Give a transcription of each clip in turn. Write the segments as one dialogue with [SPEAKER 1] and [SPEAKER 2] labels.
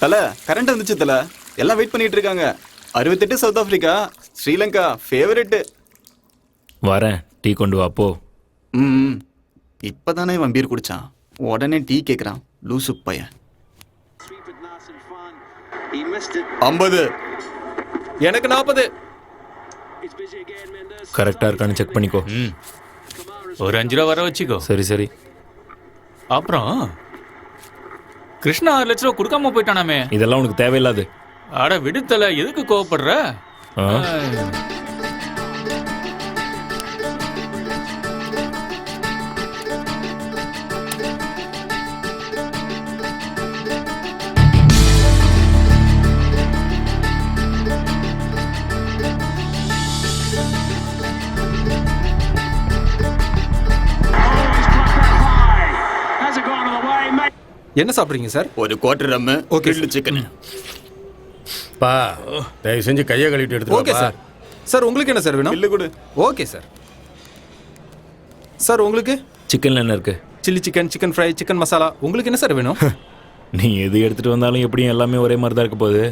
[SPEAKER 1] தல கரண்ட் வந்துச்சு தல. எல்லாம் வெயிட் பண்ணிட்டு இருக்காங்க. 68 சவுத் ஆப்பிரிக்கா, ஸ்ரீலங்கா ஃபேவரெட்.
[SPEAKER 2] வரேன், டீ கொண்டு வா போ.
[SPEAKER 1] ம் இப்பதானே இவன் பீர் குடிச்சான், உடனே டீ கேட்குறான் லூசு பையன். 50.
[SPEAKER 3] எனக்கு 40.
[SPEAKER 2] கரெக்டாக இருக்கான்னு செக் பண்ணிக்கோ.
[SPEAKER 4] ஒரு 5 ரூபா வர வச்சுக்கோ.
[SPEAKER 2] சரி சரி.
[SPEAKER 4] அப்புறம் கிருஷ்ணா 6 லட்ச ரூபா கொடுக்காம போயிட்டானாமே.
[SPEAKER 2] இதெல்லாம் உனக்கு தேவையில்லாது.
[SPEAKER 4] அட விடுத்தல, எதுக்கு கோவப்படுற?
[SPEAKER 2] ஆ?
[SPEAKER 3] என்ன சாப்பிட்றீங்க சார்?
[SPEAKER 1] ஒரு quarter rum,
[SPEAKER 3] Okay,
[SPEAKER 1] grilled chicken.
[SPEAKER 5] பா தயவு செஞ்சு கையை கழுவிட்டு
[SPEAKER 3] ஓகே
[SPEAKER 5] எடுத்துக்கோப்பா.
[SPEAKER 3] சார். சார் உங்களுக்கு என்ன சார் வேணும்?
[SPEAKER 1] பில்லு கொடு.
[SPEAKER 3] Okay sir. சார் உங்களுக்கு
[SPEAKER 2] சிக்கன்ல என்ன இருக்கு?
[SPEAKER 3] Chilli chicken, chicken fry, chicken masala, உங்களுக்கு என்ன சார் வேணும்?
[SPEAKER 2] நீ எது எடுத்துட்டு வந்தாலும் எப்படியும் எல்லாமே ஒரே மாதிரி தான் இருக்க போகுது.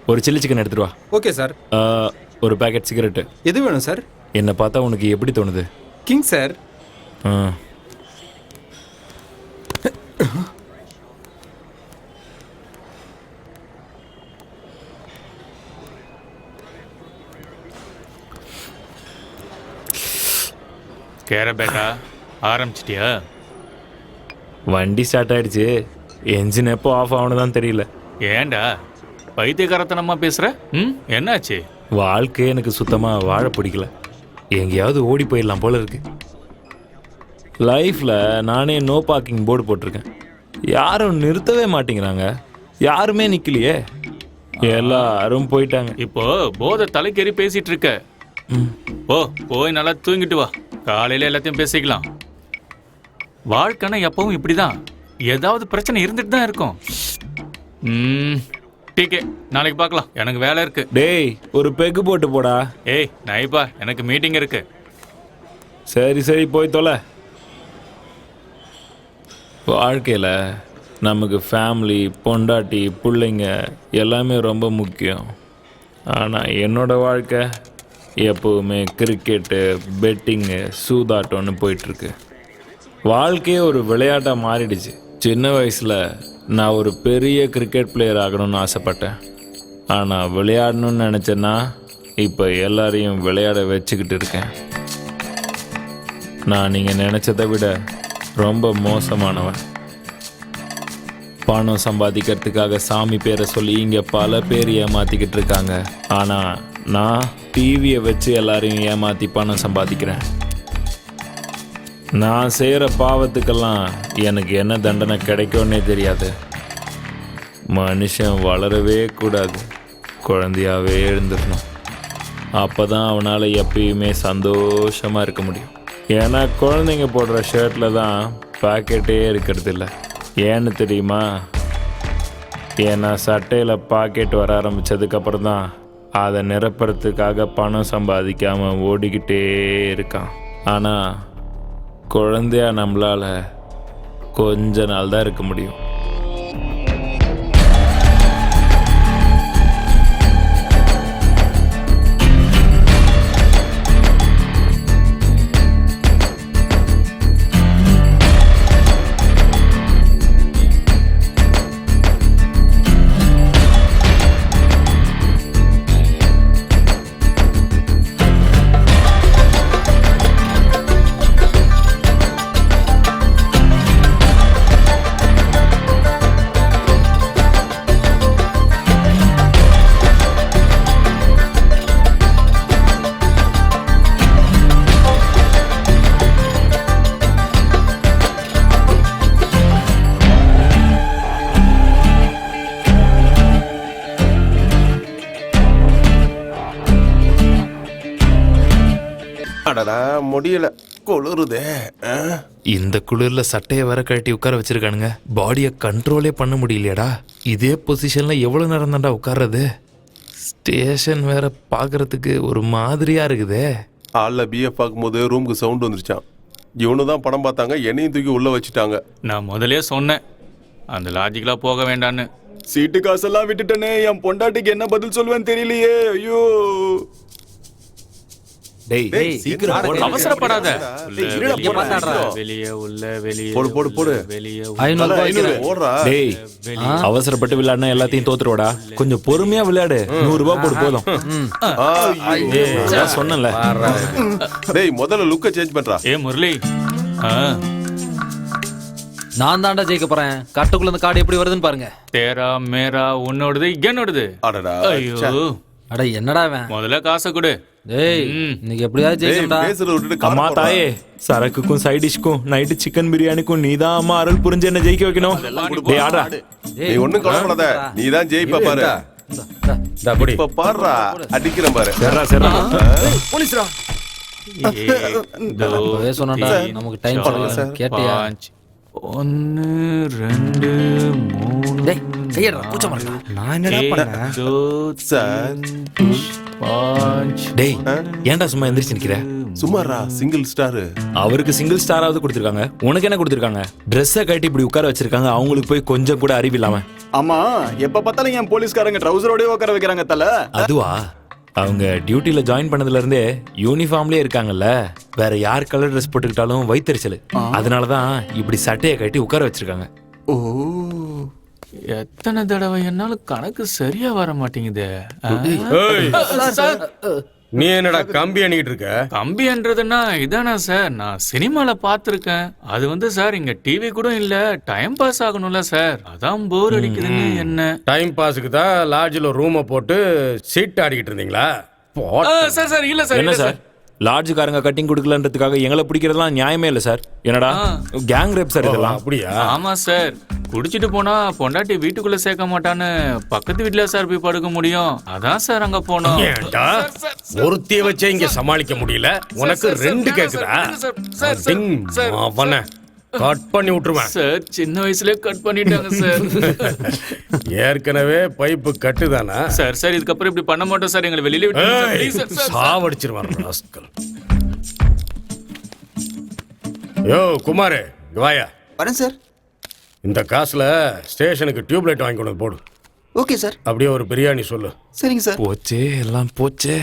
[SPEAKER 2] ஒரு சில்லி சிக்கன் எடுத்துட்டு வா.
[SPEAKER 3] Okay sir.
[SPEAKER 2] ஒரு பேக்கெட் சிகரெட்டு.
[SPEAKER 3] எது வேணும் சார்?
[SPEAKER 2] என்னை பார்த்தா உனக்கு எப்படி தோணுது?
[SPEAKER 3] King sir.
[SPEAKER 2] ஆ.
[SPEAKER 4] கேர பேட்டா ஆரம்பிச்சிட்டியா?
[SPEAKER 2] வண்டி ஸ்டார்ட் ஆயிடுச்சு, என்ஜின் எப்போ ஆஃப் ஆகணுதான் தெரியல.
[SPEAKER 4] ஏன்டா பைத்தியக்காரத்தனமா பேசுற? என்னாச்சு?
[SPEAKER 2] வாழ்க்கை எனக்கு சுத்தமாக வாழ பிடிக்கல. எங்கேயாவது ஓடி போயிடலாம் போல இருக்கு. லைஃப்பில் நானே நோ பார்க்கிங் போர்டு போட்டிருக்கேன், யாரும் நிறுத்தவே மாட்டேங்கிறாங்க. யாருமே நிற்கலையே, எல்லாரும் போயிட்டாங்க.
[SPEAKER 4] இப்போ போதை தலைக்கேறி பேசிட்டு இருக்க. போய் நல்லா தூங்கிட்டு வா, காலையில எல்லாத்தையும் பேசிக்கலாம். வாழ்க்கைனா எப்பவும் இப்படிதான், ஏதாவது பிரச்சனை இருந்துட்டு தான் இருக்கும். டீக்கே, நாளைக்கு பார்க்கலாம், எனக்கு வேலை இருக்கு.
[SPEAKER 2] டேய், ஒரு பெக்கு போட்டு போடா.
[SPEAKER 4] ஏய் நைப்பா, எனக்கு மீட்டிங் இருக்கு.
[SPEAKER 2] சரி சரி, போய் தொலை. வாழ்க்கையில் நமக்கு ஃபேமிலி, பொண்டாட்டி, பிள்ளைங்க எல்லாமே ரொம்ப முக்கியம். ஆனால் என்னோட வாழ்க்கை எப்போவுமே கிரிக்கெட்டு, பெட்டிங்கு, சூதாட்டம்னு போயிட்டுருக்கு. வாழ்க்கையே ஒரு விளையாட்டாக மாறிடுச்சு. சின்ன வயசில் நான் ஒரு பெரிய கிரிக்கெட் பிளேயர் ஆகணும்னு ஆசைப்பட்டேன். ஆனால் விளையாடணும்னு நினச்சேன்னா இப்போ எல்லாரையும் விளையாட வச்சுக்கிட்டு இருக்கேன். நான் நீங்கள் நினச்சதை விட ரொம்ப மோசமானவன். பணம் சம்பாதிக்கிறதுக்காக சாமி பேரை சொல்லி இங்கே பல பேர் ஏமாற்றிக்கிட்டு இருக்காங்க. ஆனால் நான் டிவியை வச்சு எல்லாரையும் ஏமாற்றி பணம் சம்பாதிக்கிறேன். நான் செய்கிற பாவத்துக்கெல்லாம் எனக்கு என்ன தண்டனை கிடைக்கும்னே தெரியாது. மனுஷன் வளரவே கூடாது, குழந்தையாகவே எழுந்துடணும். அப்போ தான் அவனால் எப்பயுமே சந்தோஷமாக இருக்க முடியும். ஏன்னா குழந்தைங்க போடுற ஷர்ட்டில் தான் பாக்கெட்டே இருக்கிறது இல்லை. ஏன்னு தெரியுமா? ஏன்னா சட்டையில் பாக்கெட் வர ஆரம்பித்ததுக்கப்புறம் தான் அதை நிரப்புறதுக்காக பணம் சம்பாதிக்காமல் ஓடிக்கிட்டே இருக்கான். ஆனால் குழந்தையா நம்மளால் கொஞ்ச நாள் தான் இருக்க முடியும்.
[SPEAKER 5] அடடா முடியல, குளிருதே.
[SPEAKER 2] இந்த குளிர்ல சட்டையை வேற கழட்டி உட்கார வச்சிருக்கானுங்க. பாடியை கண்ட்ரோலே பண்ண முடியலையாடா. இதே பொசிஷன்ல எவ்வளவு நேரம் தான்டா உட்கார்றது? ஸ்டேஷன் வேற பாக்குறதுக்கு ஒரு மாதிரியா இருக்குதே.
[SPEAKER 5] ஆள்ல பிஎஃப் பார்க்கும்போது ரூமுக்கு சவுண்ட் வந்துருச்சான். இவனு தான் படம் பார்த்தாங்க, என்னையும் தூக்கி உள்ள வச்சுட்டாங்க.
[SPEAKER 4] நான் முதலே சொன்னேன் அந்த லாஜிக்கலாக போக வேண்டான்னு.
[SPEAKER 1] சீட்டு காசெல்லாம் விட்டுட்டனே, என் பொண்டாட்டிக்கு என்ன பதில் சொல்லுவேன்னு தெரியலையே. ஐயோ
[SPEAKER 2] டேய்
[SPEAKER 5] சீக்கிரம் போடு.
[SPEAKER 4] அவசரப்படாத.
[SPEAKER 5] டேய், இருடா, போடுறா.
[SPEAKER 4] வெளியே உள்ள வெளியே
[SPEAKER 5] போடு, போடு, போடு.
[SPEAKER 4] வெளியே
[SPEAKER 6] 500 ரூபாய் வைக்கிறேன்.
[SPEAKER 5] ஓடுறா.
[SPEAKER 2] டேய் அவசரப்பட்டு விளையாடினா எல்லாத்தையும் தோத்துருவாடா. கொஞ்சம் பொறுமையா விளையாடு. 100 ரூபாய் போடு போதும். நான் சொன்னேன்ல.
[SPEAKER 5] டேய் முதல்ல லுக்க சேஞ்ச் பண்றா.
[SPEAKER 4] ஏ முரளி,
[SPEAKER 6] நான் தாண்டா ஜெயிக்க போறேன். கட்டுக்குள்ள இந்த கார்டு எப்படி வருதுன்னு பாருங்க.
[SPEAKER 4] தேரா மேரா உன்னோடது என்னோடது.
[SPEAKER 5] அடடா.
[SPEAKER 4] ஐயோ
[SPEAKER 6] அட என்னடா இவன்?
[SPEAKER 4] முதல்ல காசை கொடு.
[SPEAKER 6] டேய் இன்னைக்கு எப்படியாவது
[SPEAKER 5] டேய்
[SPEAKER 6] ஜெயிக்கணும்டா.
[SPEAKER 5] பேசுறத விட்டுட்டு
[SPEAKER 2] அம்மா தாயே, சரக்குக்கும் சைட் டிஷ்க்கும் நைட்டு சிக்கன் பிரியாணிக்கும் நீதான் அம்மா அருள் புரிஞ்சு என்ன ஜெயிக்க வைக்கணும். டேய் ஆடா.
[SPEAKER 5] நீ ஒண்ணும் கவலைப்படாத. நீ தான் ஜெயிப்ப பாரு. இப்ப பாருடா, அடிக்கிறேன் பாரு.
[SPEAKER 2] சரிடா சரிடா.
[SPEAKER 6] போலீஸ்ரா. அப்பவே சொன்னேன்டா, நமக்கு டைம் கொடுக்கல. கேட்டியா?
[SPEAKER 4] 1 2 3
[SPEAKER 6] டேய் செய்யடா, கூச்சமா இருக்கா?
[SPEAKER 3] நான் என்னடா பண்ணேன்?
[SPEAKER 5] சார்
[SPEAKER 2] டேய் ஏன்டா சும்மா எந்திரிச்சு நிக்கிற?
[SPEAKER 5] சும்மாரா, சிங்கிள் ஸ்டார்.
[SPEAKER 2] அவருக்கு சிங்கிள் ஸ்டாராவது கொடுத்துருக்காங்க, உனக்கு என்ன கொடுத்துருக்காங்க? ட்ரெஸ்ஸை கட்டி இப்படி உட்கார வச்சிருக்காங்க. அவங்களுக்கு போய் கொஞ்சம் கூட அறிவு இல்லாம.
[SPEAKER 1] ஆமா, எப்ப பார்த்தாலும் என் போலீஸ்காரங்க ட்ரவுசரோடய உட்கார வைக்கிறாங்க தல.
[SPEAKER 2] அதுவா? அவங்க டியூட்டில ஜாயின் பண்ணதுல இருந்தே யூனிஃபார்ம்லயே இருக்காங்கல்ல. வேற யார் கலர் ட்ரெஸ் போட்டுக்கிட்டாலும் வைத்தறிச்சல். அதனாலதான் இப்படி சட்டையை கட்டி உட்கார வச்சிருக்காங்க.
[SPEAKER 1] ஓ,
[SPEAKER 4] எத்தனை தடவை என்னால கணக்கு சரியா வர மாட்டேங்குது.
[SPEAKER 7] நீ என்னடா கம்பி அணிக்கிட்டு இருக்க?
[SPEAKER 4] கம்பின்றதுன்னா இதானா சார், நான் சினிமால பாத்திருக்கேன். அது சார் இங்க டிவி கூட இல்ல, டைம் பாஸ் ஆகணும்ல சார், அதான் போர் அடிக்குதுன்னு. என்ன
[SPEAKER 7] டைம் பாஸுக்கு தான் லாட்ஜில் ரூமை போட்டு சீட் ஆடிக்கிட்டு இருந்தீங்களா?
[SPEAKER 4] சார் சார் இல்ல சார்
[SPEAKER 2] என்ன சார், லாட்ஜுக்காரங்க கட்டிங் கொடுக்கலன்றதுக்காக எங்களை பிடிக்கிறதுலாம் நியாயமே இல்லை சார். என்னடா கேங் ரேப் சார் இதெல்லாம்?
[SPEAKER 7] அப்படியா?
[SPEAKER 4] ஆமா சார், குடிச்சிட்டு போனா பொண்டாட்டி வீட்டுக்குள்ள சேர்க்க மாட்டான்னு பக்கத்து வீட்டுல சார் போய் படுக்க முடியும். அதான் சார் அங்க போனோம்.
[SPEAKER 7] ஏன்டா ஒருத்திய வச்சே இங்க சமாளிக்க முடியல, உனக்கு ரெண்டு கேக்குதா? அவனை கட் பண்ணி விட்டுருவேன்
[SPEAKER 4] சார். சின்ன வயசுல கட் பண்ணிட்டாங்க சார்.
[SPEAKER 7] ஏற்கனவே பைப்பு கட்டுதானா
[SPEAKER 4] சார்? சார் இதுக்கப்புறம் இப்படி பண்ண மாட்டோம் சார், எங்களை வெளியில விட்டு
[SPEAKER 7] சாவடிச்சிருவான் ராஸ்கல். யோ குமாரே, இங்க வாயா.
[SPEAKER 8] வரேன் சார்.
[SPEAKER 7] இந்த காசுல ஸ்டேஷனுக்கு டியூப்லைட் வாங்கி கொண்டு வந்து போடு.
[SPEAKER 8] Okay sir.
[SPEAKER 7] அப்படியே ஒரு பிரியாணி சொல்லு.
[SPEAKER 8] சரிங்க சார்.
[SPEAKER 2] போச்சே, எல்லாம் போச்சே.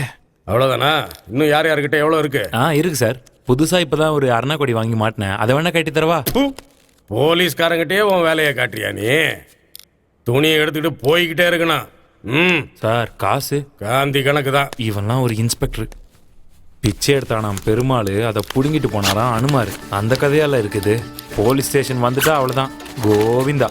[SPEAKER 7] அவ்வளவுதானா? இன்னும் யார் யார்கிட்ட எவ்வளவு இருக்கு?
[SPEAKER 2] இருக்கு சார். புதுசா இப்பதான் ஒரு அருணாக்கொடி வாங்கி மாட்டினேன். அதை வேணா கட்டி தரவா?
[SPEAKER 7] போலீஸ்காரங்கிட்டே உன் வேலையை காட்டுறியா நீ? துணியை எடுத்துக்கிட்டு போய்கிட்டே இருக்கணும்.
[SPEAKER 2] சார் காசு
[SPEAKER 7] காந்தி கணக்கு தான்.
[SPEAKER 2] இவன்லாம் ஒரு இன்ஸ்பெக்டர். பிச்சை எடுத்தானாம் பெருமாள், அதை புடுங்கிட்டு போனாராம் அனுமாரு. அந்த கதையால இருக்குது. போலீஸ் ஸ்டேஷன் வந்துட்டா அவ்வளவுதான், கோவிந்தா.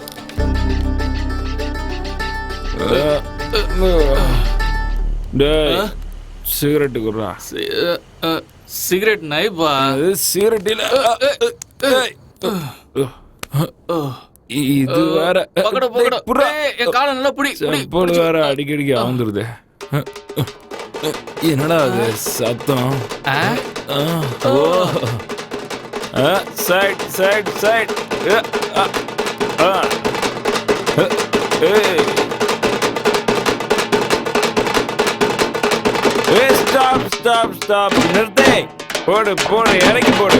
[SPEAKER 2] சிகரெட்டு குடுறா.
[SPEAKER 4] சிகரெட் நைப்பா?
[SPEAKER 2] சிகரெட் இல்ல, இது வேற.
[SPEAKER 4] என் காலை நல்லா புடி.
[SPEAKER 2] போல வேற அடிக்கடிக்கு ஆந்துருது. என்னடா அது சத்தம்? Side side side. Stop stop stop, நிறுத்தே. போடு போடு, இறக்கி போடு.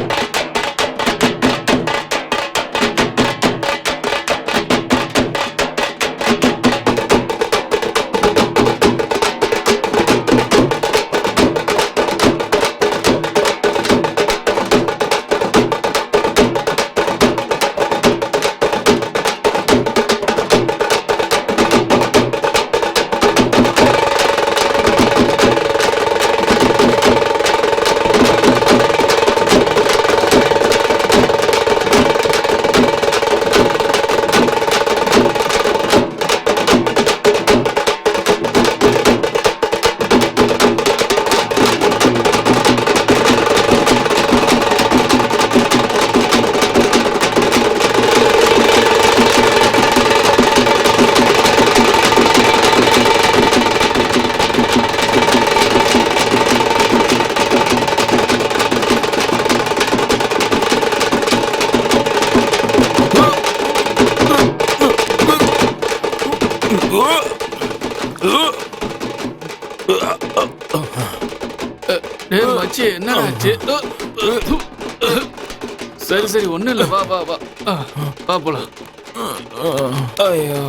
[SPEAKER 4] மச்சி என்ன ஆச்சு? சரி சரி ஒண்ணும் இல்ல, வா வா வா வா போலாம்.
[SPEAKER 2] ஐயோ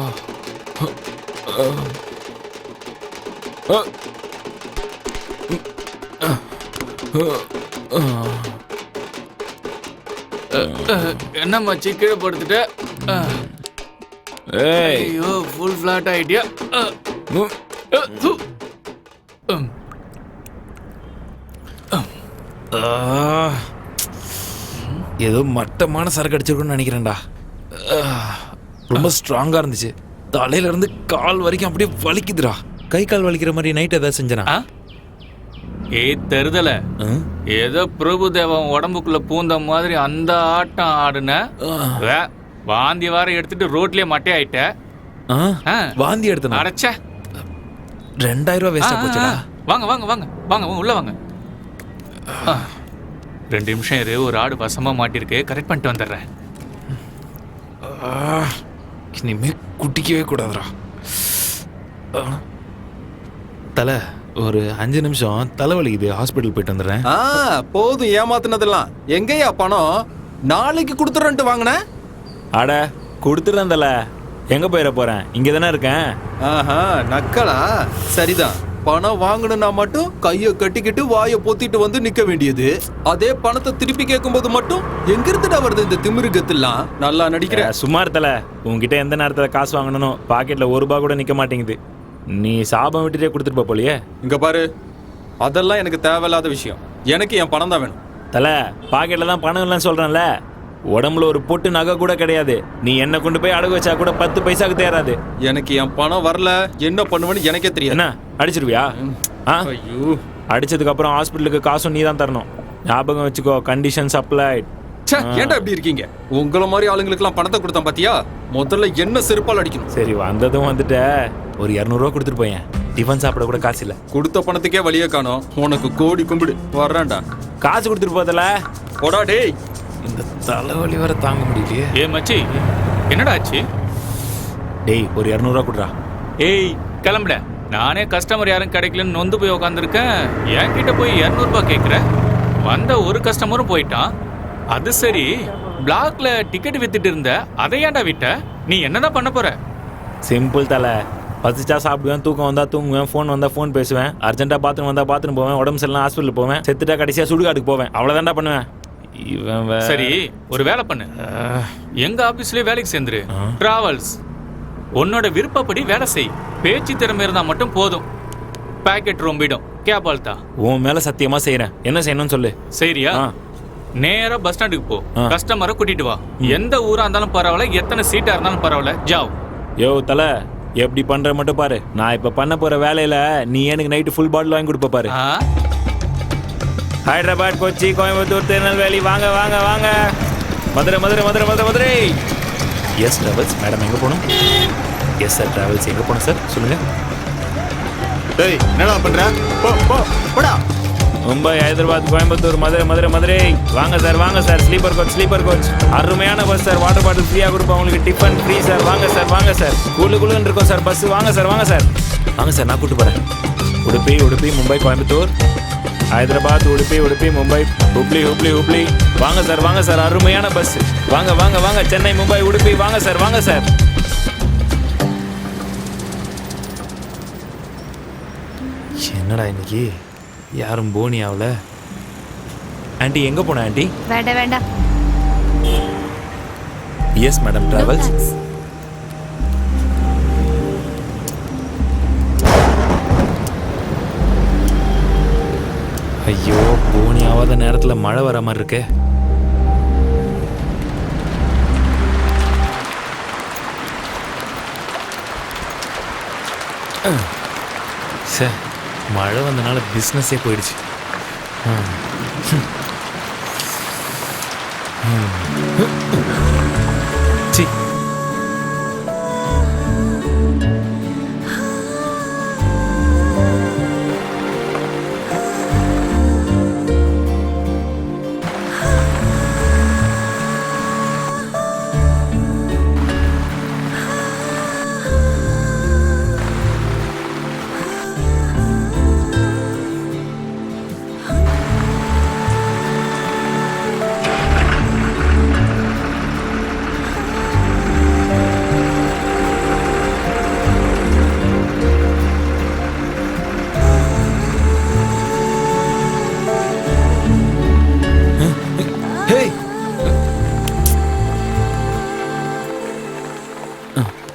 [SPEAKER 4] என்ன மச்சி கீழே படுத்துட்ட?
[SPEAKER 2] ஏய்
[SPEAKER 4] ஐயோ ஃபுல் ஃபிளாட் ஆயிட்டியா?
[SPEAKER 2] ஏதோ மட்டமான சரக்கு அடிச்சிருக்குன்னு நினைக்கிறேன்டா. ரொம்ப ஸ்ட்ராங்கா இருந்துச்சு. தலையில இருந்து கால் வரைக்கும் அப்படியே வலிக்குதுடா. கை கால் வலிக்கிற மாதிரி நைட் ஏதாவது செஞ்சனா?
[SPEAKER 4] ஏய் தருதல, ஏதோ பிரபுதேவன் உடம்புக்குள்ள பூந்த மாதிரி அந்த ஆட்டம் ஆடுன. வாந்தி வாரம் எடுத்துட்டு ரோட்லயே மட்டை ஆயிட்ட.
[SPEAKER 2] வாந்தி எடுத்தனா?
[SPEAKER 4] அடைச்ச
[SPEAKER 2] 2000 ரூபாய் வேஸ்டா போச்சுடா.
[SPEAKER 4] வாங்க வாங்க வாங்க வாங்க உள்ள வாங்க. 2 நிமிஷம் இரு, ஒரு ஆடு வசமா மாட்டிருக்கு, கரெக்ட் பண்ணிட்டு வந்துடுறேன்.
[SPEAKER 2] இனிமே குட்டிக்கவே கூடாதுடா. தலை ஒரு 5 நிமிஷம் தலைவலிக்குது, ஹாஸ்பிட்டல் போயிட்டு வந்துடுறேன்.
[SPEAKER 3] போதும் ஏமாத்துனதெல்லாம். எங்கேயா பணம்? நாளைக்கு கொடுத்துறேன்ட்டு வாங்கின.
[SPEAKER 8] அட கொடுத்துறேன் தல. எங்க போயிட போறேன்? இங்க தானே இருக்கேன்.
[SPEAKER 3] ஆஹா நக்கலா? சரிதான். பணம் வாங்கணும்னா மட்டும் கைய கட்டிக்கிட்டு வாயை பொத்திட்டு வந்து நிக்க வேண்டியது. அதே பணத்தை திருப்பி கேட்கும்போது மட்டும் எங்கிருந்துடா வருது இந்த திமிருகத்தெல்லாம்? நல்லா நடிக்கிற.
[SPEAKER 8] சும்மா இருத்தல. உன்கிட்ட எந்த நேரத்துல காசு வாங்கணும் பாக்கெட்ல 1 ரூபாய் கூட நிக்க மாட்டேங்குது. நீ சாபம் விட்டுட்டே கொடுத்துட்டு போலியே.
[SPEAKER 3] இங்க பாரு, அதெல்லாம் எனக்கு தேவையில்லாத விஷயம். எனக்கு என் பணம் தான் வேணும்.
[SPEAKER 8] தல பாக்கெட்ல தான் பணம் இல்லைன்னு சொல்றேன்ல. உடம்புல ஒரு பொட்டு நகை கூட கிடையாது. நீ என்ன கொண்டு போய் அடகு வச்சா கூட 10 பைசாக்கு தேராது.
[SPEAKER 3] எனக்கு என் பணம் வரல, என்ன பண்ணுவேன்னு எனக்கே தெரியாது.
[SPEAKER 8] என்ன அடிச்சிருவியா?
[SPEAKER 3] ஐயோ,
[SPEAKER 8] அடிச்சதுக்கு அப்புறம் ஹாஸ்பிட்டலுக்கு காசும் நீ தான் தரணும். ஞாபகம் வச்சுக்கோ, கண்டிஷன் சப்ளைட்.
[SPEAKER 3] ஏன்டா இப்படி இருக்கீங்க? உங்கள மாதிரி ஆளுங்களுக்குலாம் பணத்தை கொடுத்தேன் பாத்தியா? முதல்ல என்ன செருப்பால் அடிக்கணும்.
[SPEAKER 8] சரி வந்ததும் வந்துட்ட. ஒரு 200 ரூபா கொடுத்துட்டு போயேன். டிஃபன் சாப்பிட கூட காசு இல்ல.
[SPEAKER 3] கொடுத்த பணத்துக்கே வழியே காணோம். உனக்கு கோடி கும்பிடு. வர்றேன்டா.
[SPEAKER 8] காசு கொடுத்துட்டு போதல.
[SPEAKER 3] போடா டேய்.
[SPEAKER 2] இந்த தலைவலி வர தாங்க முடியலையே.
[SPEAKER 4] ஏ மச்சி, என்னடா ஆச்சு?
[SPEAKER 8] டேய் ஒரு 200 ரூபா கொடுறா.
[SPEAKER 4] ஏய் கிளம்புட. நானே கஸ்டமர் யாரும் கிடைக்கலன்னு நொந்து போய் உட்காந்துருக்கேன். என்கிட்ட போய் 200 ரூபாய் கேட்குற. வந்த ஒரு கஸ்டமரும் போயிட்டான். அது சரி, பிளாக்ல டிக்கெட் வித்துட்டு இருந்த, அதை ஏன்டா விட்ட? நீ என்னதான் பண்ண போற?
[SPEAKER 8] சிம்பிள் தலை. பசிச்சா சாப்பிடுவேன், தூக்கம் வந்தா தூங்குவேன், ஃபோன் வந்தா ஃபோன் பேசுவேன், அர்ஜென்ட்டா பாத்ரூம் வந்தா பாத்ரூம் போவேன், உடம்பு சரியில்லை ஹாஸ்பிட்டல் போவேன், செத்துட்டா கடைசியா சுடுகாட்டுக்கு போவேன். அவ்வளோதான்டா பண்ணுவேன். இவன்
[SPEAKER 4] சரி, ஒரு வேலை பண்ணு. எங்க ஆபீஸ்லயே வேலைக்கு சேர்ந்துரு. டிராவல்ஸ். உன்னோட விருப்பப்படி வேலை செய். பேச்சு திறமை இருந்தா மட்டும் போதும். பேக்கெட் ரொம்பிடும். கேபால்தா.
[SPEAKER 8] உன் மேல சத்தியமா செய்யறேன். என்ன செய்யணும்னு சொல்லு.
[SPEAKER 4] சரியா? நேரா பஸ் ஸ்டாண்டுக்கு போ. கஸ்டமரை கூட்டிட்டு வா. எந்த ஊரா இருந்தாலும் பரவாயில்ல, எத்தனை சீட்டா இருந்தாலும் பரவாயில்ல, ஜாவ்.
[SPEAKER 8] யோ தலை, எப்படி பண்ற மட்டும் பாரு. நான் இப்ப பண்ண போற வேலையில நீ எனக்கு நைட்டு ஃபுல் பாட்டில் வாங்கி கொடுப்ப பாரு. ஹைதராபாத், கொச்சி, கோயம்புத்தூர், திருநெல்வேலி, வாங்க வாங்க வாங்க. Madurai Madurai Madurai Madurai Madurai. S travels. Madam எங்க போகணும்? S sir travels. எங்க போகணும் சார் சொல்லுங்க.
[SPEAKER 1] டேய் என்னடா பண்ற? போ போ போடா.
[SPEAKER 8] மும்பை, ஹைதராபாத், கோயம்புத்தூர், மதுரை மதுரை மதுரை. வாங்க sir sleeper coach sleeper coach. அருமையான பஸ் சார். வாட்டர் பாட்டில் ஃப்ரீயாக கொடுப்போம் உங்களுக்கு. Tiffin free sir. வாங்க சார் குழுன்னு இருக்கோம் சார் பஸ். வாங்க சார் வாங்க சார் நான் கூட்டு போகிறேன். உடுப்பி மும்பை கோயம்புத்தூர், ஹைதராபாத், உடுப்பி மும்பை, ஹுப்ளி. வாங்க சார் அருமையான பஸ். வாங்க சென்னை, மும்பை, உடுப்பி. வாங்க சார்.
[SPEAKER 2] என்னடா இன்னைக்கு யாரும் போனி ஆகல.
[SPEAKER 8] ஆண்டி எங்க போன ஆண்டி?
[SPEAKER 9] வேண்டாம்.
[SPEAKER 8] Yes madam travels.
[SPEAKER 2] ஐயோ, போனி ஆகாத நேரத்தில் மழை வர மாதிரி இருக்கே. சே, மழை வந்தனால பிஸ்னஸே போயிடுச்சு. சி,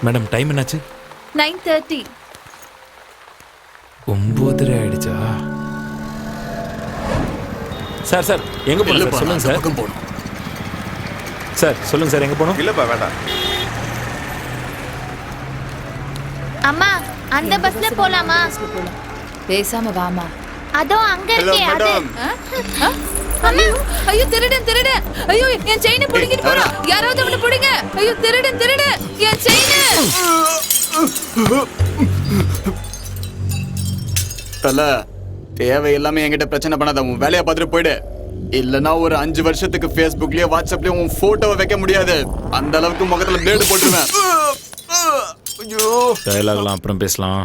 [SPEAKER 2] மேடம் டைம் என்னாச்சு?
[SPEAKER 9] 9:30.
[SPEAKER 2] 9:30 ஆயிடுச்சா? சார் சார் எங்க போகணும் சார் சொல்லுங்க சார். சார் சொல்லுங்க சார் எங்க போகணும்?
[SPEAKER 5] இல்லப்பா வேண்டாம்.
[SPEAKER 9] அம்மா அந்த பஸ்ல போலாமா?
[SPEAKER 10] பேசாம வாமா.
[SPEAKER 9] அதோ அங்க இருக்கே அது.
[SPEAKER 10] அம்மா ஐயோ திருடன் திருடன். ஐயோ என் செயினை புடிங்கிட்டு போறான். யாராவது அவனை புடிங்க. ஐயோ திருடன் திருடன். என் செயின்.
[SPEAKER 1] தல தேவையில்லாம என்கிட்ட பிரச்சனை பண்ணாத, உன் வேலையை பார்த்துட்டு போயிடு. இல்லனா ஒரு 5 வருஷத்துக்கு Facebookலயே வாட்ஸ்அப்லயே உன் போட்டோவை வைக்க முடியாது. அந்த அளவுக்கு முகத்துல பிளேடு போட்டுருவேன். ஐயோ
[SPEAKER 8] டயலாக்லாம் அப்புறம் பேசலாம்.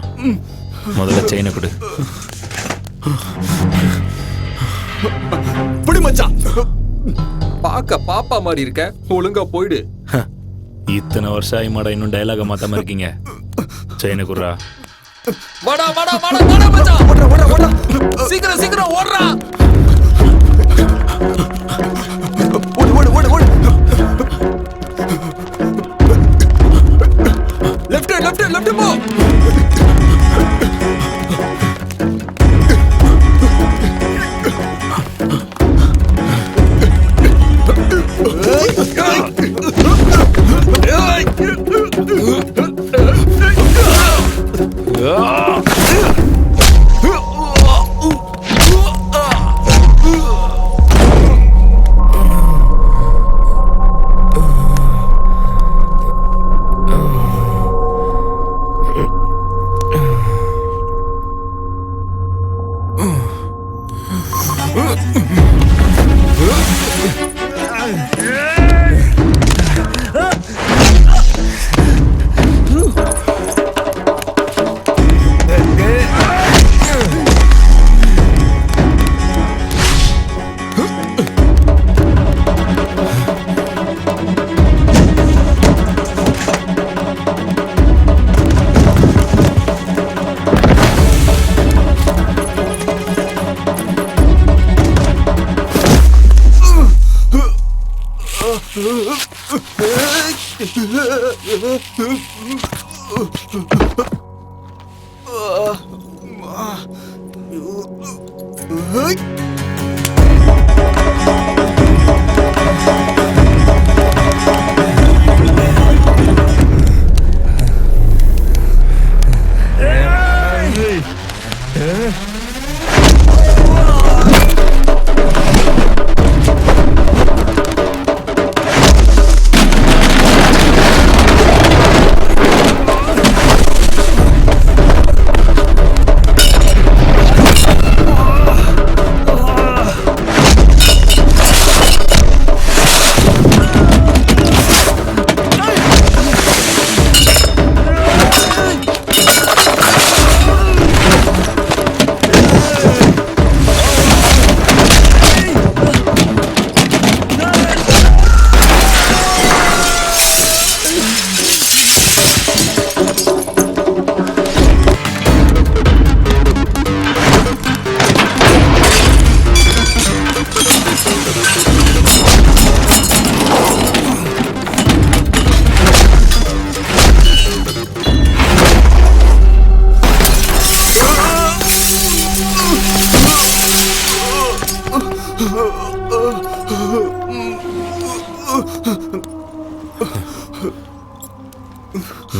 [SPEAKER 8] முதல்ல செயினை கொடு.
[SPEAKER 1] புடி மச்சான்.
[SPEAKER 3] பாக்க பாப்பா மாதிரி இருக்க, ஒழுங்கா போயிடு.
[SPEAKER 8] இத்தனை வருஷம் ஆயிமாடா இன்னும் டயலாக மாத்தாம இருக்கீங்க. செயினை குடுறா.
[SPEAKER 3] வாடா வாடா வாடா வாடா மச்சான். ஓடுறா ஓடுறா ஓடுறா. சீக்கிரம் சீக்கிரம் ஓடுறா.
[SPEAKER 1] ஓடு ஓடு ஓடு ஓடு.
[SPEAKER 3] லெஃப்ட் லெஃப்ட் லெஃப்ட் போ.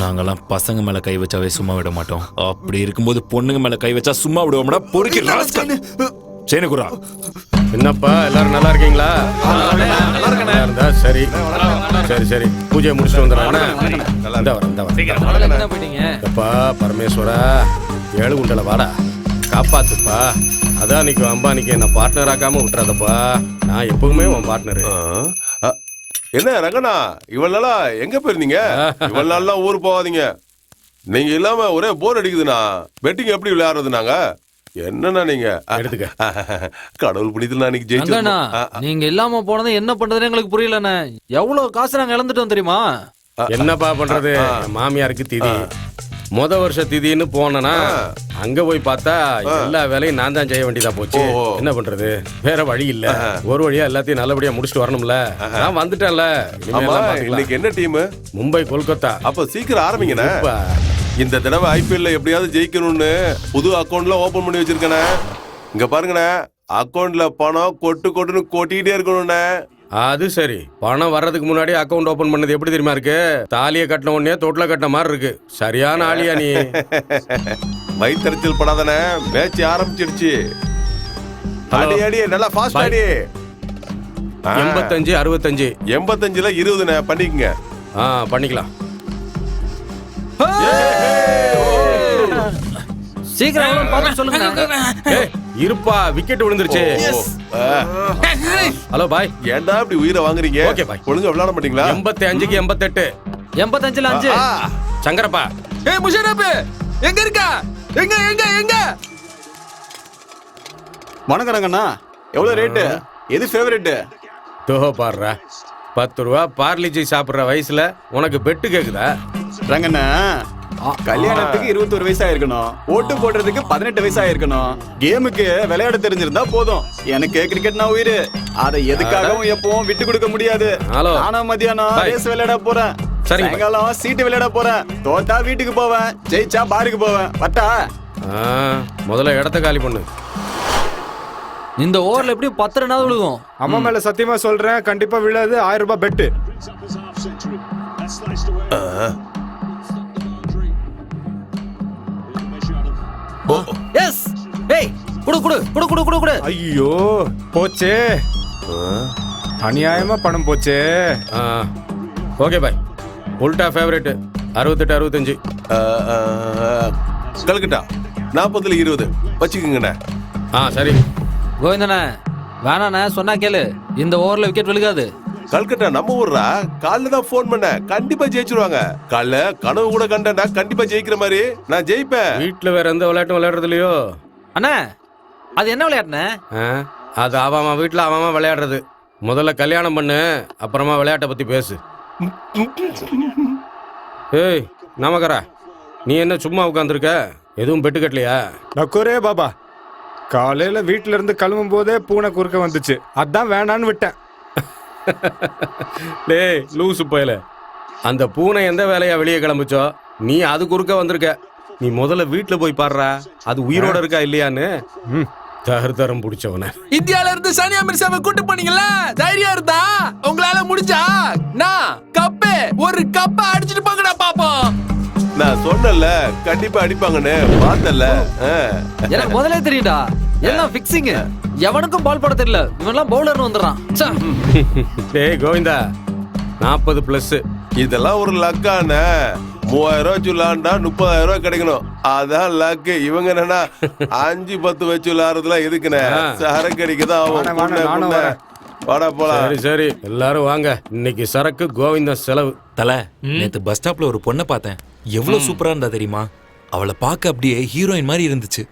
[SPEAKER 8] நாங்கெல்லாம் பசங்க மேல கை வச்சாவே சும்மா விட மாட்டோம். அப்படி இருக்கும்போது பொண்ணுங்க மேல கை வச்சா சும்மா விடுவோம்டா. பொறுக்கி செயினை குடுறா.
[SPEAKER 7] என்னப்பா எல்லாரும் நல்லா இருக்கீங்களா? நல்லா இருந்தா சரி சரி சரி. பூஜையை முடிச்சுட்டு வந்துடுறேன்.
[SPEAKER 6] போயிட்டீங்க.
[SPEAKER 7] எப்பா பரமேஸ்வரா, 7 குண்டல வாடா, காப்பாத்துப்பா. அதான் நீக்கு அம்பானிக்கு என்ன பார்ட்னர் ஆக்காம விட்டுறாதப்பா. நான் எப்பவுமே உன் பார்ட்னரு.
[SPEAKER 5] என்ன ரங்கண்ணா, இவ்வளவு நாளா எங்க போயிருந்தீங்க? இவ்வளவு நாள்லாம் ஊர் போகாதீங்க. நீங்க இல்லாம ஒரே போர் அடிக்குதுண்ணா. பெட்டிங் எப்படி விளையாடுறது நாங்க? என்னன்னா நீங்க
[SPEAKER 7] எடுத்துக்க.
[SPEAKER 5] கடவுள் புனிதல் அன்னைக்கு
[SPEAKER 6] அங்கண்ணா,
[SPEAKER 5] ஜெயிச்சு
[SPEAKER 6] நீங்க இல்லாம போனது என்ன பண்றதுன்னு எங்களுக்கு புரியலண்ணே. எவ்வளவு காசு நாங்க இழந்துட்டோம் தெரியுமா?
[SPEAKER 7] என்னப்பா பண்றது? என் மாமியாருக்கு திதி. முத வருஷ திதின்னு போனனா அங்க போய் பார்த்தா எல்லா வேலையும் நான் தான் செய்ய வேண்டியதா போச்சு. என்ன பண்றது, வேற வழி இல்ல. ஒரு வழியா எல்லாத்தையும் நல்லபடியா முடிச்சுட்டு வரணும்ல. நான் வந்துட்டேன்ல.
[SPEAKER 5] இன்னைக்கு என்ன டீம்?
[SPEAKER 7] மும்பை கொல்கத்தா.
[SPEAKER 5] அப்ப சீக்கிரம் ஆரம்பிங்கண்ணே. இந்த தடவை ஐபிஎல்ல எப்படியாவது ஜெயிக்கணும்னு புது அக்கௌண்ட்ல ஓபன் பண்ணி வச்சிருக்கேனே. இங்க பாருங்கண்ணே, அக்கௌண்ட்ல பணம் கொட்டுன்னு கொட்டிக்கிட்டே இருக்கணும்ண்ணே.
[SPEAKER 7] அது சரி, பணம் வர்றதுக்கு முன்னாடி அக்கௌண்ட் ஓபன் பண்ணது எப்படி தெரியுமா இருக்கு? தாலியை கட்டின உடனே தொட்டில கட்டின மாதிரி இருக்கு. சரியான ஆளியா நீ.
[SPEAKER 5] வயிற்றுச்சல் படாதானே, மேட்ச் ஆரம்பிச்சிடுச்சு. அடி நல்லா ஃபாஸ்ட் அடி.
[SPEAKER 7] 85 65
[SPEAKER 5] 85ல 20ண்ணே, பண்ணிக்கங்க.
[SPEAKER 7] பண்ணிக்கலாம்.
[SPEAKER 6] சீக்கிரம் பார்த்து சொல்லுங்க.
[SPEAKER 7] இருப்பா, விக்கெட் விழுந்துருச்சு. ஹலோ பாய்.
[SPEAKER 5] ஏன்டா இப்படி உயிரை வாங்குறீங்க?
[SPEAKER 7] Okay bye.
[SPEAKER 5] ஒழுங்கா விளையாட மாட்டீங்களா?
[SPEAKER 7] 85க்கு 88.
[SPEAKER 6] 85ல 5.
[SPEAKER 7] சங்கரப்பா.
[SPEAKER 3] முஷரப் எங்க இருக்க? எங்க எங்க எங்க?
[SPEAKER 1] வணக்கம் ரங்கண்ணா. எவ்வளவு ரேட்டு? எது ஃபேவரட்?
[SPEAKER 7] தோ பாடுறா, 10 ரூபா பார்லிஜி சாப்பிடுற வயசுல உனக்கு பெட்டு கேக்குதா?
[SPEAKER 1] ரங்கண்ணா, கல்யாணத்துக்கு 21 வயசா இருக்கணும், ஓட்டு போடுறதுக்கு 18 வயசா இருக்கணும், கேமுக்கு விளையாட தெரிஞ்சிருந்தா போதும். எனக்கு கிரிக்கெட்னா உயிர். அதை எதுக்காகவும் எப்பவும் விட்டு கொடுக்க முடியாது. நானும் மதியானம் ரேஸ் விளையாட போறேன், சாயங்காலம் சீட்டு விளையாட போறேன். தோத்தா வீட்டுக்கு போவேன், ஜெயிச்சா பாருக்கு போவேன். வட்டா
[SPEAKER 7] முதல்ல இடத்த காலி பண்ணு.
[SPEAKER 6] இந்த ஓவர்ல எப்படி 10 ரன் விழுகும்?
[SPEAKER 11] அம்மா மேல சத்தியமா சொல்றேன், கண்டிப்பா விழாது. 1000 ரூபாய் பெட்டு.
[SPEAKER 6] எஸ். ஏய், குடு குடு குடு குடு குடு குடு.
[SPEAKER 11] ஐயோ போச்சே, அநியாயமா பணம் போச்சே.
[SPEAKER 7] Okay bye. உல்டா ஃபேவரட் 68 65.
[SPEAKER 5] கல்கட்டா 40ல 20 வச்சுக்கோங்கண்ணே.
[SPEAKER 7] சரி
[SPEAKER 6] கோவிந்தண்ணே, வேணாண்ணே, சொன்னா கேளு. இந்த ஓவர்ல விக்கெட் விழுகாது.
[SPEAKER 5] கல்கட்டா நம்ம ஊர்ரா. காலைல தான் போன் பண்ண, கண்டிப்பா ஜெயிச்சிருவாங்க. காலைல கனவு கூட கண்டா கண்டிப்பா ஜெயிக்கிற மாதிரி நான் ஜெயிப்பேன்.
[SPEAKER 7] வீட்டுல வேற எந்த விளையாட்டும் விளையாடுறது இல்லையோ?
[SPEAKER 6] அண்ணா, அது என்ன விளையாட்டுண்ணே?
[SPEAKER 7] அது அவன் வீட்டுல அவன் விளையாடுறது. முதல்ல கல்யாணம் பண்ணு, அப்புறமா விளையாட்டை பத்தி பேசு. ஏய் நமக்கரா, நீ என்ன சும்மா உட்காந்துருக்க? எதுவும் பெட்டு கட்டலையா?
[SPEAKER 11] நக்கோரே பாபா, காலையில வீட்டுல இருந்து கிளம்பும் போதே பூனை குறுக்க வந்துச்சு, அதான் வேணான்னு விட்டேன்.
[SPEAKER 7] டேய் லூசு பயல, அந்த பூனை எந்த வேலையா வெளியே கிளம்புச்சோ, நீ அது குறுக்க வந்திருக்க. நீ முதல்ல வீட்டுல போய் பாடுறா, அது உயிரோட இருக்கா இல்லையான்னு. தரம் பிடிச்சவன.
[SPEAKER 3] இந்தியால இருந்து சானியா மிர்சாவை கூட்டு போனீங்கல்ல, தைரியம் இருந்தா உங்களால முடிஞ்சா நான் கப்பே ஒரு கப்பை அடிச்சிட்டு போங்கடா பாப்போம்.
[SPEAKER 5] நான் சொன்னல கண்டிப்பா அடிப்பாங்கன்னு, பார்த்தல.
[SPEAKER 6] எனக்கு முதல்ல தெரியும்டா, எல்லாம் ஃபிக்ஸிங். எவனுக்கும் பால் போட தெரியல, இவன்லாம் பவுலர்னு வந்துடுறான்.
[SPEAKER 7] டேய் கோவிந்தா, 40+.
[SPEAKER 5] இதெல்லாம் ஒரு லக்கான. 3000 ரூபாய் சொல்லாண்டா 30,000 ரூபாய் கிடைக்கணும், அதான் லக்கு. இவங்க என்னன்னா 5-10 வச்சு விளையாடுறதுலாம் எதுக்குண்ணே? சரக்கு அடிக்கதான் ஆகும். வாடா போலாம்.
[SPEAKER 7] சரி சரி, எல்லாரும் வாங்க. இன்னைக்கு சரக்கு கோவிந்தன் செலவு.
[SPEAKER 2] தல, நேத்து பஸ் ஸ்டாப்ல ஒரு பொண்ணை பார்த்தேன். எவ்வளவு சூப்பரா இருந்தா தெரியுமா? அவளை பார்க்க அப்படியே ஹீரோயின் மாதிரி இருந்துச்சு.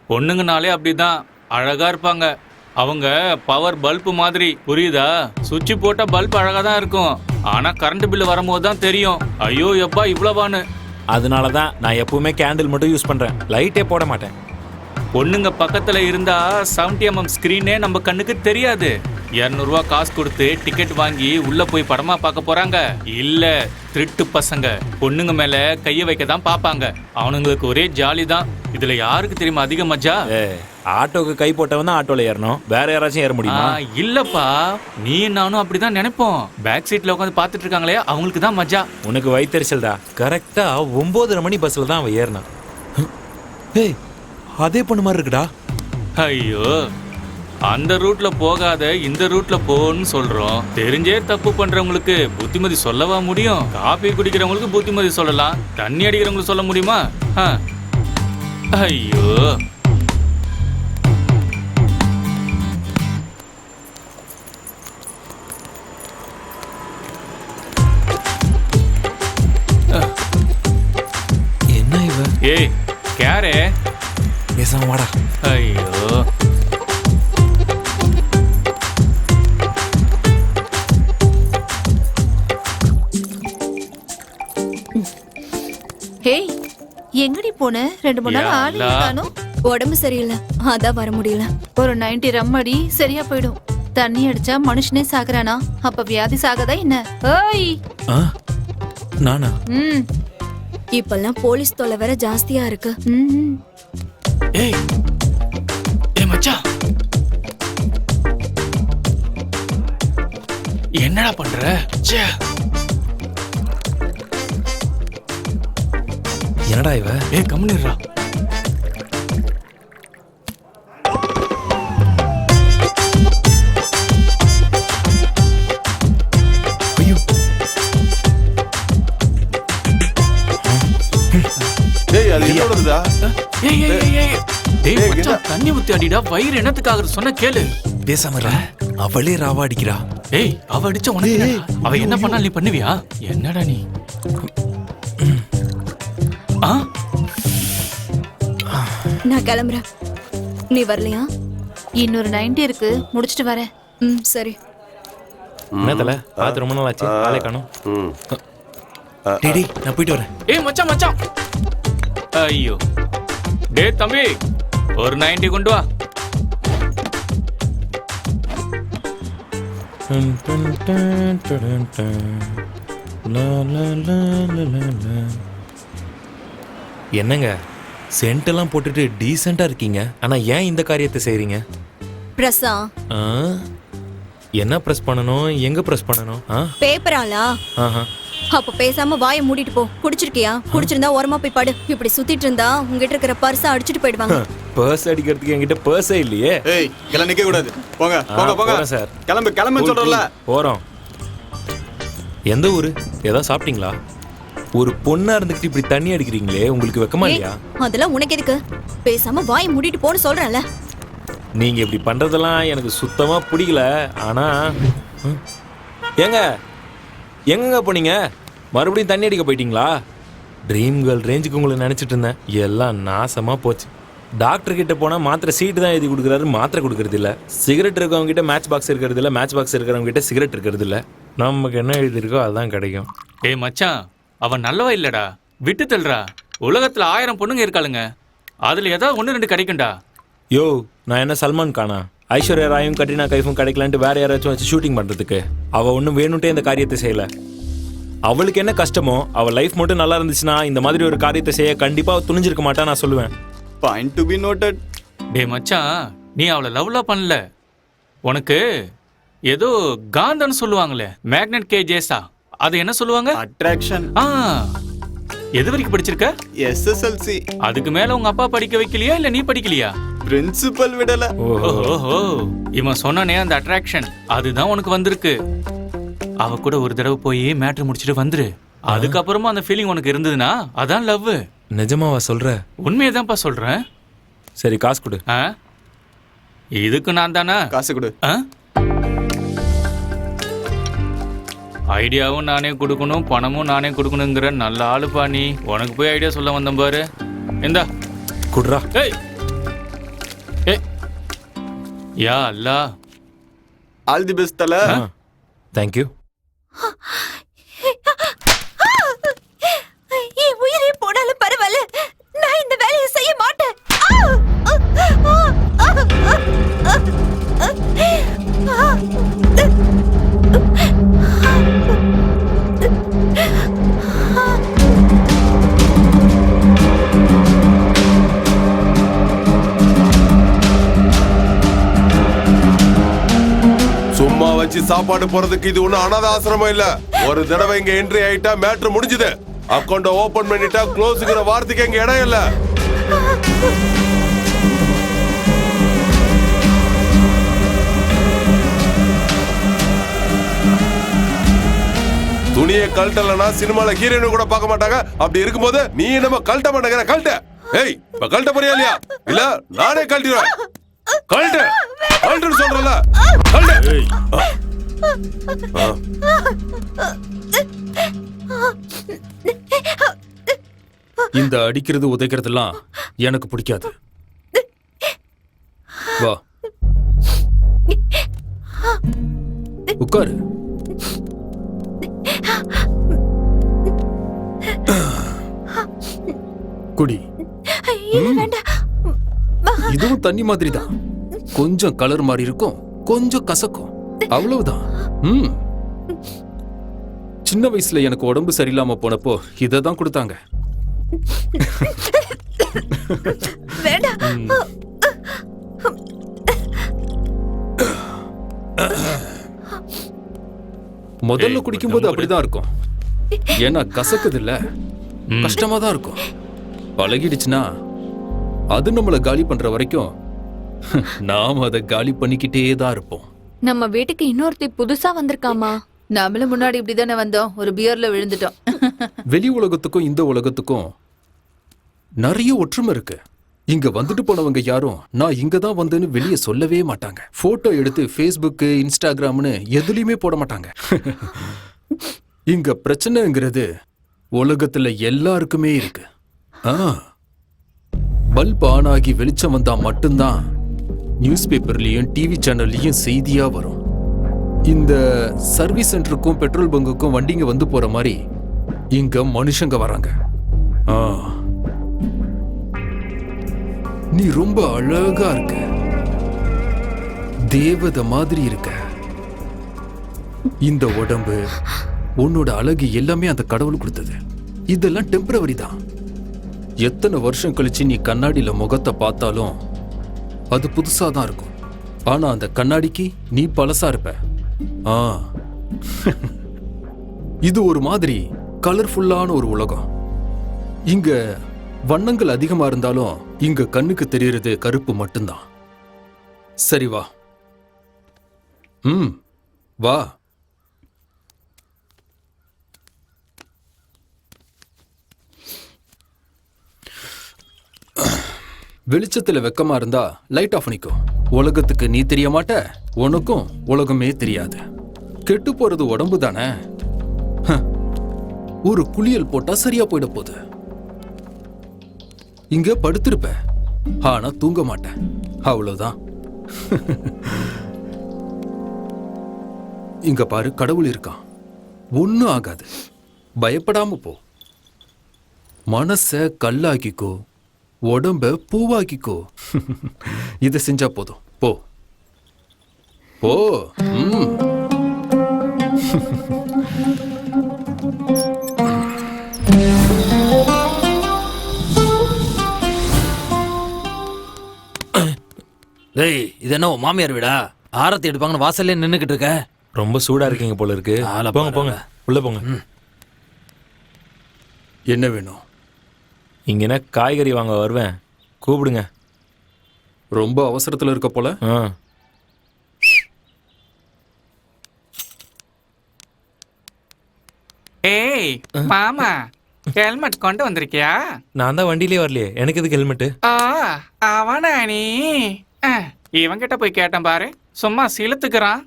[SPEAKER 4] பொண்ணுங்கனாலே அப்படிதான் அழகா இருப்பாங்க. அவங்க பவர் பல்பு மாதிரி, புரியுதா? சுவிட்ச் போட்டா பல்ப் அழகா தான் இருக்கும், ஆனா கரண்ட் பில்லு வரும்போது தான் தெரியும், ஐயோ எப்பா இவ்வளவான்னு.
[SPEAKER 2] அதனாலதான் நான் எப்பவுமே கேண்டில் மட்டும் யூஸ் பண்றேன், லைட்டே போட மாட்டேன்.
[SPEAKER 4] பொண்ணுங்க பக்கத்துல இருந்தா 70mm ஸ்கிரீனே நம்ம கண்ணுக்கு தெரியாது. 200 ரூபா காசு கொடுத்து டிக்கெட் வாங்கி உள்ள போய் படமா பார்க்க போறாங்க. இல்ல திருட்டு பசங்க பொண்ணுங்க மேல கைய வைக்க தான் பாப்பாங்க. அவனுங்களுக்கு ஒரே ஜாலி தான். இதுல யாருக்கு தெரியுமா அதிக மஜா?
[SPEAKER 2] ஆட்டோக்கு கை போட்டவன் தான் ஆட்டோல ஏறணும், வேற யாராச்சும் ஏற முடியுமா?
[SPEAKER 4] இல்லப்பா, நீ நானும் அப்படிதான் நினைப்போம். பேக் சீட்ல உட்காந்து பாத்துட்டு இருக்காங்களே, அவங்களுக்கு தான் மஜா.
[SPEAKER 2] உனக்கு வயிற்றுச்சல் தான். கரெக்டா 9:30 மணி பஸ்ல தான் அவன் ஏறினான். ஏய், அதே பொண்ணு மாதிரி இருக்குடா.
[SPEAKER 4] ஐயோ, அந்த ரூட்ல போகாத இந்த ரூட்ல போன்னு சொல்றோம். தெரிஞ்சே தப்பு பண்றவங்களுக்கு புத்திமதி சொல்லவா முடியும்? காபி குடிக்கிறவங்களுக்கு புத்திமதி சொல்லலாம், தண்ணி அடிக்கிறவங்களுக்கு சொல்ல முடியுமா? ஐயோ,
[SPEAKER 2] என்ன இவ?
[SPEAKER 4] ஏய் கேரே,
[SPEAKER 2] பேசாம வாடா.
[SPEAKER 4] ஐயோ,
[SPEAKER 10] ஹே, நீ போன 2-3 நாள் ஆளே
[SPEAKER 4] யா அல்லா.
[SPEAKER 10] காணோம்.
[SPEAKER 12] உடம்பு சரியில்லை அதான் வர முடியல.
[SPEAKER 10] ஒரு 90 ரம் அடி சரியா போயிடும். தண்ணி அடிச்சா மனுஷனே சாகுறானா? அப்ப வியாதி சாகதா என்ன? ஓய்
[SPEAKER 2] ஆ நானா?
[SPEAKER 10] ம்
[SPEAKER 12] இப்பெல்லாம் போலீஸ் தொல்லை வேற ஜாஸ்தியா இருக்கு.
[SPEAKER 10] ம்
[SPEAKER 4] ஏய் ஏய் மச்சான், என்னடா பண்ற? ச்சே.
[SPEAKER 2] என்னடா இவ?
[SPEAKER 4] ஏய் கம்முனிடுறா.
[SPEAKER 2] ஐயோ
[SPEAKER 5] டேய் அது என்னோடதுடா.
[SPEAKER 4] ஏய் ஏய் ஏய் ஏய். டேய்
[SPEAKER 5] ஏய்,
[SPEAKER 4] மச்சான், தண்ணி ஊத்தி அடிடா. வயிறு என்னத்துக்காக சொன்ன கேளு.
[SPEAKER 2] பேசாம இருடா. அவளே ராவா அடிக்கிறா.
[SPEAKER 4] ஏய் அவ அடிச்ச உனக்கு என்னடா? அவ என்ன பண்ணாலும் நீ பண்ணுவியா? என்னடா நீ? ஆ
[SPEAKER 12] நான் கிளம்புறேன். நீ வரலையா?
[SPEAKER 10] இன்னொரு 90 இருக்கு, முடிச்சிட்டு வரேன்.
[SPEAKER 12] ம் சரி.
[SPEAKER 2] என்ன தல பார்த்து ரொம்ப நாள் ஆச்சு, ஆளே காணோம்.
[SPEAKER 5] ம்.
[SPEAKER 2] டேய் டேய், நான் போயிட்டு வரேன்.
[SPEAKER 4] ஏய் மச்சான் மச்சான். ஐயோ. டேய் தம்பி, ஒரு 90 கொண்டு வா.
[SPEAKER 2] என்னங்க சென்ட் எல்லாம் போட்டுட்டு டீசெண்டா இருக்கீங்க, ஆனா ஏன் இந்த காரியத்தை செய்றீங்க?
[SPEAKER 12] பிரசா
[SPEAKER 2] ஆ? என்ன பிரஸ் பண்ணணும், எங்க பிரஸ் பண்ணணும்?
[SPEAKER 12] பேப்பராலா?
[SPEAKER 2] ஆஹா.
[SPEAKER 12] அப்ப பேசாம வாயை மூடிட்டு போ. குடிச்சிருக்கியா? குடிச்சிருந்தா ஓரமா போய் படு. இப்படி சுத்திட்டு இருந்தா உங்ககிட்ட இருக்கிற பர்ஸ அடிச்சிட்டு போயிடுவாங்க.
[SPEAKER 2] பர்ஸ் அடிக்கிறதுக்கு என்கிட்ட பர்ஸே இல்லையே.
[SPEAKER 1] ஏய் எல்லாம் நிக்க கூடாது. போங்க போங்க போங்க
[SPEAKER 2] போறேன் சார்.
[SPEAKER 1] கிளம்பு கிளம்புன்னு சொல்றல.
[SPEAKER 2] போறோம். எந்த ஊரு? ஏதாவது சாப்பிட்டீங்களா? ஒரு பொண்ணா இருந்துகிட்டு இப்படி தண்ணி அடிக்கிறீங்களே, உங்களுக்கு வெக்கமா
[SPEAKER 12] ஏய்,
[SPEAKER 2] இல்லையா?
[SPEAKER 12] அதெல்லாம் உனக்கு எதுக்கு? பேசாம வாயை மூடிட்டு போன்னு சொல்றேன்ல.
[SPEAKER 2] நீங்க இப்படி பண்றதெல்லாம் எனக்கு சுத்தமா பிடிக்கல. ஆனா ஏங்க எங்கங்க போனீங்க? மறுபடியும் தண்ணி அடிக்க போயிட்டீங்களா? ட்ரீம் கேர்ள் ரேஞ்சுக்கு உங்களை நினைச்சிட்டு இருந்தேன், எல்லாம் நாசமா போச்சு. டாக்டர் கிட்ட போனா மாத்திரை சீட்டு தான் எழுதி கொடுக்குறாரு, மாத்திரை கொடுக்கறது இல்ல. சிகரெட் இருக்கவங்க கிட்ட மேட்ச் பாக்ஸ் இருக்கிறது இல்ல, மேட்ச் பாக்ஸ் இருக்கிறவங்க கிட்ட சிகரெட் இருக்கிறது இல்ல. நமக்கு என்ன எழுதிருக்கோ அதுதான் கிடைக்கும்.
[SPEAKER 4] ஏய் மச்சான், அவன் நல்லவா இல்லடா, விட்டு தள்ளுறா. உலகத்துல 1000 பொண்ணுங்க இருக்காளுங்க, அதுல ஏதாவது 1-2 கிடைக்கும்டா.
[SPEAKER 2] யோ நான் என்ன சல்மான் கானா? ஐஸ்வர்யா ராயும் கட்ரினா கைஃபும் கிடைக்கலான்ட்டு வேற யாராச்சும் வச்சு ஷூட்டிங் பண்றதுக்கு? அவ ஒன்றும் வேணும்ட்டே இந்த காரியத்தை செய்யல. அவளுக்கு என்ன கஷ்டமோ, அவள் லைஃப் மட்டும் நல்லா இருந்துச்சுன்னா இந்த மாதிரி ஒரு காரியத்தை செய்ய கண்டிப்பா துணிஞ்சிருக்க மாட்டா நான் சொல்லுவேன்.
[SPEAKER 1] Point to be noted.
[SPEAKER 4] டேய் மச்சான், நீ அவளை லவ்லாம் பண்ணல. உனக்கு ஏதோ காந்தன்னு சொல்லுவாங்களே, மேக்னெட் கேஜேஸா, அது என்ன சொல்லுவாங்க?
[SPEAKER 1] அட்ராக்ஷன்.
[SPEAKER 4] ஆ, எது வரைக்கும் படிச்சிருக்க?
[SPEAKER 1] எஸ்எஸ்எல்சி.
[SPEAKER 4] அதுக்கு மேல உங்க அப்பா படிக்க வைக்கலையா இல்ல நீ படிக்கலையா?
[SPEAKER 1] பிரின்சிபல் விடல.
[SPEAKER 4] ஓஹோ, இவன் சொன்னானே அந்த அட்ராக்ஷன், அதுதான் உனக்கு வந்திருக்கு. அவ கூட ஒரு தடவை போய் மேட்ரு முடிச்சிட்டு வந்துரு. அதுக்கப்புறமா அந்த ஃபீலிங் உனக்கு இருந்ததுன்னா அதான் லவ்.
[SPEAKER 2] நிஜமாவா சொல்ற?
[SPEAKER 4] உண்மையதான்ப்பா சொல்றேன்.
[SPEAKER 2] சரி காசு கொடு.
[SPEAKER 4] இதுக்கு நான் தானே
[SPEAKER 1] காசு கொடு.
[SPEAKER 4] ஐடியாவும் நானே கொடுக்கணும், பணமும் நானே கொடுக்கணுங்கிற நல்ல ஆளுப்பா நீ. உனக்கு போய் ஐடியா சொல்ல வந்தேன் பாரு. இந்தா
[SPEAKER 2] குடுறா.
[SPEAKER 4] ஏய் ஏய், யா அல்லா.
[SPEAKER 1] ஆல் தி பெஸ்ட் தல.
[SPEAKER 2] தேங்க்யூ.
[SPEAKER 12] என் உயிரே போனாலும் பரவாயில்ல, நான் இந்த வேலையை செய்ய மாட்டேன்.
[SPEAKER 5] சும்மா வச்சு சாப்பாடு போறதுக்கு இது ஒண்ணும் அனாத ஆசிரமம் இல்ல. ஒரு தடவை இங்க என்ட்ரி ஆயிட்டா மேட்ரு முடிஞ்சது. அக்கௌண்ட் ஓபன் பண்ணிட்டா க்ளோஸ்ங்கிற வார்த்தைக்கு இங்க இடம் இல்ல. துணியை கழட்டலன்னா சினிமால ஹீரோயின் கூட பார்க்க மாட்டாங்க. அப்படி இருக்கும்போது நீ நம்ம கழட்ட மாட்டேங்கிற. கழட்ட. ஏய் இப்ப கழட்ட போறியா இல்லையா? இல்ல நானே கழட்டிடுவேன். கழட்டு கழட்டுன்னு சொல்றல. கழட்டு.
[SPEAKER 3] இந்த அடிக்கிறது உதைக்கிறதுலாம் எனக்கு பிடிக்காது. வா உட்காரு. குடி. இதுவும் தண்ணி மாதிரி தான். கொஞ்சம் கலர் மாதிரி இருக்கும், கொஞ்சம் கசக்கும், அவ்வளவுதான். சின்ன வயசுல எனக்கு உடம்பு சரியில்லாம போனப்போ இதை தான் கொடுத்தாங்க. முதல்ல குடிக்கும்போது அப்படிதான் இருக்கும். ஏன்னா கசக்குது இல்ல, கஷ்டமா தான் இருக்கும். பழகிடுச்சுன்னா அது நம்மள காலி பண்ற வரைக்கும் நாம அதை காலி பண்ணிக்கிட்டே தான் இருப்போம்.
[SPEAKER 10] நம்ம வீட்டுக்கு இன்னொருத்தி புதுசா வந்திருக்காமா. நாமளும் முன்னாடி இப்படிதானே வந்தோம், ஒரு பியர்ல விழுந்துட்டோம்.
[SPEAKER 3] வெளி உலகத்துக்கும் இந்த உலகத்துக்கும் நிறைய ஒற்றுமை இருக்கு. இங்க வந்துட்டு போனவங்க யாரும் நான் இங்க தான் வந்தேன்னு வெளியே சொல்லவே மாட்டாங்க. போட்டோ எடுத்து ஃபேஸ்புக், இன்ஸ்டாகிராம்னு எதுலயுமே போட மாட்டாங்க. இங்க பிரச்சனைங்கிறது உலகத்துல எல்லாருக்குமே இருக்கு. பல்ப் ஆன் ஆகி வெளிச்சம் வந்தா மட்டும்தான் நியூஸ் பேப்பர்லயும் டிவி சேனல்லையும் செய்தியா வரும். இந்த சர்வீஸ் சென்டருக்கும் பெட்ரோல் பங்குக்கும் வண்டிங்க வந்து போற மாதிரி இங்க மனுஷங்க வராங்க. நீ ரொம்ப அழகா இருக்க, தேவதை மாதிரி இருக்க. இந்த உடம்பு, உன்னோட அழகு எல்லாமே அந்த கடவுள் கொடுத்தது. இதெல்லாம் டெம்பரவரி தான். எத்தனை வருஷம் கழிச்சு நீ கண்ணாடியில முகத்தை பார்த்தாலும் அது புதுசா தான் இருக்கும். ஆனா அந்த கண்ணாடிக்கு நீ பழசா இருப்ப. இது ஒரு மாதிரி கலர்ஃபுல்லான ஒரு உலகம். இங்க வண்ணங்கள் அதிகமா இருந்தாலும் இங்க கண்ணுக்கு தெரியறது கருப்பு மட்டும்தான். சரி வா. வா. வெளிச்சத்துல வெக்கமா இருந்தா லைட் ஆஃப் பண்ணிக்கோ. உலகத்துக்கு நீ தெரிய மாட்ட, உனக்கும் உலகமே தெரியாது. கெட்டு போறது உடம்பு தானே. ஒரு குளியல் போட்டா சரியா போயிட போகுது. இங்க படுத்திருப்ப, ஆனா தூங்க மாட்டேன், அவ்வளவுதான். இங்க பாரு, கடவுள் இருக்கான், ஒன்னும் ஆகாது, பயப்படாம போ. மனச கல்லாக்கிக்கோ, உடம்ப பூவாக்கிக்கோ. இதை செஞ்சா போதும். போ போ.
[SPEAKER 6] டேய், இது என்ன மாமியார் வீடா? ஆரத்தி எடுப்பாங்கன்னு வாசல்ல நின்னுக்கிட்டு இருக்க.
[SPEAKER 2] ரொம்ப சூடா இருக்கீங்க போல இருக்கு. போங்க போங்க, உள்ள போங்க.
[SPEAKER 3] என்ன வேணும்?
[SPEAKER 2] இங்க என்ன காய்கறி வாங்க வருவேன், கூப்பிடுங்க.
[SPEAKER 3] ரொம்ப அவசரத்துல இருக்க போல.
[SPEAKER 4] ஏய் மாமா, ஹெல்மெட் கொண்டு வந்திருக்கியா?
[SPEAKER 2] நான் தான் வண்டியிலே வரலையே, எனக்கு எதுக்கு ஹெல்மெட்?
[SPEAKER 4] அவனா நீ? இவங்கிட்ட போய் கேட்டேன் பாரு, சும்மா சிலுத்துக்கிறான்.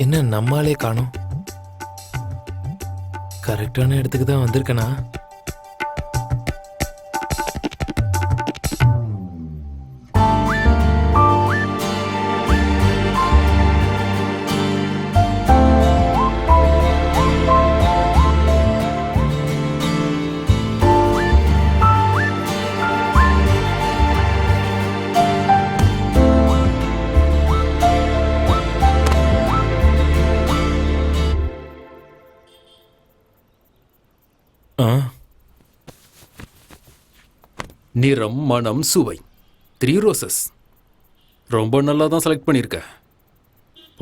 [SPEAKER 2] என்ன நம்மாலே காணோம்? கரெக்டான இடத்துக்கு தான் வந்திருக்கனா?
[SPEAKER 3] நிறம், மனம், சுவை, 3 ரோசஸ். ரொம்ப நல்லா தான் செலக்ட் பண்ணிருக்க.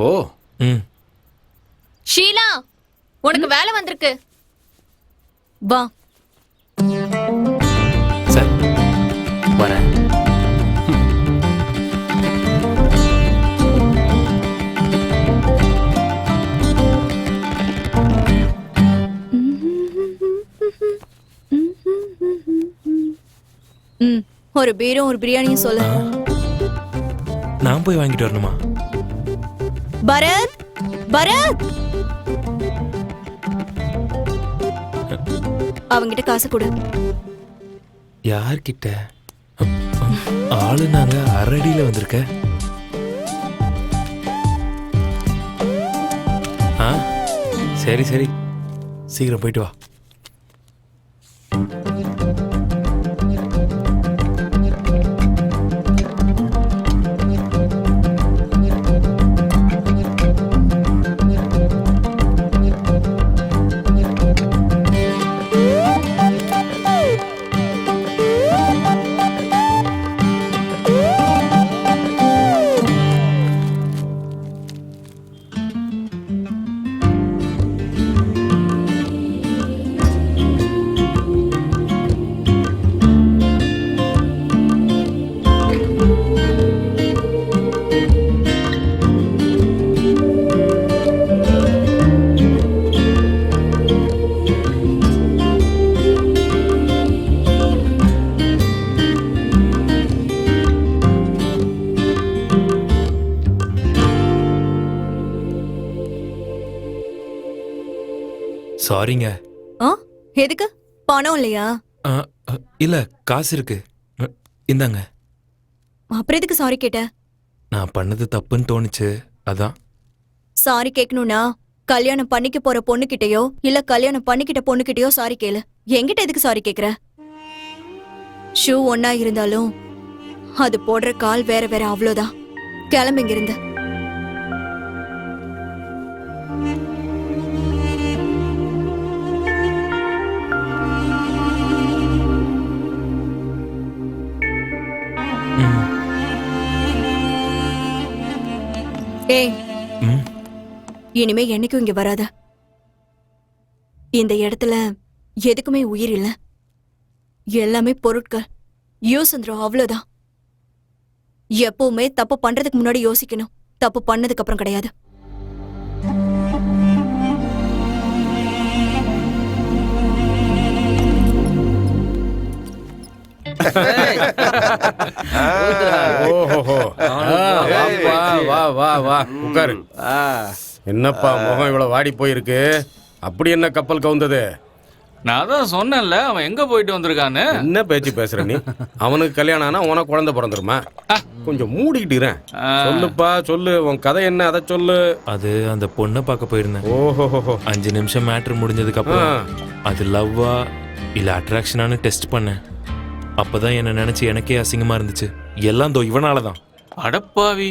[SPEAKER 3] ஓ.
[SPEAKER 10] ஷீலா, உனக்கு வேலை வந்திருக்கு, வா.
[SPEAKER 2] சார் வரேன்.
[SPEAKER 12] ஒரு பீரும் ஒரு பிரியாணியும் சொல்ல.
[SPEAKER 2] நான் போய் வாங்கிட்டு வரணுமா?
[SPEAKER 12] பரத், பரத், அவங்கிட்ட காசு கொடு.
[SPEAKER 2] யார்கிட்ட? ஆளு நாங்க அரடியில வந்திருக்க. சரி சரி, சீக்கிரம் போயிட்டு வா. சாரிங்க.
[SPEAKER 12] ஆ எதுக்கு? பணம் இல்லையா?
[SPEAKER 2] இல்ல, காசு இருக்கு. இந்தாங்க.
[SPEAKER 12] அப்புறம் எதுக்கு சாரி கேட்ட?
[SPEAKER 2] நான் பண்ணது தப்புன்னு தோணுச்சு, அதான்.
[SPEAKER 12] சாரி கேட்கணும்னா கல்யாணம் பண்ணிக்க போற பொண்ணுகிட்டயோ இல்ல கல்யாணம் பண்ணிக்கிட்ட பொண்ணுகிட்டயோ சாரி கேளு. என்கிட்ட எதுக்கு சாரி கேக்குற? ஷூ ஒன்னா இருந்தாலும் அது போடுற கால் வேற வேற, அவ்வளவுதான். கிளம்பிங்க இருந்து. ஏய், இனிமே என்னைக்கும் இங்க வராத. இந்த இடத்துல எதுக்குமே உயிர் இல்ல, எல்லாமே பொருட்கள். யோசந்திரம், அவ்வளவுதான். எப்பவுமே தப்பு பண்றதுக்கு முன்னாடி யோசிக்கணும், தப்பு பண்ணதுக்கு அப்புறம் கிடையாது.
[SPEAKER 7] உட்காரு. என்னப்பா முகம் இவ்வளவு வாடி போயிருக்கு? அப்படி என்ன கப்பல் கவுந்தது?
[SPEAKER 4] நான் தான் சொன்னேன்ல, அவன் எங்க போயிட்டு வந்திருக்கான்னு.
[SPEAKER 7] என்ன பேச்சு பேசுற நீ? அவனுக்கு கல்யாணம் ஆனா உனக்கு குழந்தை பிறந்துருமா? கொஞ்சம் மூடிக்கிட்டுறேன். சொல்லுப்பா, சொல்லு, உன் கதை என்ன, அதை சொல்லு.
[SPEAKER 2] அது அந்த பொண்ணை பார்க்க போயிருந்தேன்.
[SPEAKER 7] ஓஹோ.
[SPEAKER 2] 5 நிமிஷம் மேட்ரு முடிஞ்சதுக்கு அப்புறம் அது லவ்வா இல்ல அட்ராக்ஷனானு டெஸ்ட் பண்ணேன். அப்பதான் என்ன நினைச்சு எனக்கே அசிங்கமா இருந்துச்சு. எல்லாம் தோ இவனாலதான்.
[SPEAKER 4] அடப்பாவி,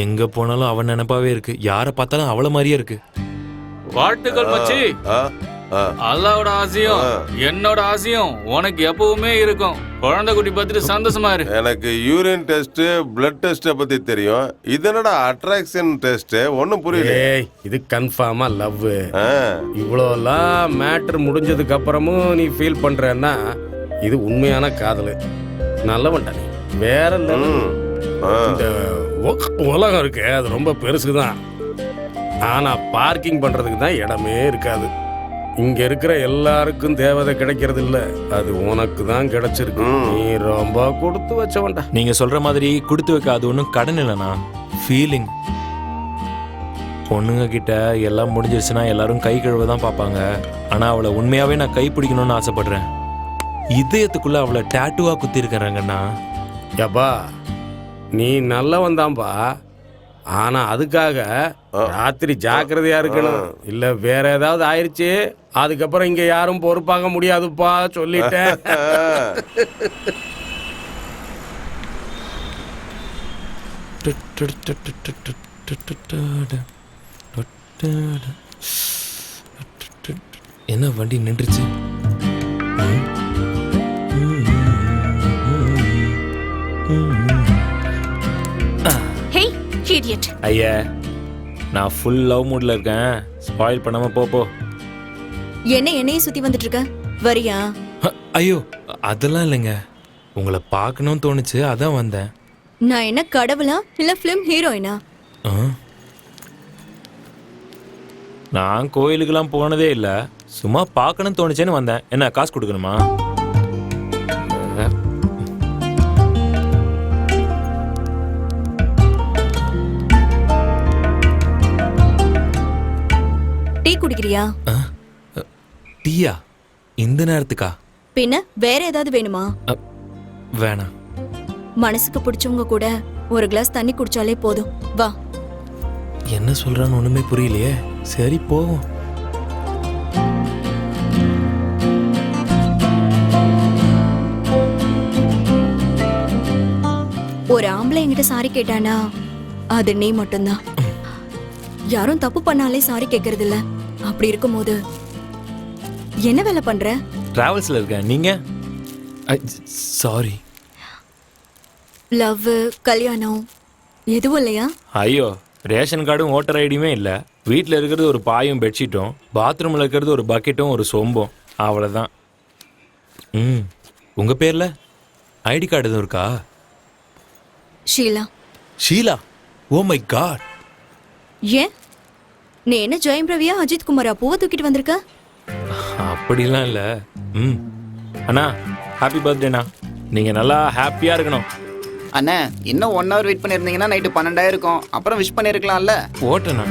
[SPEAKER 2] எங்க போனாலும் அவன் நினைப்பாவே இருக்கு. யார பார்த்தாலும் அவள மாதிரியே இருக்கு.
[SPEAKER 4] வாழ்த்துக்கள் மச்சி. அல்லாவோட ஆசையும் என்னோட ஆசையும் உனக்கு எப்பவுமே இருக்கும். குழந்தை குட்டி பார்த்துட்டு சந்தோஷமா இரு.
[SPEAKER 5] எனக்கு யூரின் டெஸ்ட், பிளட் டெஸ்ட் பத்தி தெரியும். இது என்னடா அட்ராக்ஷன் டெஸ்ட்? ஒன்னும் புரியல.
[SPEAKER 7] இது கன்ஃபார்மா லவ். இவ்வளோலாம் மேட்ரு முடிஞ்சதுக்கு அப்புறமும் நீ ஃபீல் பண்றேன்னா இது உண்மையான காதல். நல்லவன்டா நீ, வேற இந்த உலகம் இருக்கு, அது ரொம்ப பெருசுதான். ஆனா பார்க்கிங் பண்றதுக்கு தான் இடமே இருக்காது. இங்க இருக்கிற எல்லாருக்கும் தேவதை கிடைக்கிறது இல்ல, அது உனக்கு தான் கிடைச்சிருக்கு. நீ ரொம்ப கொடுத்து வச்சவன்டா.
[SPEAKER 2] நீங்க சொல்ற மாதிரி கொடுத்து வைக்க அது ஒன்றும் கடன் இல்லைண்ணா, ஃபீலிங். பொண்ணுங்க கிட்ட எல்லாம் முடிஞ்சிருச்சுன்னா எல்லாரும் கை கழுவ தான் பார்ப்பாங்க. ஆனா அவளை உண்மையாவே நான் கை பிடிக்கணும்னு ஆசைப்படுறேன். இதயத்துக்குள்ள அவளை டாட்டுவா குத்தி இருக்கிறாங்கண்ணா.
[SPEAKER 7] யப்பா, நீ நல்லவன் தான்பா. ஆனா அதுக்காக ராத்திரி ஜாக்கிரதையா இருக்கணும். இல்ல வேற ஏதாவது ஆயிடுச்சு, அதுக்கப்புறம் இங்க யாரும் பொறுப்பாக முடியாதுப்பா, சொல்லிட்டேன்.
[SPEAKER 2] என்ன வண்டி நின்றுச்சு? ஐயா, நான் ஃபுல் லவ் மூட்ல இருக்கேன். ஸ்பாயில் பண்ணாம போ.
[SPEAKER 12] என்ன என்னையே சுத்தி வந்துட்டு இருக்க? வரியா?
[SPEAKER 2] ஐயோ, அதெல்லாம் இல்லைங்க. உங்களை பார்க்கணும்னு தோணுச்சு, அதான் வந்தேன்.
[SPEAKER 12] நான் என்ன கடவுளா இல்ல பிலிம் ஹீரோயினா?
[SPEAKER 2] நான் கோயிலுக்கெல்லாம் போனதே இல்லை, சும்மா பார்க்கணும்னு தோணுச்சேன்னு வந்தேன். என்ன காசு கொடுக்கணுமா?
[SPEAKER 12] டீ குடிக்கிறியா?
[SPEAKER 2] டீயா? இந்த நேரத்துக்கா?
[SPEAKER 12] பின்ன வேற ஏதாவது வேணுமா?
[SPEAKER 2] வேணாம்.
[SPEAKER 12] மனசுக்கு பிடிச்சவங்க கூட ஒரு கிளாஸ் தண்ணி குடிச்சாலே போதும். வா.
[SPEAKER 2] என்ன சொல்றான்னு ஒண்ணுமே புரியலையே. சரி போவோம்.
[SPEAKER 12] ஒரு ஆம்பளை என்கிட்ட சாரி கேட்டானா அது நீ மட்டும்தான். யாரும் தப்பு பண்ணாலே சாரி கேட்கறது இல்ல. அப்படி இருக்கும்போது என்ன வேலை பண்ற?
[SPEAKER 8] டிராவல்ஸ்ல இருக்கேன். நீங்க?
[SPEAKER 2] சாரி.
[SPEAKER 12] லவ், கல்யாணம் எதுவும் இல்லையா?
[SPEAKER 8] ஐயோ, ரேஷன் கார்டும் ஓட்டர் ஐடியுமே இல்லை. வீட்டில் இருக்கிறது ஒரு பாயும் பெட்ஷீட்டும், பாத்ரூமில் இருக்கிறது ஒரு பக்கெட்டும் ஒரு சொம்பும், அவ்வளோதான். உங்கள் பேரில் ஐடி கார்டு எதுவும் இருக்கா?
[SPEAKER 12] Sheela.
[SPEAKER 2] Sheela? Oh my God.
[SPEAKER 12] ஏன் நீ என்ன ஜெயம் ரவியா அஜித் குமாரா பூவை தூக்கிட்டு வந்திருக்க?
[SPEAKER 8] அப்படிலாம் இல்லை. அண்ணா ஹாப்பி பர்த்டேண்ணா. நீங்கள் நல்லா ஹாப்பியாக இருக்கணும்.
[SPEAKER 1] அண்ணா இன்னும் 1 hour வெயிட் பண்ணியிருந்தீங்கன்னா நைட்டு 12 இருக்கும். அப்புறம் விஷ் பண்ணியிருக்கலாம்ல.
[SPEAKER 8] ஓட்டண்ணா.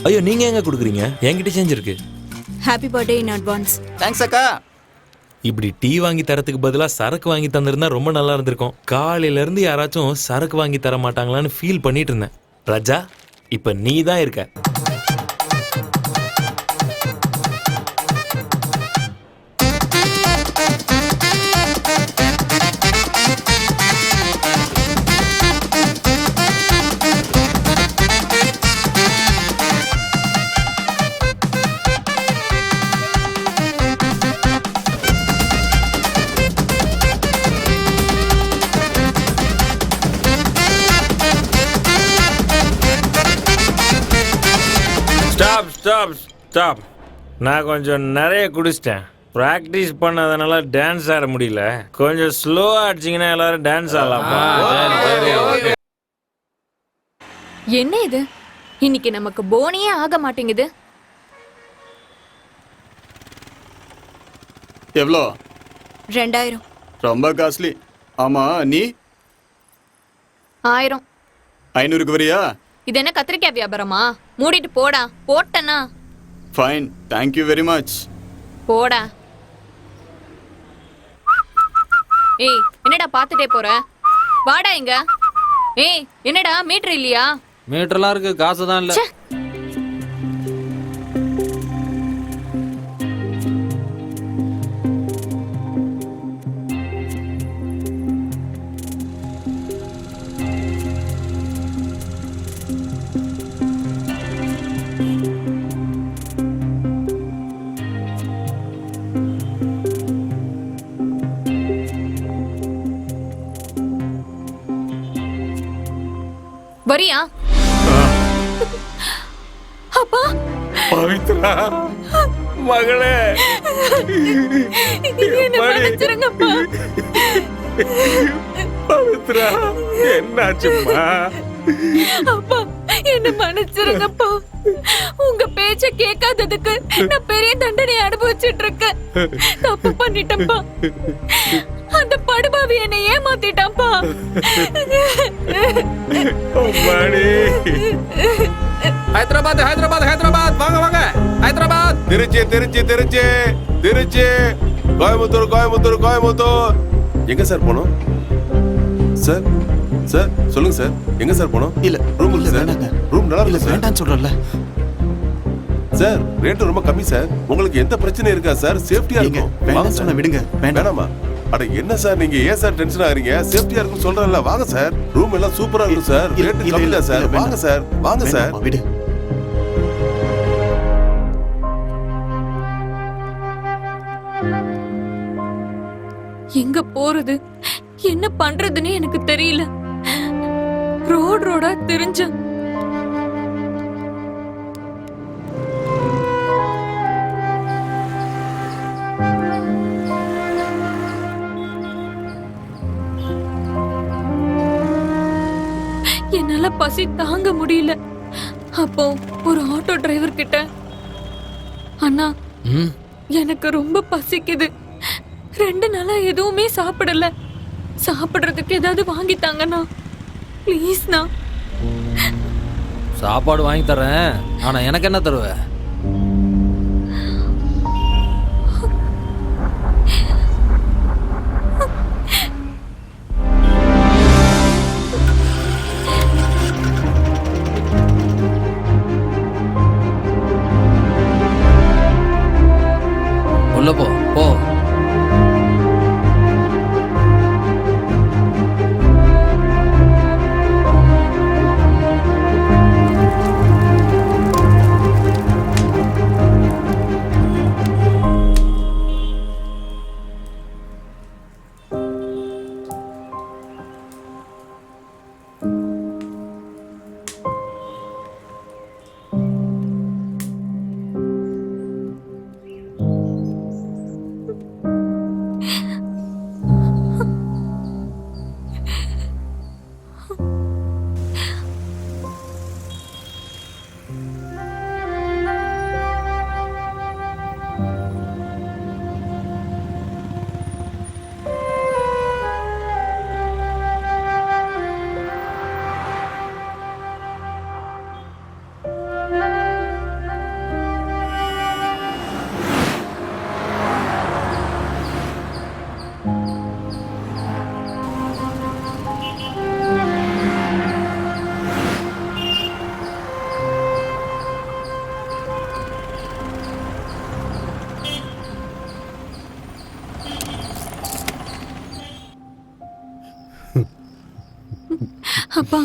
[SPEAKER 8] ஐயோ, நீங்கள் எங்கே கொடுக்குறீங்க? என்கிட்ட செஞ்சுருக்கு.
[SPEAKER 12] Happy birthday in advance.
[SPEAKER 1] Thanks அக்கா.
[SPEAKER 2] இப்படி டீ வாங்கி தரத்துக்கு பதிலாக சரக்கு வாங்கி தந்திருந்தா ரொம்ப நல்லா இருந்திருக்கும். காலையிலேருந்து யாராச்சும் சரக்கு வாங்கி தர மாட்டாங்களான்னு ஃபீல் பண்ணிட்டு இருந்தேன். ராஜா, இப்போ நீ தான் இருக்க.
[SPEAKER 8] ஸ்டாப். நான் கொஞ்சம் நிறைய குடிச்சிட்டேன். ப்ராக்டிஸ் பண்ணாதனால டான்ஸ் ஆட முடியல. கொஞ்சம் ஸ்லோவா அடிச்சிங்கன்னா எல்லாரும் டான்ஸ் ஆடலாமா?
[SPEAKER 10] என்ன இது இன்னைக்கு நமக்கு போனியே ஆக மாட்டேங்குது.
[SPEAKER 1] எவ்வளோ?
[SPEAKER 12] 2000.
[SPEAKER 1] ரொம்ப காஸ்ட்லி. ஆமா, நீ
[SPEAKER 10] 1000.
[SPEAKER 1] 500க்கு வரியா?
[SPEAKER 10] இது என்ன கத்திரிக்காய் வியாபாரமா? மூடிட்டு போடா. போட்டனா?
[SPEAKER 1] Fine, thank you very much.
[SPEAKER 10] போடா. ஏய், என்னடா பாத்துட்டே போற? வாடா இங்க. ஏய், என்னடா மீட்டர் இல்லையா?
[SPEAKER 6] மீட்டர்லாம் இருக்கு, காசு தான் இல்ல.
[SPEAKER 10] வரியா? அப்பா
[SPEAKER 8] பவித்ரா மகளே,
[SPEAKER 10] என்ன மன்னிச்சிருங்கப்பா.
[SPEAKER 8] பவித்ரா என்னாச்சும்மா?
[SPEAKER 10] அப்பா என்ன மன்னிச்சிருங்கப்பா. உங்க பேச்ச கேட்காததுக்கு நான் பெரிய தண்டனை அனுபவிச்சிட்டு இருக்கேன். தப்பு பண்ணிட்டேன்ப்பா. அந்த படுபாவி என்னை ஏமாத்திட்டான்ப்பா.
[SPEAKER 3] ஹைதராபாத் ஹைதராபாத் ஹைதராபாத், வாங்க வாங்க. ஹைதராபாத்,
[SPEAKER 5] திருச்சி திருச்சி திருச்சி திருச்சி, கோயம்புத்தூர் கோயம்புத்தூர் கோயம்புத்தூர். எங்க சார் போனோம்? சார் சார் சொல்லுங்க சார், எங்க சார் போனோம்?
[SPEAKER 1] இல்ல
[SPEAKER 5] ரூம் இல்ல சார். ரூம் நல்லா
[SPEAKER 1] இல்ல,
[SPEAKER 5] இருக்கு சார்.
[SPEAKER 1] வேண்டாம்னு சொல்றல
[SPEAKER 5] சார். ரேட் ரொம்ப கம்மி சார். உங்களுக்கு எந்த பிரச்சனை இருக்கா சார்? சேஃப்டியா இருக்கும்.
[SPEAKER 1] வேண்டாம் சொன்ன விடுங்க.
[SPEAKER 5] வேணாமா? அட என்ன சார் நீங்க ஏன் சார் டென்ஷன் ஆகுறீங்க? சேஃப்டியா இருக்கும் சொல்றேன்ல. வாங்க சார், ரூம் எல்லாம் சூப்பரா இருக்கும் சார். ரேட் கம்மி தான் சார். வாங்க சார், வாங்க சார்.
[SPEAKER 1] விடு.
[SPEAKER 10] எங்க போறது, என்ன பண்றதுன்னு எனக்கு தெரியல. ரோடா தெரிஞ்ச என்னால பசி தாங்க முடியல. அப்போ ஒரு ஆட்டோ டிரைவர் கிட்ட, அண்ணா எனக்கு ரொம்ப பசிக்குது, 2 நாளா எதுவுமே சாப்பிடல, சாப்பிடுறதுக்கு ஏதாவது வாங்கி தாங்கண்ணா ப்ளீஸ்ண்ணா.
[SPEAKER 6] சாப்பாடு வாங்கி தரேன், ஆனா எனக்கு என்ன தருவ? உள்ள போ போ.
[SPEAKER 10] அப்பா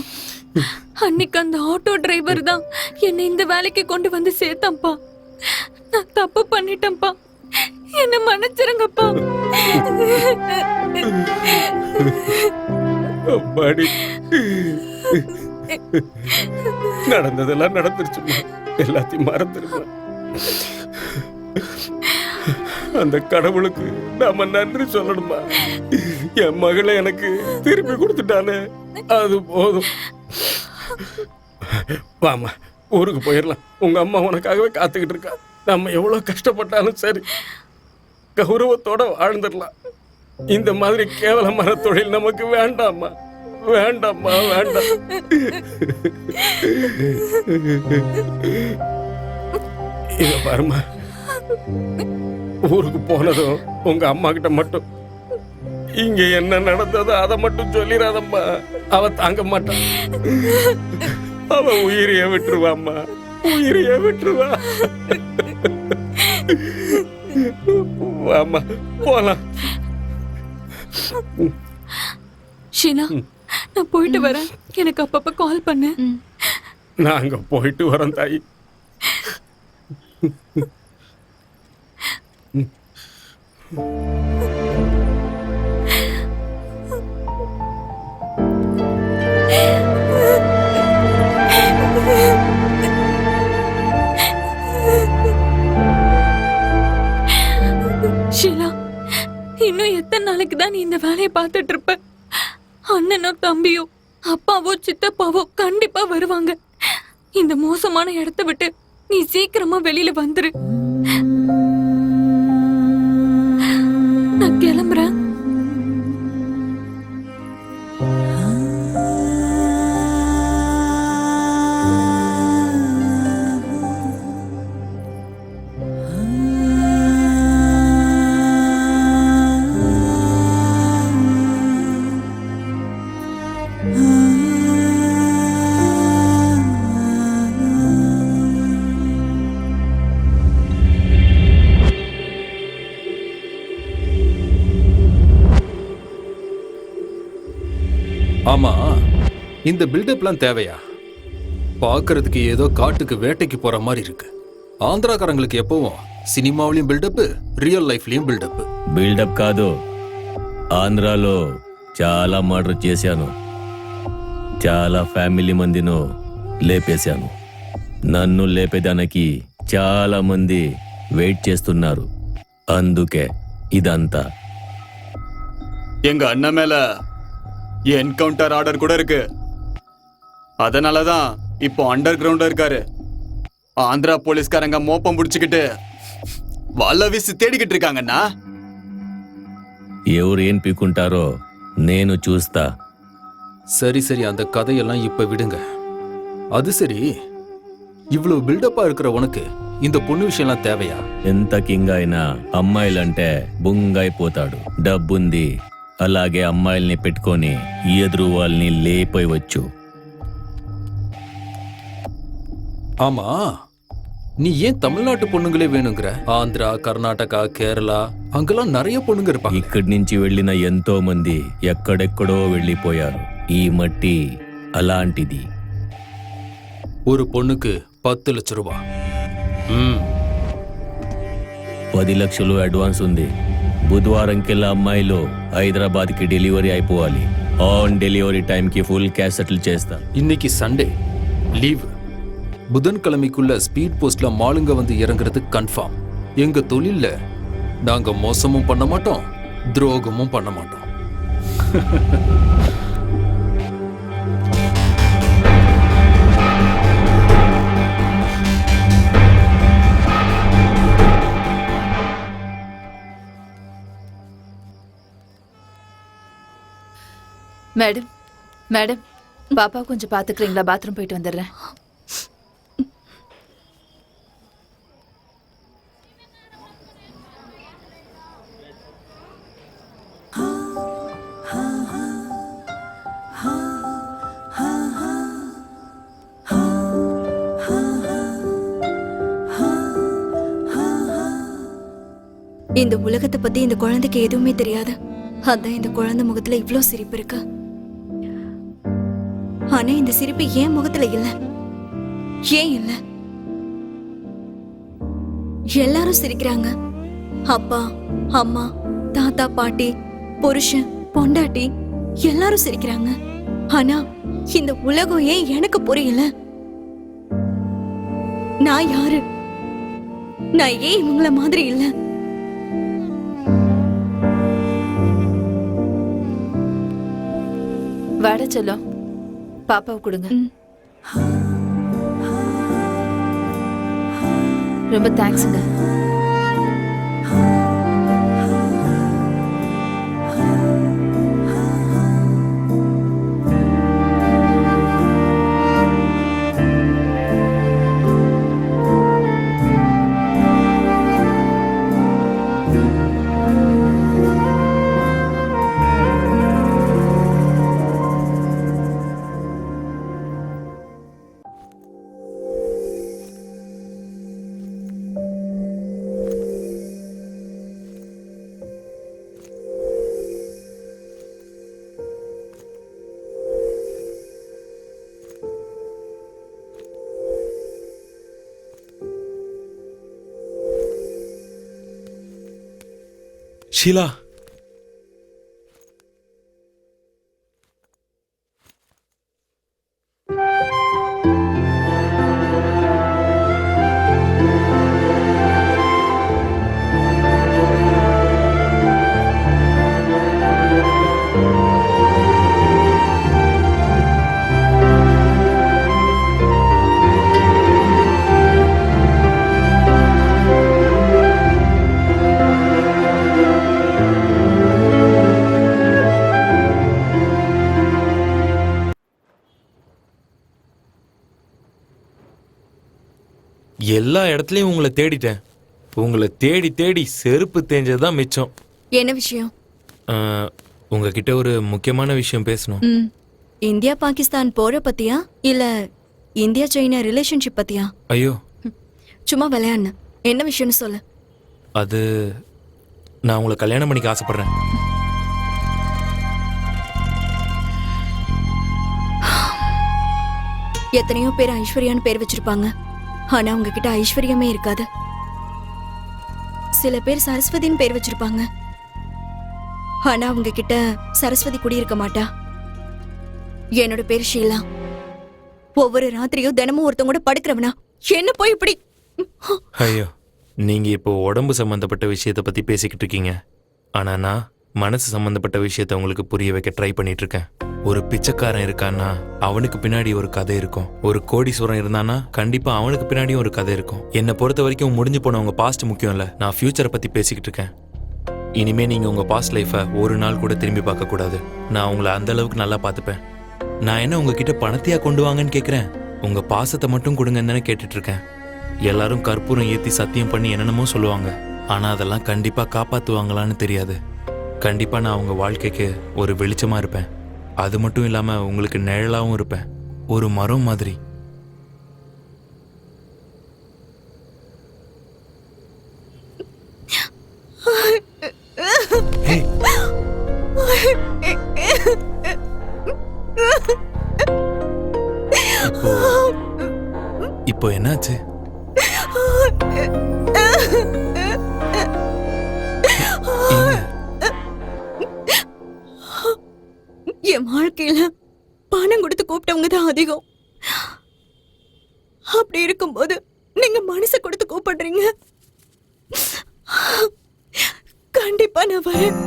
[SPEAKER 10] அன்னைக்கு அந்த ஆட்டோ டிரைவர் தான் என்னை இந்த வேலைக்கு கொண்டு வந்து சேர்த்தான்ப்பா. நான் தப்பு பண்ணிட்டேன்ப்பா, என்ன மன்னிச்சிருங்கப்பா.
[SPEAKER 7] அம்மாடி, நடந்ததெல்லாம் நடந்துருச்சுமா, எல்லாத்தையும் மறந்துருமா. அந்த கடவுளுக்கு நாம நன்றி சொல்லணுமா. என் மகளை எனக்கு திருப்பி கொடுத்துட்டானே, அது போதும். வாமா, ஊருக்கு போயிடலாம். உங்க அம்மா உனக்காகவே காத்துக்கிட்டு இருக்கா. நம்ம எவ்வளவு கஷ்டப்பட்டாலும் சரி, கௌரவத்தோட வாழ்ந்துடலாம். இந்த மாதிரி கேவலமான தொழில் நமக்கு வேண்டாம்மா, வேண்டாம்மா, வேண்டாம். இத பாருமா, ஊருக்கு போனதும் உங்க அம்மா கிட்ட மட்டும் இங்க என்ன நடந்ததோ அதை மட்டும் சொல்லிடாதம்மா. அவ தாங்க மாட்டான். அவ உயிரையே விட்டுருவாம்மா, உயிரையே விட்டுருவா. வாம்மா, போலாம்.
[SPEAKER 10] ஷீலா, நான் போயிட்டு வரேன். எனக்கு அப்பப்ப கால் பண்ணு.
[SPEAKER 7] நாங்க போயிட்டு வரோம் தாயி.
[SPEAKER 10] ஷீலா, இன்னும் எத்தனை நாளைக்கு தான் நீ இந்த வேலையை பார்த்துட்டு இருப்ப? அண்ணனோ தம்பியோ அப்பாவோ சித்தப்பாவோ கண்டிப்பா வருவாங்க. இந்த மோசமான இடத்தை விட்டு நீ சீக்கிரமா வெளியில வந்துரு. நான் கிளம்புறேன்.
[SPEAKER 3] ஆமா, இந்த பில்டப்லாம் தேவையா? பார்க்கறதுக்கு ஏதோ காட்டுக்கு வேட்டைக்கு போற மாதிரி இருக்கு. ஆந்திராக்காரங்களுக்கு எப்பவும் సినిమావలియం బిల్డప్, రియల్ లైఫ్లియం బిల్డప్.
[SPEAKER 13] బిల్డప్ కాదు, ఆంధ్రాలో చాలా మర్డర్ చేశాను, చాలా ఫ్యామిలీ మందిను లేపేశాను. నన్ను లేపేదానికి చాలా మంది వెయిట్ చేస్తున్నారు. అందుకే ఇదంతా.
[SPEAKER 1] எங்க அண்ணன் மேல என்கவுண்டர் ஆர்டர் கூட இருக்கு. அதனாலதான் இப்போ அண்டர் கிரவுண்ட்ல இருக்காரு. ஆந்திரா போலீஸ்காரங்க மோப்பம் முடிச்சுக்கிட்டு வலை வீசி தேடிக்கிட்டு இருக்காங்கண்ணா.
[SPEAKER 13] ఎవరు ఏం పీకుంటారో నేను చూస్తా.
[SPEAKER 3] சரி சரி, அந்த கதையெல்லாம் இப்ப விடுங்க. அது சரி, இவ்வளவு பில்டப்பா இருக்கிற உனக்கு இந்த பொண்ணு விஷயம்லாம் தேவையா?
[SPEAKER 13] ఎంత కింగ్ అయినా అమ్మాయిలంటే బుంగైపోతాడు. డబ్బుంది, అలాగే అమ్మాయిల్ని పెట్టుకొని ఎదురు వాళ్ళని లేపేయవచ్చు.
[SPEAKER 3] ஆமா, நீ ஏன் தமிழ்நாட்டு பொண்ணுங்களே வேணுங்கிற? ஆந்திரா, கர்நாடகா, கேரளா அங்கெல்லாம் நிறைய பொண்ணுங்க இருப்பாங்க.
[SPEAKER 13] ఇక్కడి నుంచి వెళ్ళిన ఎంతో మంది ఎక్కడెక్కడో వెళ్ళిపోయారు. ఈ మట్టి అలాంటిది.
[SPEAKER 3] ஒரு பொண்ணுக்கு 10 லட்சம் ரூபாய்.
[SPEAKER 13] 10 లక్షలు అడ్వాన్స్ ఉంది. బుధవారంకెల్లా అమ్మాయిలు హైదరాబాద్కి డెలివరీ అయిపోవాలి. ఆన్ డెలివరీ టైంకి ఫుల్ క్యాష్ సెటిల్ చేస్తా.
[SPEAKER 3] இன்னைக்கு சண்டே லீவ். புதன்கிழமைக்குள்ள ஸ்பீட் போஸ்ட்ல மாலுங்க வந்து இறங்குறது கன்ஃபார்ம். எங்க தொழில்ல நாங்க மோசமும் பண்ண மாட்டோம், துரோகமும் பண்ண மாட்டோம்.
[SPEAKER 10] மேடம், மேடம், பாப்பா கொஞ்சம் பாத்துக்கிறீங்களா? பாத்ரூம் போயிட்டு வந்துடுறேன்.
[SPEAKER 12] இந்த உலகத்தை பத்தி இந்த குழந்தைக்கு எதுவுமே தெரியாது. அதான் இந்த குழந்தை முகத்துல இவ்ளோ சிரிப்பு இருக்கு. ஆனா இந்த சிரிப்பு ஏன் முகத்துல இல்ல? ஏன் இல்ல? எல்லாரும் சிரிக்கிறாங்க. அப்பா, அம்மா, தாத்தா, பாட்டி, புருஷன், பொண்டாட்டி எல்லாரும் சிரிக்கிறாங்க. ஆனா இந்த உலகம் ஏன் எனக்கு புரியல? நான் யாரு? நான் ஏன் இவங்கள மாதிரி இல்ல?
[SPEAKER 10] வாட செல்லம், பாப்பாவை கொடுங்க. ரொம்ப தேங்க்ஸுங்க.
[SPEAKER 2] ஷீலா, எல்லா இடத்துலயும் உங்களை தேடிட்டேன். உங்களை தேடி தேடி செருப்பு தேஞ்சதுதான் மிச்சம்.
[SPEAKER 12] என்ன விஷயம்?
[SPEAKER 2] உங்ககிட்ட ஒரு முக்கியமான விஷயம் பேசணும்.
[SPEAKER 12] இந்தியா பாகிஸ்தான் போற பத்தியா இல்ல இந்தியா சைனா ரிலேஷன்ஷிப் பத்தியா?
[SPEAKER 2] ஐயோ,
[SPEAKER 12] சும்மா விளையாடுன. என்ன விஷயம்னு சொல்லு.
[SPEAKER 2] அது நான் உங்களை கல்யாணம் பண்ணிக்க ஆசைப்படுறேன்.
[SPEAKER 12] எத்தனையோ பேர் ஐஸ்வர்யான்னு பேர் வச்சிருப்பாங்க. ஆனா உங்ககிட்ட ஐஸ்வர்யமே இருக்காது. சில பேர் சரஸ்வதின்னு பேர் வச்சிருப்பாங்க. ஆனா அவங்க கிட்ட சரஸ்வதி குடியிருக்க மாட்டா. என்னோட பேர் ஷீலா. ஒவ்வொரு ராத்திரியும் தினமும் ஒருத்தவங்க கூட படுக்கிறவனா என்ன போய் இப்படி?
[SPEAKER 2] ஐயோ, நீங்க இப்போ உடம்பு சம்பந்தப்பட்ட விஷயத்தை பத்தி பேசிக்கிட்டு இருக்கீங்க. ஆனா நான் மனசு சம்பந்தப்பட்ட விஷயத்தை உங்களுக்கு புரிய வைக்க ட்ரை பண்ணிட்டு இருக்கேன். ஒரு பிச்சைக்காரன் இருக்கான்னா அவனுக்கு பின்னாடி ஒரு கதை இருக்கும். ஒரு கோடீஸ்வரன் இருந்தானா கண்டிப்பா அவனுக்கு பின்னாடியும் ஒரு கதை இருக்கும். என்னை பொறுத்த வரைக்கும் முடிஞ்சு போனவங்க பாஸ்ட் முக்கியம் இல்ல, நான் ஃபியூச்சரை பத்தி பேசிக்கிட்டு இருக்கேன். இனிமே நீங்க உங்க பாஸ்ட் லைஃபை ஒரு நாள் கூட திரும்பி பார்க்க கூடாது. நான் உங்களை அந்த அளவுக்கு நல்லா பார்த்துப்பேன். நான் என்ன உங்ககிட்ட பணத்தையா கொண்டு வாங்கன்னு கேட்கிறேன்? உங்க பாசத்தை மட்டும் கொடுங்கன்னு தானே கேட்டுட்டு இருக்கேன். எல்லாரும் கற்பூரம் ஏத்தி சத்தியம் பண்ணி என்னென்னமோ சொல்லுவாங்க. ஆனா அதெல்லாம் கண்டிப்பா காப்பாத்துவாங்களான்னு தெரியாது. கண்டிப்பா நான் உங்க வாழ்க்கைக்கு ஒரு வெளிச்சமா இருப்பேன். அது மட்டும் இல்லாம உங்களுக்கு நிழலாவும் இருப்பேன், ஒரு மரம் மாதிரி. இப்போ என்னாச்சு?
[SPEAKER 12] என் வாழ்க்கையில பணம் கொடுத்து கூப்பிட்டவங்க தான் அதிகம். அப்படி இருக்கும்போது நீங்க மனசை கொடுத்து கூப்பிடுறீங்க. கண்டிப்பா நான் வரேன்.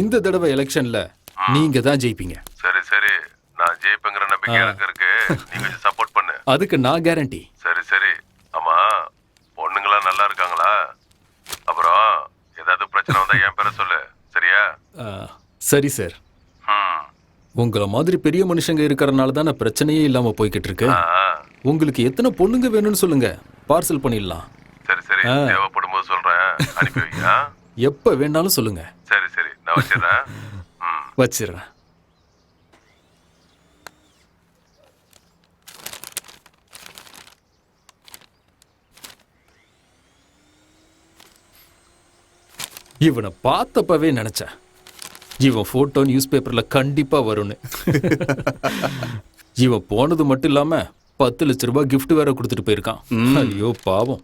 [SPEAKER 3] இந்த தடவை எலெக்ஷன்ல நீங்க தான் ஜெயிப்பீங்க.
[SPEAKER 5] சரி சரி, நான் ஜெயிப்பேங்கிற நம்பிக்கை எனக்கு இருக்கு. நீ கொஞ்சம் சப்போர்ட் பண்ணு.
[SPEAKER 3] அதுக்கு நான் கேரண்டி.
[SPEAKER 5] சரி சரி. ஆமா, பொண்ணுங்களா நல்லா இருக்காங்களா? அப்புறம் ஏதாவது பிரச்சனை வந்தா என் பேரை சொல்லு, சரியா?
[SPEAKER 3] சரி சார். உங்களை மாதிரி பெரிய மனுஷங்க இருக்கறனால தானே பிரச்சனையே இல்லாம போய்கிட்டு இருக்கு. உங்களுக்கு எத்தனை பொண்ணுங்க வேணும்னு சொல்லுங்க, பார்சல் பண்ணிடலாம்.
[SPEAKER 5] சரி சரி, தேவைப்படும் போது சொல்றேன், அனுப்பி வைங்க.
[SPEAKER 3] எப்ப வேணாலும் சொல்லுங்க.
[SPEAKER 5] சரி சரி, நான் வச்சிடுறேன்.
[SPEAKER 3] வச்சிடுறேன். இவனை பார்த்தப்பவே நினைச்சேன் இவன் போட்டோ நியூஸ் பேப்பர்ல கண்டிப்பா வரும்னு. இவன் போனது மட்டும் இல்லாம 10 லட்ச ரூபாய் gift வேற கொடுத்துட்டு போயிருக்கான். ஐயோ பாவம்,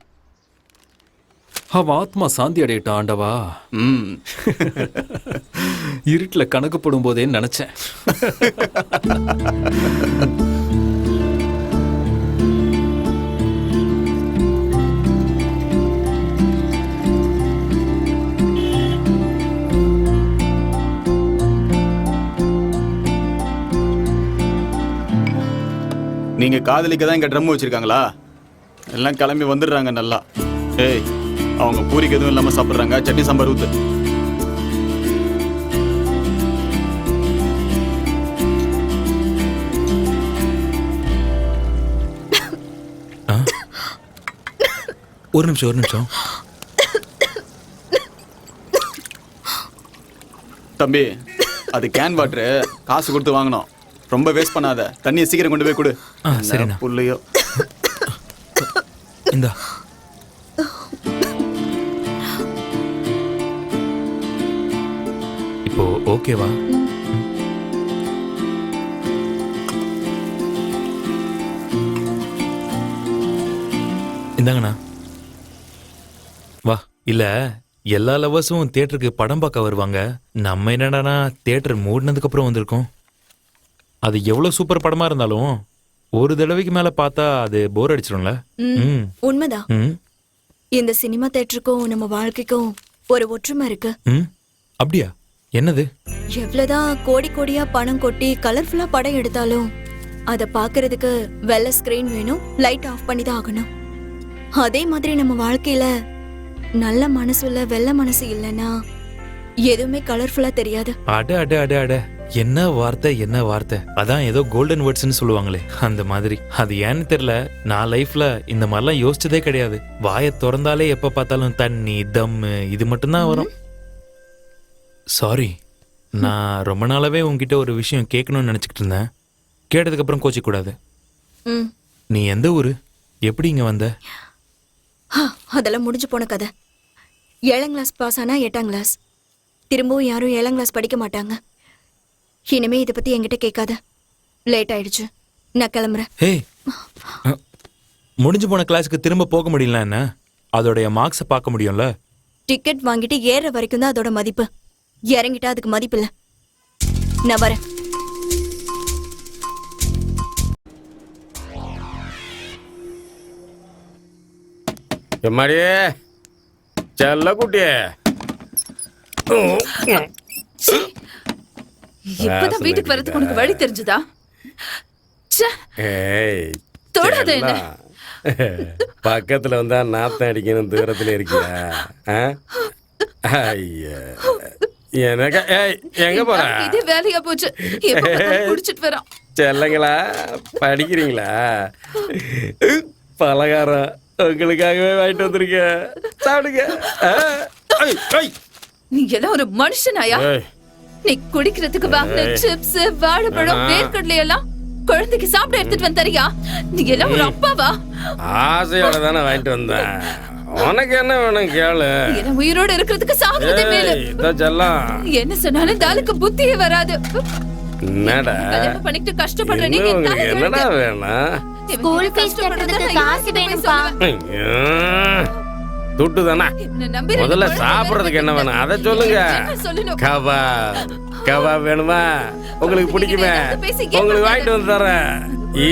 [SPEAKER 3] அவன் ஆத்மா சாந்தி அடையட்டும் ஆண்டவா. இருட்டுல கணக்கு போடும் போதே நினைச்சேன்.
[SPEAKER 1] நீங்க காதலிக்க தான் இங்க ட்ரம் வச்சிருக்காங்களா? எல்லாம் கிளம்பி வந்துடுறாங்க நல்லா. ஏய், அவங்க பூரிக்கு எதுவும் இல்லாம சாப்பிடுறாங்க. சட்னி சாம்பார் ஊத்து.
[SPEAKER 2] ஒரு நிமிஷம்.
[SPEAKER 1] தம்பி, அது கேன் வாட்டரு, காசு கொடுத்து வாங்கணும். ரொம்ப வேஸ்ட் பண்ணாத. தண்ணியை சீக்கிரம் கொண்டு போய் கொடு.
[SPEAKER 2] சரிண்ணா.
[SPEAKER 1] புள்ளையோ
[SPEAKER 2] இந்தா. இப்போ ஓகேவா? இந்தாங்கண்ணா. வா. இல்ல, எல்லா லவர்ஸும் தியேட்டருக்கு படம் பார்க்க வருவாங்க. நம்ம என்னடானா தியேட்டர் மூடினதுக்கு அப்புறம் வந்திருக்கோம். அது எவ்வளவு சூப்பர் படமா இருந்தாலும் ஒரு தடவைக்கு மேல பார்த்தா அது போர் அடிச்சிடும்ல.
[SPEAKER 12] உண்மைதான். இந்த சினிமா தியேட்டருக்கும் நம்ம வாழ்க்கைக்கும் ஒரு ஒற்றுமை இருக்கு.
[SPEAKER 2] அப்படியா? என்னது?
[SPEAKER 12] எவ்வளவுதான் கோடி கோடியா பணம் கொட்டி கலர்ஃபுல்லா படம் எடுத்தாலும் அத பாக்குறதுக்கு வெள்ளை ஸ்கிரீன் வேணும், லைட் ஆஃப் பண்ணி தான் ஆகணும். அதே மாதிரி நம்ம வாழ்க்கையில நல்ல மனசு இல்ல, வெள்ளை மனசு இல்லைன்னா எதுவுமே கலர்ஃபுல்லா தெரியாது.
[SPEAKER 2] அட அட அட அட, என்ன வார்த்தை. அதான் ஏதோ கோல்டன் வேர்ட்ஸ்னு சொல்லுவாங்களே, அந்த மாதிரி. அது ஏன்னு தெரியல, நான் லைஃப்ல இந்த மாதிரிலாம் யோசிச்சதே கிடையாது. வாயை திறந்தாலே எப்ப பார்த்தாலும் தண்ணி, தம்மு, இது மட்டும்தான் வரும். சாரி, நான் ரொம்ப நாளாவே உன்கிட்ட ஒரு விஷயம் கேட்கணும்னு நினைச்சிட்டு இருந்தேன். கேட்டதுக்கு அப்புறம் கோச்சிக்க கூடாது. நீ எந்த ஊரு? எப்படி இங்க வந்த?
[SPEAKER 12] அதெல்லாம் முடிஞ்சு போன கதை. 7ஆம் கிளாஸ் பாஸ் ஆனா 8ஆம் கிளாஸ். திரும்பவும் யாரும் 7ஆம் கிளாஸ் படிக்க மாட்டாங்க. இனிமே இதை பத்தி என்கிட்ட கேட்காத. லேட் ஆயிடுச்சு, நான் கிளம்புறேன்.
[SPEAKER 2] ஹே, முடிஞ்சு போன கிளாஸுக்கு திரும்ப போக முடியல என்ன? அதோடைய மார்க்ஸை பார்க்க முடியும்ல.
[SPEAKER 12] டிக்கெட் வாங்கிட்டு ஏற வரைக்கும் தான் அதோட மதிப்பு. இறங்கிட்டா அதுக்கு மதிப்பு இல்ல. நான் வரேன்.
[SPEAKER 7] எம்மாடியே செல்ல குட்டியே,
[SPEAKER 10] இப்பதான் வீட்டுக்கு வரதுக்கு உனக்கு வழி தெரிஞ்சுதா? தொடாத என்ன.
[SPEAKER 7] பக்கத்துல வந்தா நாத்தம் அடிக்கணும், தூரத்துல இருக்கியா? எனக்கு எங்க போற?
[SPEAKER 10] இதே வேலையா போச்சு. குடிச்சிட்டு வரோம்.
[SPEAKER 7] செல்லங்களா, படிக்கிறீங்களா? பலகாரம் உங்களுக்காகவே வாங்கிட்டு வந்திருக்கேன், சாப்பிடுங்க.
[SPEAKER 10] நீ எல்லாம் ஒரு மனுஷனாயா? நீ குடிக்கிறதுக்கு வாங்கின சிப்ஸ், வாழைப்பழம், வேர்க்கடலை எல்லாம் குழந்தைக்கு சாப்பிட எடுத்துட்டு வந்தறியா? நீ எல்லாம் ஒரு அப்பாவா?
[SPEAKER 7] ஆசையோட தானே வாங்கிட்டு வந்தேன். உனக்கு என்ன வேணும் கேளு.
[SPEAKER 10] என்ன உயிரோட இருக்கிறதுக்கு சாகிறதே மேல. என்ன சொன்னாலும் தாலுக்கு புத்தியே வராது.
[SPEAKER 7] என்னடா
[SPEAKER 10] கல்யாணம் பண்ணிட்டு கஷ்டப்படுற நீங்க
[SPEAKER 7] என்னடா வேணும்?
[SPEAKER 9] ஸ்கூல் ஃபீஸ் கட்டுறதுக்கு காசு வேணும்பா.
[SPEAKER 7] துட்டு தானே. முதல்ல சாப்பிடுறதுக்கு என்ன வேணும் அதை சொல்லுங்க. கபாப் வேணுமா? உங்களுக்கு பிடிக்குமே, உங்களுக்கு வாங்கிட்டு வந்து தரேன்.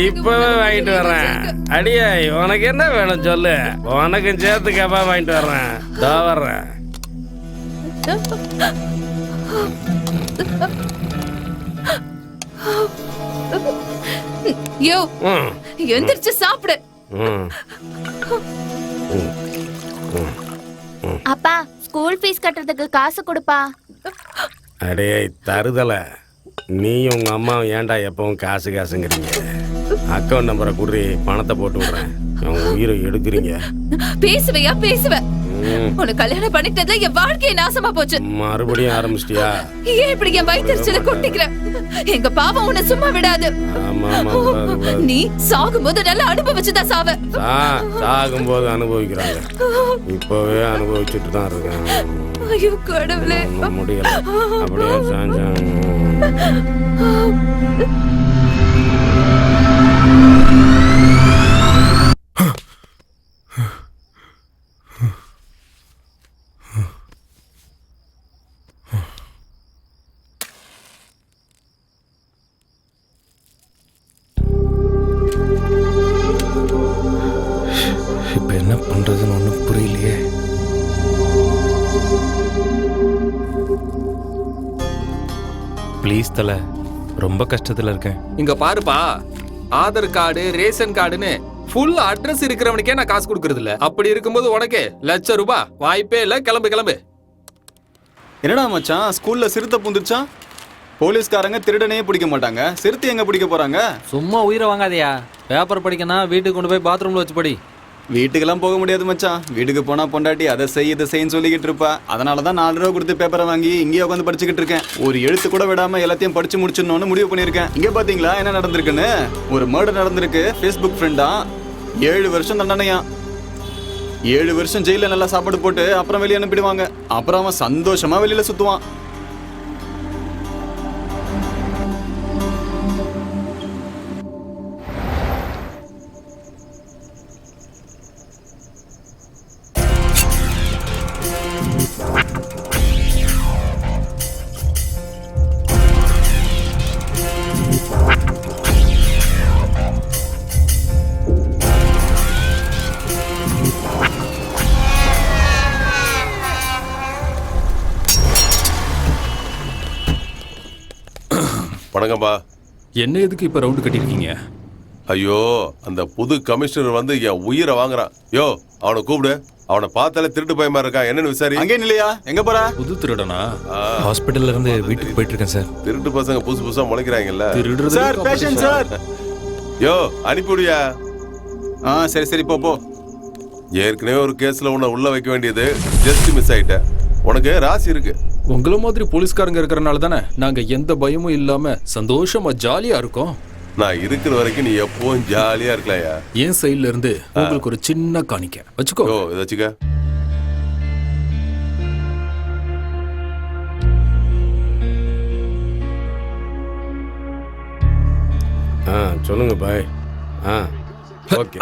[SPEAKER 7] இப்பவே வாங்கிட்டு வர்றேன். அடியே, உனக்கு என்ன வேணும் சொல்லு, உனக்கும் சேர்த்து கபாப் வாங்கிட்டு வர்றேன். தோ வர்றேன்.
[SPEAKER 10] யோ, எந்திரிச்சு சாப்பிடு.
[SPEAKER 9] அப்பா, ஸ்கூல் ஃபீஸ் கட்டுறதுக்கு காசு கொடுப்பா.
[SPEAKER 7] அடே தருதல, நீ உங்க அம்மா ஏன்டா எப்பவும் காசுங்கிறீங்க? அக்கௌண்ட் நம்பரை குடுறி, பணத்தை போட்டு விடுறேன். அவங்க உயிரை எடுக்கிறீங்க.
[SPEAKER 10] பேசுவையா? பேசுவ. உனக்கு கல்யாணம் பண்ணிட்டதுல என் வாழ்க்கையை நாசமா போச்சு.
[SPEAKER 7] மறுபடியும் ஆரம்பிச்சிட்டியா?
[SPEAKER 10] ஏன் இப்படி என் வயிற்றுல கொட்டிக்கிற? எங்க பாவம் உன்னை சும்மா விடாது. நீ சாகும்போது நல்லா அனுபவிச்சுதான் சாவ.
[SPEAKER 7] சாகும்போது அனுபவிக்கிறாங்க, இப்பவே அனுபவிச்சுட்டு தான் இருக்கேன்.
[SPEAKER 10] ஐயோ கடவுளே.
[SPEAKER 7] ஒண்ணும் முடியல அப்படியே சாஞ்சான்.
[SPEAKER 2] இப்போ என்ன பண்றதுன்னு ஒன்றும் புரியலையே. ப்ளீஸ் தல, ரொம்ப கஷ்டத்தில் இருக்கேன்.
[SPEAKER 3] இங்க பாருப்பா, ஆதார் கார்டு ரேஷன் கார்டுன்னு ஃபுல் அட்ரஸ் இருக்கிறவனுக்கே நான் காசு கொடுக்கறது இல்ல. அப்படி இருக்கும்போது உனக்கு ₹1,00,000 வாய்ப்பே இல்ல. கிளம்பு கிளம்பு.
[SPEAKER 1] என்னடா மச்சான், ஸ்கூல்ல சிறுத்தை பூந்துருச்சான்? போலீஸ்காரங்க திருடனையே பிடிக்க மாட்டாங்க, சிறுத்தை எங்க பிடிக்க போறாங்க?
[SPEAKER 6] சும்மா உயிரை வாங்காதயா. பேப்பர் படிக்கணும், வீட்டுக்கு கொண்டு போய் பாத்ரூம்ல வச்சு படி.
[SPEAKER 1] வீட்டுக்கெல்லாம் போக முடியாது மச்சான். வீட்டுக்கு போனா பொண்டாட்டி அதை செய் இதை செய்ன்னு சொல்லிக்கிட்டு இருப்பா. அதனாலதான் ₹4 கொடுத்து பேப்பரை வாங்கி இங்கேயே உட்காந்து படிச்சுக்கிட்டு இருக்கேன். ஒரு எழுத்து கூட விடாம எல்லாத்தையும் படிச்சு முடிச்சிடணும்னு முடிவு பண்ணியிருக்கேன். இங்க பாத்தீங்களா என்ன நடந்திருக்குன்னு? ஒரு மர்டர் நடந்திருக்கு. ஃபேஸ்புக் ஃப்ரெண்டா, 7 வருஷம் தண்டனையா. 7 வருஷம் ஜெயில நல்லா சாப்பாடு போட்டு அப்புறம் வெளியே அனுப்பிடுவாங்க. அப்புறம் அவன் சந்தோஷமா வெளியில சுத்துவான்.
[SPEAKER 5] வணக்கம்பா.
[SPEAKER 3] என்ன எதுக்கு இப்ப ரவுண்டு கட்டிருக்கீங்க?
[SPEAKER 5] ஐயோ, அந்த புது கமிஷனர் வந்து என் உயிரை வாங்குறான். யோ, அவனை கூப்பிடு. அவனை பார்த்தாலே திருட்டு பயமா இருக்கா, என்னன்னு விசாரி.
[SPEAKER 1] அங்கே இல்லையா? எங்க போற?
[SPEAKER 3] புது திருடனா?
[SPEAKER 2] ஹாஸ்பிட்டல்ல இருந்து வீட்டுக்கு போயிட்டு இருக்கேன் சார்.
[SPEAKER 5] திருட்டு பசங்க புதுசு புதுசா முளைக்கிறாங்கல்ல.
[SPEAKER 3] திருடுறது
[SPEAKER 1] சார், பேஷண்ட் சார்.
[SPEAKER 5] யோ, அனுப்பிவிடியா.
[SPEAKER 1] சரி சரி, போ போ.
[SPEAKER 5] ஏற்கனவே ஒரு கேஸ்ல உன்னை உள்ள வைக்க வேண்டியது ஜஸ்ட் மிஸ் ஆயிட்ட. உனக்கு ராசி இருக்கு.
[SPEAKER 3] உங்கள மாதிரி போலீஸ்காரங்க இருக்கறனால தானே நாங்க எந்த பயமும் இல்லாம சந்தோஷமா ஜாலியா இருக்கோம்.
[SPEAKER 5] நான் இருக்கிற வரைக்கும் நீ எப்பவும் ஜாலியா இருக்கலையா?
[SPEAKER 3] என் சைடுல இருந்து உங்களுக்கு ஒரு சின்ன காணிக்க வச்சுக்கோ.
[SPEAKER 5] ஓ, இத வச்சுக்க.
[SPEAKER 7] சொல்லுங்க பாய். ஓகே.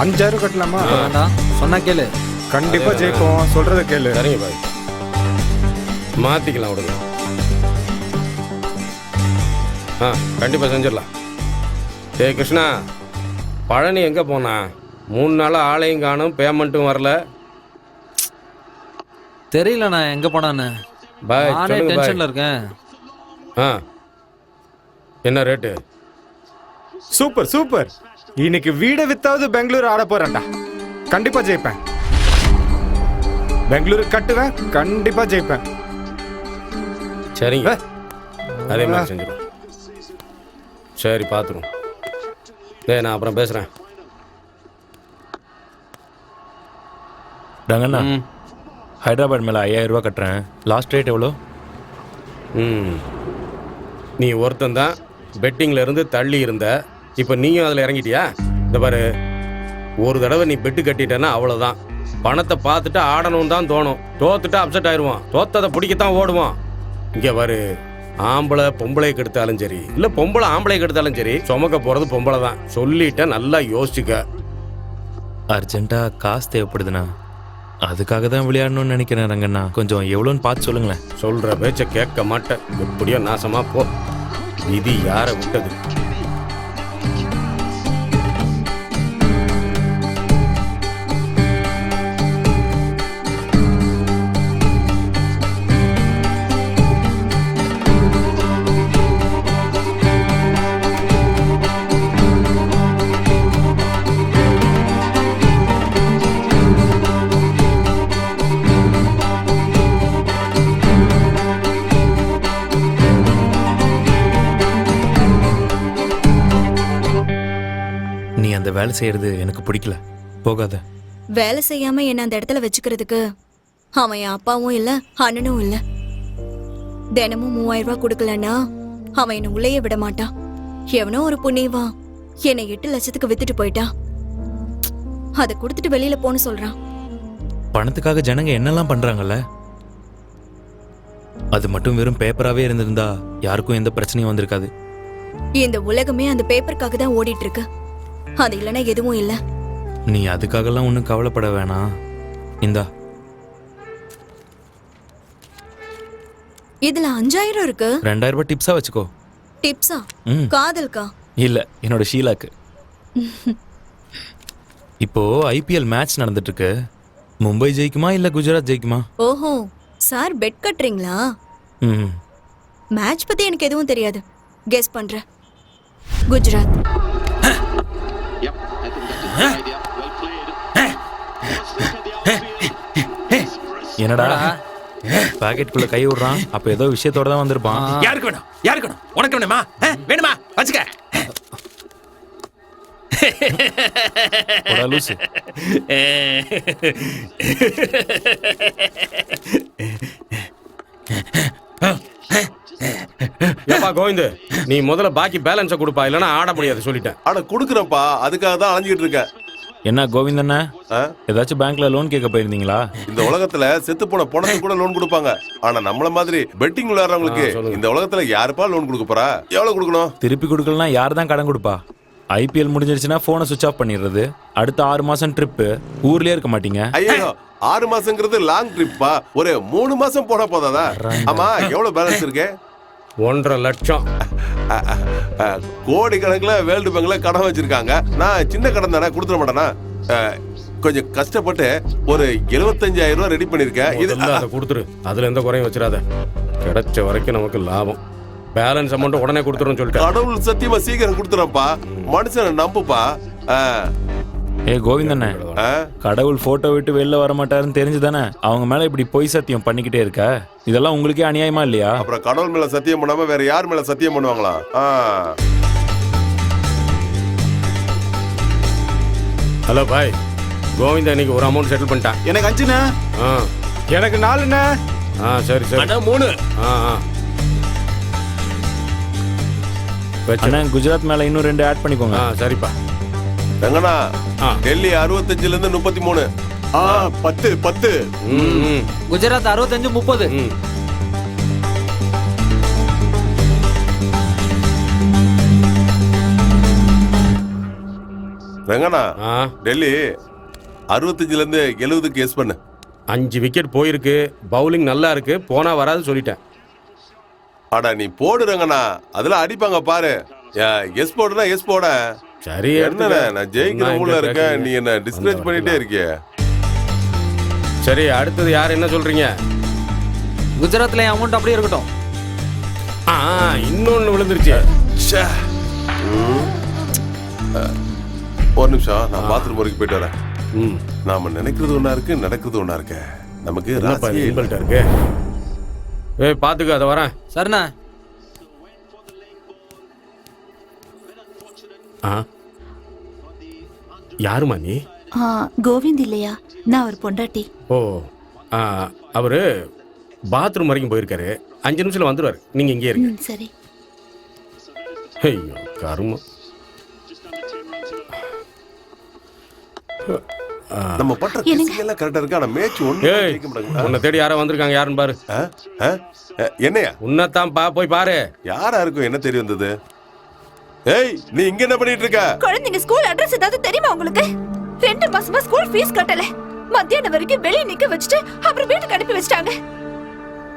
[SPEAKER 11] $5,000 கட்டலாமா?
[SPEAKER 6] வேண்டாம், சொன்னா கேளு.
[SPEAKER 11] கண்டிப்பா ஜெயிப்போம், சொல்றத கேளு.
[SPEAKER 7] சரிங்க பாய், மாத்திக்கலாம் விடுங்க. கண்டிப்பா செஞ்சிடலாம். ஏய் கிருஷ்ணா, பழனி எங்க போனா? 3 நாளா ஆளையும் காணும், பேமெண்ட்டும் வரல.
[SPEAKER 6] தெரியல நான் எங்க போனான்னு.
[SPEAKER 7] பாய்,
[SPEAKER 6] நானே
[SPEAKER 7] சொல்லுங்க பாய்.
[SPEAKER 6] டென்ஷன்ல இருக்கேன்.
[SPEAKER 7] என்ன ரேட்டு?
[SPEAKER 11] Super super. இன்னைக்கு வீடை வித்தாவது பெங்களூர் ஆட போறேன்டா. கண்டிப்பா ஜெயிப்பேன். பெங்களூரு கட்டுவேன், கண்டிப்பா ஜெயிப்பேன்.
[SPEAKER 7] சரிங்க, அதே மாதிரி செஞ்சிடும். சரி, பார்த்துருவோம். நான் அப்புறம் பேசுறேன்.
[SPEAKER 2] ரங்கண்ணா, ஹைதராபாத் மேலே ₹5,000 கட்டுறேன். லாஸ்ட் ரேட் எவ்வளோ?
[SPEAKER 7] நீ ஒருத்தன் தான் பெட்டிங்ல இருந்து தள்ளி இருந்த. இப்போ நீயும் அதில் இறங்கிட்டியா? இந்த பாரு, ஒரு தடவை நீ பெட்டு கட்டிட்டேன்னா அவ்வளோதான். பணத்தை பார்த்துட்டு ஆடணும் தான் தோணும். தோத்துட்டு அப்செட் ஆயிடுவான். தோத்ததை பிடிக்கத்தான் ஓடுவான். இங்கே பாரு, ஆம்பளை பொம்பளைக்கு எடுத்தாலும் சரி, இல்லை பொம்பளை ஆம்பளைக்கு எடுத்தாலும் சரி, சுமக்க போகிறது பொம்பளை தான். சொல்லிட்ட, நல்லா யோசிச்சுக்க.
[SPEAKER 2] அர்ஜென்ட்டாக காசு தேவைப்படுதுண்ணா, அதுக்காக தான் விளையாடணும்னு நினைக்கிறேன். ரங்கண்ணா, கொஞ்சம் எவ்வளோன்னு பார்த்து சொல்லுங்களேன்.
[SPEAKER 7] சொல்கிற பேச்சை கேட்க மாட்டேன். எப்படியோ நாசமா போ. விதி யாரை விட்டது?
[SPEAKER 2] நீ அந்த வேலை செய்யறது எனக்கு பிடிக்கல, போகாத.
[SPEAKER 12] வேலை செய்யாம என்ன அந்த இடத்துல வச்சுக்கிறதுக்கு அவன் என் அப்பாவும் இல்ல, அண்ணனும் இல்ல. தினமும் 3000 ரூபாய் கொடுக்கலன்னா அவன் என்ன உள்ளேயே விட மாட்டான். எவனோ ஒரு புண்ணியவா என்னை 8 லட்சத்துக்கு வித்துட்டு போயிட்டான். அதை கொடுத்துட்டு வெளியில போன்னு சொல்றான்.
[SPEAKER 2] பணத்துக்காக ஜனங்க என்னெல்லாம் பண்றாங்கல்ல. அது மட்டும் வெறும் பேப்பராவே இருந்திருந்தா யாருக்கும் எந்த பிரச்சனையும் வந்திருக்காது.
[SPEAKER 12] இந்த உலகமே அந்த பேப்பருக்காக தான் ஓடிட்டு இருக்கு. அது இல்லைன்னா எதுவும் இல்ல.
[SPEAKER 2] நீ அதுக்காகலாம் ஒன்றும் கவலைப்பட வேணாம். இந்தா
[SPEAKER 12] இதுல 5000 இருக்கு.
[SPEAKER 2] 2000 ரூபாய் டிப்ஸா வச்சுக்கோ.
[SPEAKER 12] டிப்ஸா?
[SPEAKER 2] ம்.
[SPEAKER 12] காதல்கா?
[SPEAKER 2] இல்ல, என்னோட ஷீலாக்கு. இப்போ ஐபிஎல் மேட்ச் நடந்துட்டு இருக்கு. மும்பை ஜெயிக்குமா இல்ல குஜராத் ஜெயிக்குமா?
[SPEAKER 12] ஓஹோ, சார் பெட் கட்டுறீங்களா?
[SPEAKER 2] ம்.
[SPEAKER 12] மேட்ச் பத்தி எனக்கு எதுவும் தெரியாது. கெஸ் பண்றேன். குஜராத்.
[SPEAKER 2] என்னடா பாக்கெட்டுக்குள்ள கை விடுறான்? அப்ப ஏதோ விஷயத்தோட தான் வந்திருப்பான்.
[SPEAKER 3] யாருக்கு வேணும்? யாருக்கு வேணும்? உனக்கு வேணுமா? வேணுமா? வச்சுக்க.
[SPEAKER 2] போடா லூசு.
[SPEAKER 7] ஏப்பா கோவிந்து, நீ முதல்ல பாக்கி பேலன்ஸை கொடுப்பா, இல்லைன்னா ஆட முடியாது சொல்லிட்டேன்.
[SPEAKER 5] ஆனா குடுக்குறப்பா, அதுக்காக தான் அலைஞ்சிட்டு இருக்கேன்.
[SPEAKER 2] என்ன கோவிந்தண்ணா, ஏதாச்சும் பேங்க்ல லோன் கேட்க போயிருந்தீங்களா?
[SPEAKER 5] இந்த உலகத்துல செத்து போன பணத்துக்கு கூட லோன் கொடுப்பாங்க. ஆனா நம்மள மாதிரி பெட்டிங் விளையாடுறவங்களுக்கு இந்த உலகத்துல யாருப்பா லோன் கொடுக்க போறா? எவ்வளவு கொடுக்கணும்?
[SPEAKER 2] திருப்பி கொடுக்கலனா யார் தான் கடன் கொடுப்பா? ஐபிஎல் முடிஞ்சிருச்சுன்னா போனை சுவிச் ஆஃப் பண்ணிடுறது. அடுத்த 6 மாசம் ட்ரிப்பு, ஊர்லயே இருக்க மாட்டீங்க.
[SPEAKER 5] ஐயோ, 6 மாசங்கிறது லாங் ட்ரிப்பா. ஒரு 3 மாசம் போனா போதாதா? ஆமா, எவ்வளவு பேலன்ஸ் இருக்கு?
[SPEAKER 7] 1.5 லட்சம்.
[SPEAKER 5] கோடி கணக்குல வேர்ல்டு பேங்க்ல கடன் வச்சிருக்காங்க. நான் சின்ன கடன் தானே, கொடுத்துட மாட்டேனா? கொஞ்சம் கஷ்டப்பட்டு ஒரு 75,000 ரூபாய் ரெடி பண்ணிருக்கேன். இது
[SPEAKER 7] அதை கொடுத்துரு, அதுல எந்த குறையும் வச்சிடாத. கிடைச்ச வரைக்கும் நமக்கு லாபம். பேலன்ஸ் அமௌண்ட் உடனே கொடுத்துரும் சொல்லிட்டு.
[SPEAKER 5] கடவுள் சத்தியமா சீக்கிரம் கொடுத்துறப்பா. மனுஷனை நம்புப்பா.
[SPEAKER 2] ஏ கோவிந்தண்ணே, கடவுள் போட்டோ விட்டு வெளில வர மாட்டாருன்னு தெரிஞ்சுதானே அவங்க மேல இப்படி பொய் சத்தியம் பண்ணிக்கிட்டே இருக்க? இதெல்லாம் உங்களுக்கே அநியாயமா இல்லையா?
[SPEAKER 5] அப்புறம் கடவுள் மேல சத்தியம் பண்ணாம வேற யார் மேல சத்தியம் பண்ணுவாங்களா?
[SPEAKER 7] ஹலோ பாய், கோவிந்தா இன்னைக்கு ஒரு அமௌண்ட் செட்டில் பண்ணிட்டான்.
[SPEAKER 11] எனக்கு 5ண்ணே. எனக்கு 4ண்ணே.
[SPEAKER 7] சரி சரி.
[SPEAKER 13] 3.
[SPEAKER 2] அண்ணா, குஜராத் மேல இன்னும் 2 ஆட் பண்ணிக்கோங்க.
[SPEAKER 7] சரிப்பா.
[SPEAKER 5] ரங்கண்ணா, டெல்லி 65ல இருந்து 33. 10.
[SPEAKER 6] குஜராத் 65 30.
[SPEAKER 5] ரங்கண்ணா, டெல்லி 65ல இருந்து 70க்கு எஸ் பண்ணு.
[SPEAKER 7] 5 விக்கெட் போயிருக்கு. பவுலிங் நல்லா இருக்கு. போனா வராது சொல்லிட்டேன்.
[SPEAKER 5] அடா நீ போடு ரங்கண்ணா, அதெல்லாம் அடிப்பாங்க பாரு. எஸ் போடுனா எஸ் போட.
[SPEAKER 7] சரி,
[SPEAKER 5] என்ன நான் ஜெயிக்கிற ஊர்ல இருக்கேன், நீ என்ன டிஸ்கரேஜ் பண்ணிட்டே இருக்கிய.
[SPEAKER 7] சரி, அடுத்தது யார் என்ன சொல்றீங்க?
[SPEAKER 6] குஜராத்ல அமௌண்ட் அப்படியே இருக்கட்டும்.
[SPEAKER 7] இன்னொன்னு விழுந்துருச்சு.
[SPEAKER 5] ஒரு நிமிஷம், நான் பாத்ரூம் வரைக்கும் போயிட்டு வரேன். நாம நினைக்கிறது ஒண்ணா இருக்கு, நடக்கிறது ஒண்ணா இருக்கு. நமக்கு
[SPEAKER 7] இருக்கு. ஏய் பாத்துக்க, அதை வரேன்.
[SPEAKER 6] சரிண்ணா.
[SPEAKER 7] யாருமா நீ?
[SPEAKER 9] கோவிந்த் இல்லையா? நான் அவர் பொண்டாட்டி.
[SPEAKER 7] ஓ, அவரு பாத்ரூம் வரைக்கும் போயிருக்காரு. 5 நிமிஷத்துல வந்துருவாரு. நீங்க இங்கே இருங்க.
[SPEAKER 9] சரி.
[SPEAKER 7] ஐயோ கருமம்.
[SPEAKER 5] நம்ம பண்ற கிசிங் எல்லாம் கரெக்ட்டா இருக்கு. ஆனா மேட்ச் ஒண்ணு ஜெயிக்க மாட்டாங்க.
[SPEAKER 7] உன்னை தேடி யாரோ வந்திருக்காங்க. யாருன்னு பாரு.
[SPEAKER 5] என்னையா?
[SPEAKER 7] உன்னதான் போய் பாரு.
[SPEAKER 5] யாரா இருக்கும்? என்ன தெரிய வந்தது? ஏய், நீ இங்க என்ன பண்ணிட்டு இருக்க?
[SPEAKER 9] குழந்தைங்க ஸ்கூல் அட்ரஸ் ஏதாவது தெரியுமா உங்களுக்கு? 2 மாசமா ஸ்கூல் ஃபீஸ் கட்டல. மத்தியானம் வரைக்கும் வெளிய நிக்க வச்சுட்டு அப்புறம் வீட்டுக்கு அனுப்பி வச்சிட்டாங்க.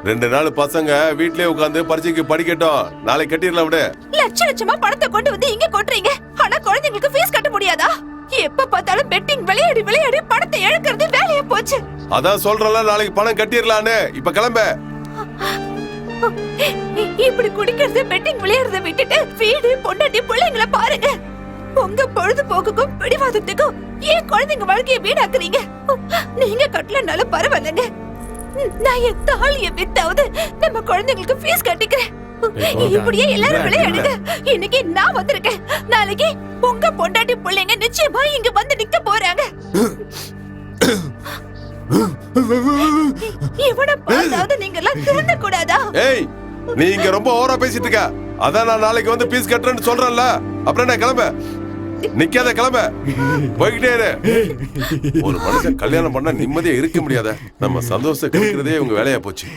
[SPEAKER 5] 2 நாள் பசங்க வீட்லயே உட்கார்ந்து பரீட்சைக்கு படிக்கட்டும். நாளைக்கு கட்டிடலாம் விடு.
[SPEAKER 9] லட்சமா பணத்தை கொண்டு வந்து இங்க கொட்டுறீங்க. ஆனா குழந்தைங்களுக்கு ஃபீஸ் கட்ட முடியாதா? எப்ப பார்த்தாலும் பெட்டிங் விளையாடி விளையாடி பணத்தை இழக்கிறது வேலையா போச்சு.
[SPEAKER 5] அதான் சொல்றல, நாளைக்கு பணம் கட்டிடலான்னு. இப்ப கிளம்ப.
[SPEAKER 9] இப்படி குடிக்கிறது பெட்டிங் விளையாடுறத விட்டுட்டு வீடு பொண்டாட்டி பிள்ளைங்களை பாருங்க. உங்க பொழுதுபோக்குக்கும் பிடிவாதத்துக்கும் ஏன் குழந்தைங்க வாழ்க்கையை வீணாக்குறீங்க? நீங்க கட்டலனாலும் பரவாயில்லைங்க. நான் என் தாலியை வித்தாவது நம்ம குழந்தைங்களுக்கு ஃபீஸ் கட்டிக்கிறேன். இப்படியே எல்லாரும் விளையாடுங்க. இன்னைக்கு நான் வந்திருக்கேன், நாளைக்கு உங்க பொண்டாட்டி பிள்ளைங்க நிச்சயமா இங்க வந்து நிக்க போறாங்க. இவனை பார்த்தாவது நீங்க எல்லாம் திருந்த கூடாதா?
[SPEAKER 5] ஏய், நீ இங்க ரொம்ப ஓவரா பேசிட்டு இருக்க. அதான் நான் நாளைக்கு வந்து பீஸ் கட்டுறேன்னு சொல்றேன்ல. அப்புறம் என்ன கிளம்ப, நிக்காத கிளம்ப, போய்கிட்டே இரு. ஒரு மனுஷன் கல்யாணம் பண்ணா நிம்மதியா இருக்க முடியாத, நம்ம சந்தோஷம் கிடைக்கிறதே இவங்க வேலையா போச்சு.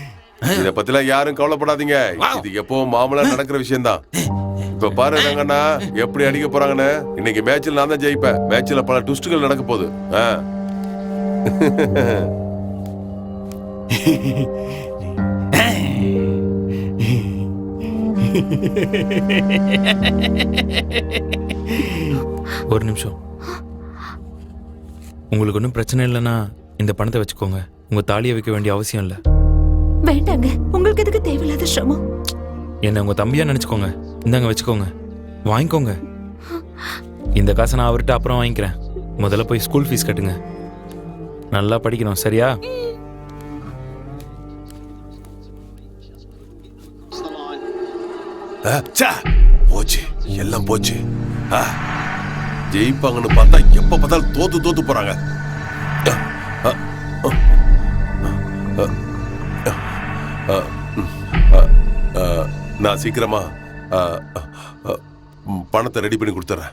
[SPEAKER 5] இத பத்திலாம் யாரும் கவலைப்படாதீங்க, இது எப்பவும் மாமூலா நடக்கிற விஷயம் தான். இப்ப பாரு ரங்கண்ணா எப்படி அடிக்க போறாங்கன்னு. இன்னைக்கு மேட்ச்ல நான் தான் ஜெயிப்பேன். மேட்ச்ல பல ட்விஸ்டுகள் நடக்க போகுது.
[SPEAKER 2] ஒரு நிமிஷம். உங்களுக்கு ஒன்றும் பிரச்சனை இல்லைன்னா இந்த பணத்தை வச்சுக்கோங்க. உங்க தாலியை வைக்க வேண்டிய அவசியம் இல்லை.
[SPEAKER 9] வேண்டாங்க, உங்களுக்கு எதுக்கு தேவையில்லாத சிரமம்?
[SPEAKER 2] என்ன உங்க தம்பியா நினைச்சுக்கோங்க. இந்தாங்க வச்சுக்கோங்க, வாங்கிக்கோங்க. இந்த காசை நான் அவர்கிட்ட அப்புறம் வாங்கிக்கிறேன். முதல்ல போய் ஸ்கூல் ஃபீஸ் கட்டுங்க. நல்லா படிக்கணும், சரியா?
[SPEAKER 5] போச்சு, எல்லாம் போச்சு. ஜெயிப்பாங்கன்னு பார்த்தா எப்ப பார்த்தாலும் தோத்து போறாங்க. நான் சீக்கிரமா பணத்தை ரெடி பண்ணி கொடுத்துறேன்.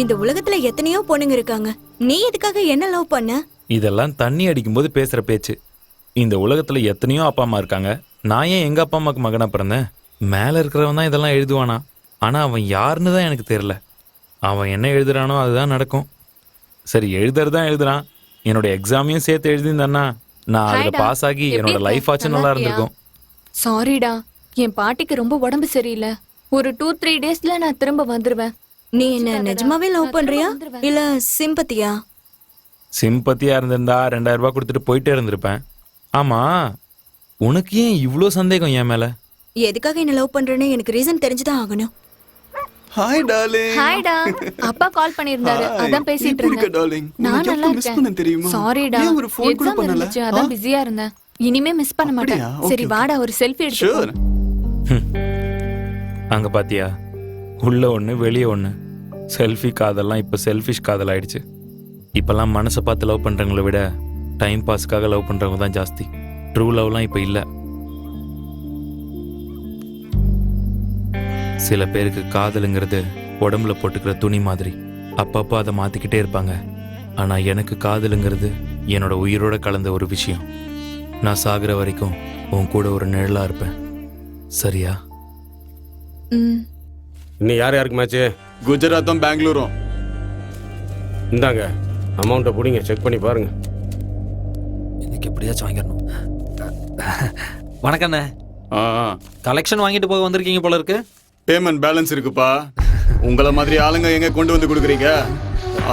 [SPEAKER 12] இந்த உலகத்துல எத்தனையோ பொண்ணுங்க இருக்காங்க, நீ எதுக்காக என்ன லவ் பண்ண?
[SPEAKER 2] இதெல்லாம் தண்ணி அடிக்கும்போது பேசுற பேச்சு. இந்த உலகத்துல எத்தனையோ அப்பா அம்மா இருக்காங்க. நான் ஏன் எங்க அப்பா அம்மாக்கு மகனா பிறந்தேன்? மேல இருக்கிறவன் தான் இதெல்லாம் எழுதுவானா, ஆனா அவன் யாருன்னு தான் எனக்கு தெரியல. அவன் என்ன எழுதுறானோ அதுதான் நடக்கும். சரி, எழுதுறதான் எழுதுறான். என்னோட எக்ஸாமையும் சேர்த்து எழுதியிருந்தான்னா நான் அதுல பாஸ் ஆகி என்னோட லைஃப் ஆச்சு நல்லா இருந்திருக்கும்.
[SPEAKER 10] சாரிடா, என் பாட்டிக்கு ரொம்ப உடம்பு சரியில்லை. ஒரு 2-3 டேஸ்ல நான் திரும்ப வந்துருவேன்.
[SPEAKER 12] நீ என்ன நிஜமாவே லவ் பண்றியா இல்ல சிம்பத்தியா?
[SPEAKER 2] சிம்பத்தியா இருந்திருந்தா 2000 ரூபாய் கொடுத்துட்டு போயிட்டே இருந்திருப்பேன். ஆமா, உனக்கு ஏன் இவ்ளோ சந்தேகம் என் மேல?
[SPEAKER 12] எதுக்காக என்ன லவ் பண்றேன்னு எனக்கு ரீசன் தெரிஞ்சுதான் ஆகணும்.
[SPEAKER 1] Hi darling.
[SPEAKER 10] ஹாய்டா, அப்பா கால் பண்ணிருந்தாரு, அதான் பேசிட்டு இருந்தேன்.
[SPEAKER 1] டார்லிங்,
[SPEAKER 10] நான் நல்லா இருக்கேன்.
[SPEAKER 1] தெரியுமா?
[SPEAKER 10] சாரிடா,
[SPEAKER 1] ஒரு ஃபோன் கூட
[SPEAKER 10] எக்ஸாம்
[SPEAKER 1] பண்ணல.
[SPEAKER 10] இருந்துச்சு, அதான் பிஸியா இருந்தேன். இனிமே மிஸ் பண்ண மாட்டேன்.
[SPEAKER 1] அப்படியா?
[SPEAKER 10] சரி
[SPEAKER 1] Okay,
[SPEAKER 10] வாடா, ஒரு செல்ஃபி
[SPEAKER 1] ஷூர்.
[SPEAKER 10] எடுத்து.
[SPEAKER 2] அங்க பாத்தியா, உள்ள ஒண்ணு வெளியே ஒண்ணு. செல்ஃபி காதெல்லாம் இப்ப செல்ஃபிஷ் காதல் ஆயிடுச்சு. இப்பெல்லாம் மனசை பார்த்து லவ் பண்றவங்களை விட டைம் பாஸ்க்காக லவ் பண்றவங்க தான் ஜாஸ்தி. ட்ரூ லவ்லாம் இப்ப இல்ல. சில பேருக்கு காதலுங்கிறது உடம்புல போட்டுக்கிற துணி மாதிரி. அப்பப்போ அதை மாத்திக்கிட்டே இருப்பாங்க. ஆனா எனக்கு காதலுங்கிறது என்னோட உயிரோட கலந்த ஒரு விஷயம். நான் சாகுற வரைக்கும் உன் கூட ஒரு நிழலா இருப்பேன், சரியா?
[SPEAKER 7] இன்னும் யார் யாருக்கு மேட்ச்சு?
[SPEAKER 1] குஜராத்தும் பெங்களூரும்.
[SPEAKER 7] இந்தாங்க அமௌண்ட்டை பிடிங்க, செக் பண்ணி பாருங்க.
[SPEAKER 6] இன்னைக்கு எப்படியாச்சும் வாங்கிடணும். வணக்கண்ணே, கலெக்ஷன் வாங்கிட்டு போக வந்திருக்கீங்க போல இருக்கு.
[SPEAKER 1] பேமெண்ட் பேலன்ஸ் இருக்குப்பா. உங்கள மாதிரி ஆளுங்க எங்க கொண்டு வந்து கொடுக்குறீங்க,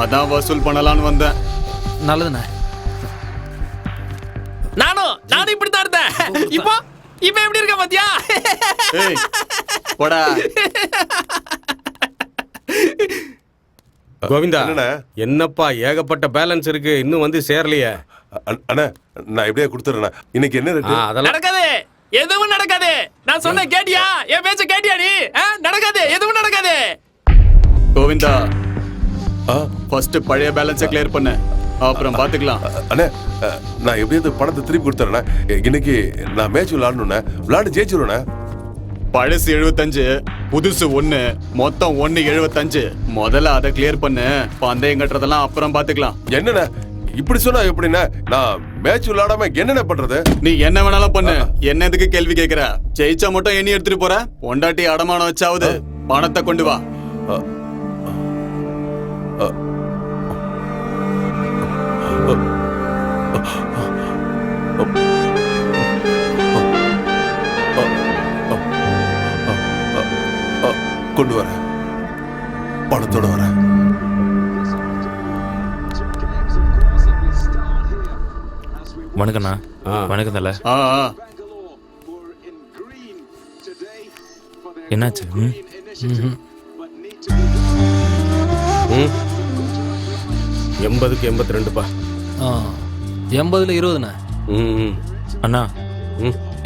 [SPEAKER 1] அதான் வசூல் பண்ணலான்னு வந்தேன்.
[SPEAKER 6] நல்லதுண்ணே.
[SPEAKER 3] நானும் இப்படித்தான் இருந்தேன். இப்போ எப்படி இருக்க பாத்தியா?
[SPEAKER 1] ஏய் போடா.
[SPEAKER 7] கோவிந்தா,
[SPEAKER 5] என்னண்ணே?
[SPEAKER 7] என்னப்பா ஏகப்பட்ட பேலன்ஸ் இருக்கு, இன்னும் வந்து சேரலையே.
[SPEAKER 5] அண்ணா நான் எப்படியா கொடுத்துறேன். இன்னைக்கு என்ன ரேட்டு?
[SPEAKER 7] அதெல்லாம்
[SPEAKER 3] நடக்காது, எதுவும் நடக்காது. நான் சொன்ன கேட்டியா? என் பேச்ச கேட்டியா நீ? நடக்காது, எதுவும் நடக்காது.
[SPEAKER 1] கோவிந்தா, ஃபர்ஸ்ட் பழைய பேலன்ஸை கிளியர் பண்ணு, அப்புறம் பாத்துக்கலாம்.
[SPEAKER 5] அண்ணே நான் எப்படியாவது பணத்தை திருப்பி கொடுத்துறேன். இன்னைக்கு நான் மேட்ச் விளையாடணுண்ணே, விளையாண்டு ஜெயிச்சிருவேண்ணே.
[SPEAKER 1] பழசு 75, புதுசு 1, மொத்தம் 175. முதல்ல அதை கிளியர் பண்ணு, பந்தயம் கட்டுறதெல்லாம் அப்புறம் பாத்துக்கலாம்.
[SPEAKER 5] என்னண்ணே இப்படி சொன்னா எப்படின்னா? நான் மேட்ச் விளையாடாம என்னென்ன பண்றது?
[SPEAKER 1] நீ என்ன வேணாலும் பண்ணு, என்ன எதுக்கு கேள்வி கேக்குற? ஜெயிச்சா மட்டும் எண்ணி எடுத்துட்டு போற. பொண்டாட்டி அடமானம் வச்சாவது பணத்தை கொண்டு வா.
[SPEAKER 5] கொண்டு வர, பணத்தோட வர.
[SPEAKER 2] வணக்கண்ணா. வணக்கம் தல. என்னாச்சு?
[SPEAKER 7] 80க்கு 82பா.
[SPEAKER 6] 80ல 20ண்ணே.
[SPEAKER 2] அண்ணா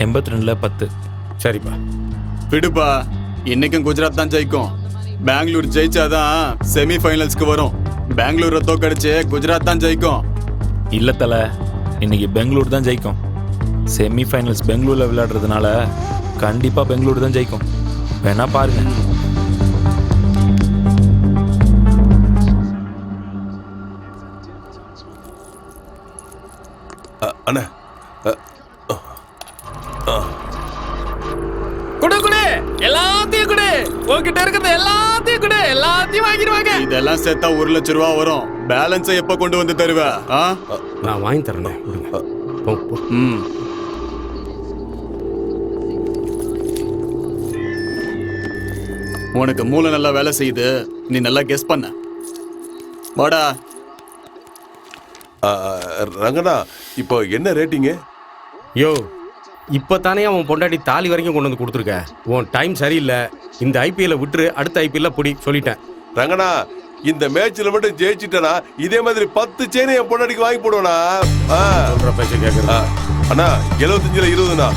[SPEAKER 2] 82ல 10.
[SPEAKER 7] சரிப்பா.
[SPEAKER 1] விடுப்பா, இன்னைக்கும் குஜராத் தான் ஜெயிக்கும். பெங்களூர் ஜெயிச்சாதான் செமி ஃபைனல்ஸ்க்கு வரும். பெங்களூரை தோக்கடிச்சு குஜராத் தான் ஜெயிக்கும்.
[SPEAKER 8] இல்ல தல, இன்னைக்கு பெங்களூர் தான் ஜெயிக்கும். செமிஃபைனல்ஸ் பெங்களூர்ல விளையாடுறதுனால கண்டிப்பா பெங்களூர் தான் ஜெயிக்கும். வேணா பாருங்க.
[SPEAKER 5] அண்ணா
[SPEAKER 7] குடு குடு எல்லாத்தையும் குடு, உன்கிட்ட இருக்கிறது எல்லாத்தையும் குடு, எல்லாத்தையும் வாங்கிடுவாங்க.
[SPEAKER 1] இதெல்லாம் சேர்த்தா 1 லட்சம் ரூபா வரும். பேலன்ஸை எப்ப கொண்டு வந்து தருவ?
[SPEAKER 7] நான் வாங்கி தரேன்.
[SPEAKER 1] ம். உனக்கு மூளை நல்லா வேலை செய்யுது, நீ நல்லா கெஸ் பண்ண. வாடா.
[SPEAKER 5] ரங்கண்ணா, இப்போ என்ன ரேட்டிங்கு?
[SPEAKER 7] யோ, இப்போ தானே அவன் பொண்டாட்டி தாலி வரைக்கும் கொண்டு வந்து கொடுத்துருக்க. உன் டைம் சரியில்லை. இந்த ஐபிஎல்ல விட்டுரு, அடுத்த ஐபிஎல்ல புடி சொல்லிட்டேன்.
[SPEAKER 5] ரங்கண்ணா, இந்த மேட்ச்ல மட்டும் ஜெயிச்சிட்டனா இதே மாதிரி 10 செயினை என் பொண்டாட்டிக்கு வாங்கி போடுவேனா?
[SPEAKER 7] சொல்ற பேச்ச கேக்குறா.
[SPEAKER 5] அண்ணா 75ல 20ண்ணா.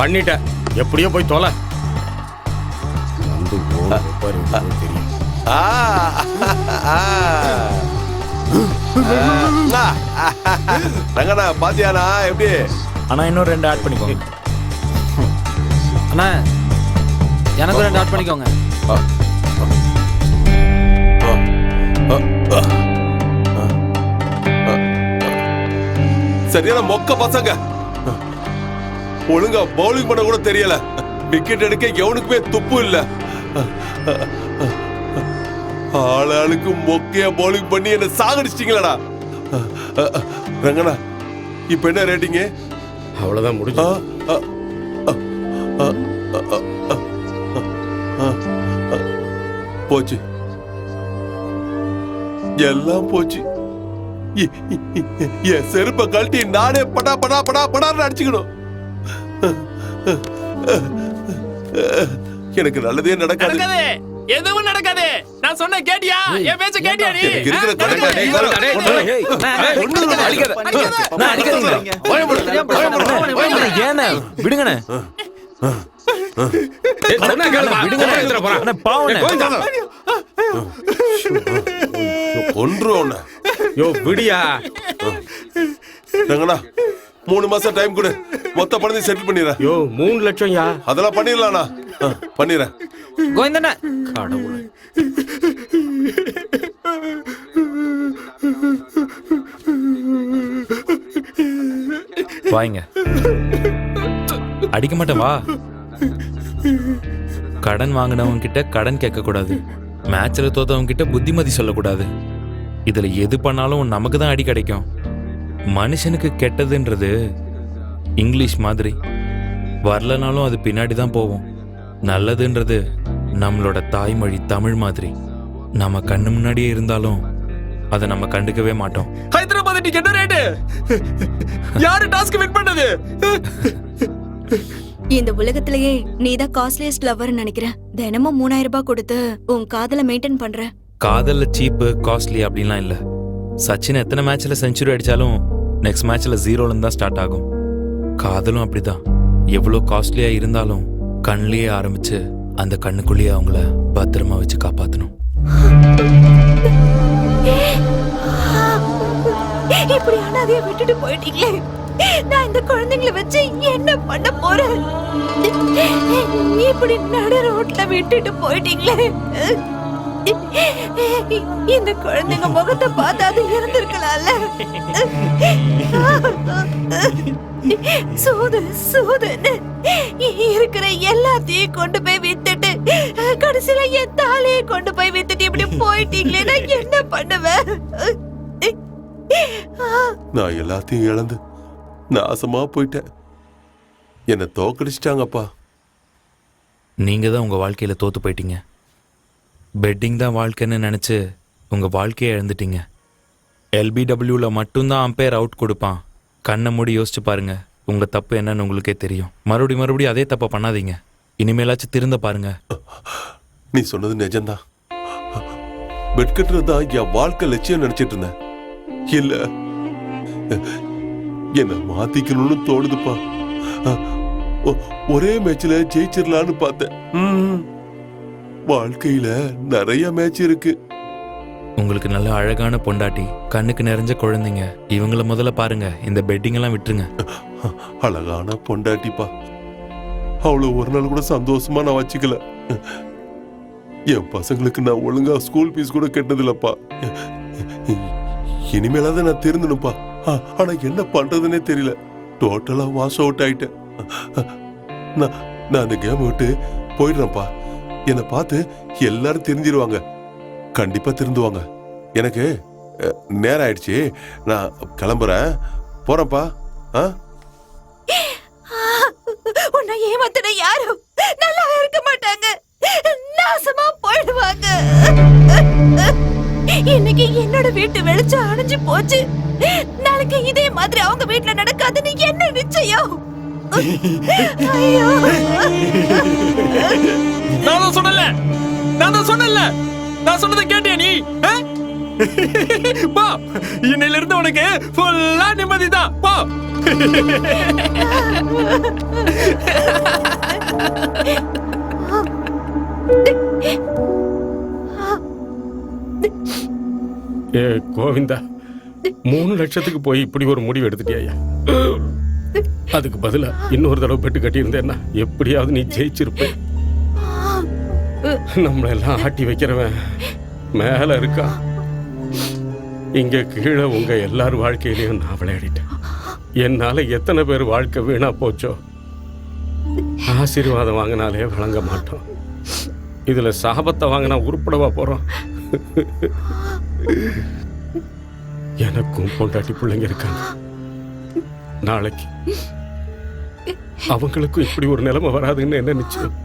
[SPEAKER 7] பண்ணிட்டேன், எப்படியோ போய் தொலை.
[SPEAKER 5] ரங்கண்ணா பாத்தியானா எப்படி?
[SPEAKER 8] ஆனா இன்னும் 2 ஆட் பண்ணிக்கோங்க.
[SPEAKER 6] அண்ணா எனக்கு 2 ஆட் பண்ணிக்கோங்க.
[SPEAKER 5] சரியான மொக்க பசங்க. ஒழுங்கா பவுலிங் பண்ண கூட தெரியல. விக்கெட் எடுக்க எவனுக்குமே துப்பு இல்ல. ஆளாளுக்கு மொக்கையா பவுலிங் பண்ணி என்ன சாகடிச்சிட்டீங்களா? ரங்கண்ணா, இப்ப என்ன ரேட்டிங்க?
[SPEAKER 7] அவ்வளவுதான் முடிஞ்சு.
[SPEAKER 5] போச்சு, எல்லாம் போச்சு. என் செருப்ப கழட்டி நானே படா படா படா படான்னு அடிச்சுக்கணும். எனக்கு நல்லதே நடக்காது.
[SPEAKER 7] எதுவும் நடக்காது. நான் சொன்ன கேட்டியா? என் பேச்ச கேட்டியா நீ?
[SPEAKER 5] இருக்கிற கணக்கு நீ வேற.
[SPEAKER 8] ஏன்னா விடுங்கண்ணே.
[SPEAKER 7] விடியா
[SPEAKER 5] ரங்கண்ணா, 3 மாசம் டைம் கொடு, மொத்த பணத்தை செட்டில் பண்ணிடுறேன்.
[SPEAKER 7] 3 லட்சம் யா?
[SPEAKER 5] அதெல்லாம் பண்ணிடலாம்ண்ணா. பண்ணிடுறேன்.
[SPEAKER 6] கோவிந்தண்ணா,
[SPEAKER 7] கடவுளே.
[SPEAKER 8] வாங்க. அடிக்க மாட்டேன் வா. கடன் வாங்கினவங்க கிட்ட கடன் கேட்க கூடாது. மேட்ச்ல தோத்தவங்க கிட்ட புத்திமதி சொல்லக்கூடாது. இதுல எது பண்ணாலும் நமக்கு தான் அடி கிடைக்கும். மனுஷனுக்கு கெட்டதுன்றது இங்கிலீஷ் மாதிரி, வரலனாலும் அது பின்னாடி தான் போவோம். நல்லதுன்றது நம்மளோட தாய்மொழி தமிழ் மாதிரி, நம்ம கண்ணு முன்னாடியே இருந்தாலும் அதை நம்ம கண்டுக்கவே மாட்டோம்.
[SPEAKER 3] ஹைதராபாத் டிக்கெட் ரேட் யாரு டாஸ்க் வின் பண்ணது?
[SPEAKER 12] இந்த உலகத்திலேயே நீதான் காஸ்ட்லியஸ்ட் லவர் நினைக்கிறேன். தினமும் 3000 ரூபாய் கொடுத்து உன் காதலை மெயின்டைன் பண்ற.
[SPEAKER 8] காதல்ல சீப்பு காஸ்ட்லி அப்படின்லாம் இல்ல. சச்சின் எத்தனை மேட்ச்ல செஞ்சுரி அடிச்சாலும் நெக்ஸ்ட் மேட்ச்ல 0ல தான் ஸ்டார்ட் ஆகும். காதலும் அப்படிதான். எவ்வளவு காஸ்ட்லியா இருந்தாலும் கண்ணிலேயே ஆரம்பிச்சு அந்த கண்ணுக்குள்ளேயே அவங்கள பத்திரமா வச்சு காப்பாத்தணும்.
[SPEAKER 9] இப்படி அனாதைய விட்டுட்டு போயிட்டீங்களே, நான் இந்த குழந்தைங்களை வச்சு என்ன பண்ண போறேன்? இப்படி நடு ரோட்ல விட்டுட்டு போயிட்டீங்களே. இந்த குழந்தைங்க முகத்தை பார்த்தாது இருந்திருக்கலாம்ல. சூதுன்னு இருக்கிற எல்லாத்தையும் கொண்டு போய் வித்துட்டு கடைசியில என் தாலையை கொண்டு போய் வித்துட்டு இப்படி போயிட்டீங்களே, நான் என்ன பண்ணுவேன்?
[SPEAKER 5] நான் எல்லாத்தையும் இழந்து நாசமா போயிட்டேன். என்ன தோக்கடிச்சிட்டாங்கப்பா.
[SPEAKER 8] நீங்க தான் உங்க வாழ்க்கையில தோத்து போயிட்டீங்க. பெட்டிங் தான் வாழ்க்கைன்னு நினைச்சு உங்க வாழ்க்கையை இழந்துட்டீங்க. LBWல மட்டும்தான் அம்பையர் அவுட் கொடுப்பான். கண்ணை மூடி யோசிச்சு பாருங்க, உங்க தப்பு என்னன்னு உங்களுக்கே தெரியும். மறுபடியும் அதே தப்பை பண்ணாதீங்க. இனிமேலாச்சும் திருந்த பாருங்க.
[SPEAKER 5] நீ சொன்னது நிஜம்தான். பெட் கட்டுறதுதான் என் வாழ்க்கை லட்சியம் நினைச்சிட்டு இருந்தேன். இல்ல, என்ன மாத்திக்கணும்னு தோணுதுப்பா. ஒரே மேட்ச்ல ஜெயிச்சிடலான்னு பார்த்தேன். வாழ்க்கையில நிறைய மேட்ச் இருக்கு.
[SPEAKER 2] உங்களுக்கு நல்ல அழகான பொண்டாட்டி, கண்ணுக்கு நிறைஞ்ச குழந்தைங்க. இவங்கள முதல்ல பாருங்க. இந்த பெட்டிங் எல்லாம் விட்டுருங்க.
[SPEAKER 5] அழகான பொண்டாட்டிப்பா, அவ்வளவு ஒரு நாள் கூட சந்தோஷமா நான் வச்சுக்கல. என் பசங்களுக்கு நான் ஒழுங்கா ஸ்கூல் ஃபீஸ் கூட கெட்டதில்லப்பா. இனிமேலாவது நான் திருந்தணும்ப்பா. ஆனா என்ன பண்றதுன்னே தெரியல. டோட்டலா வாஷ் அவுட் ஆயிட்டேன். நான் அந்த கேம் விட்டு போயிடுறேன்ப்பா. என்னை பார்த்து எல்லாரும் தெரிஞ்சிருவாங்க. கண்டிப்பா திருந்துவாங்க. எனக்கு நேரம் ஆயிடுச்சு, நான் கிளம்புறேன். போறேன்ப்பா.
[SPEAKER 9] உன்னை ஏமாத்தின யாரும் நல்லா இருக்க மாட்டாங்க, நாசமா போயிடுவாங்க. இன்னைக்கு என்னோட வீட்டு வெளிச்சம் அணைஞ்சு போச்சு. நாளைக்கு இதே மாதிரி அவங்க வீட்டுல நடக்காதுன்னு என்ன நிச்சயம்? ஐயோ,
[SPEAKER 3] நான் சொன்னல, நான் சொன்னதை கேட்டியா நீ? பா, இன்னையில இருந்து உனக்கு ஃபுல்லா நிம்மதிதான். பா.
[SPEAKER 7] ஏ கோவிந்தா, 3 லட்சத்துக்கு போய் இப்படி ஒரு முடிவு எடுத்துட்டியா? அதுக்கு பதிலா இன்னொரு தடவை பெட்டு கட்டியிருந்தேன்னா எப்படியாவது நீ ஜெயிச்சிருப்ப. நம்மளெல்லாம் ஆட்டி வைக்கிறவன் மேல இருக்கா. இங்க கீழே உங்க எல்லார் வாழ்க்கையிலையும் நான் விளையாடிட்டேன். என்னால எத்தனை பேர் வாழ்க்கை வீணா போச்சோ. ஆசீர்வாதம் வாங்கினாலே வழங்க மாட்டோம். இதுல சாபத்தை வாங்கினா உருப்படவா போறோம்? எனக்கும் பொண்டாட்டி பிள்ளைங்க இருக்காங்க. நாளைக்கு அவங்களுக்கும் இப்படி ஒரு நிலைமை வராதுன்னு என்ன நிச்சயம்?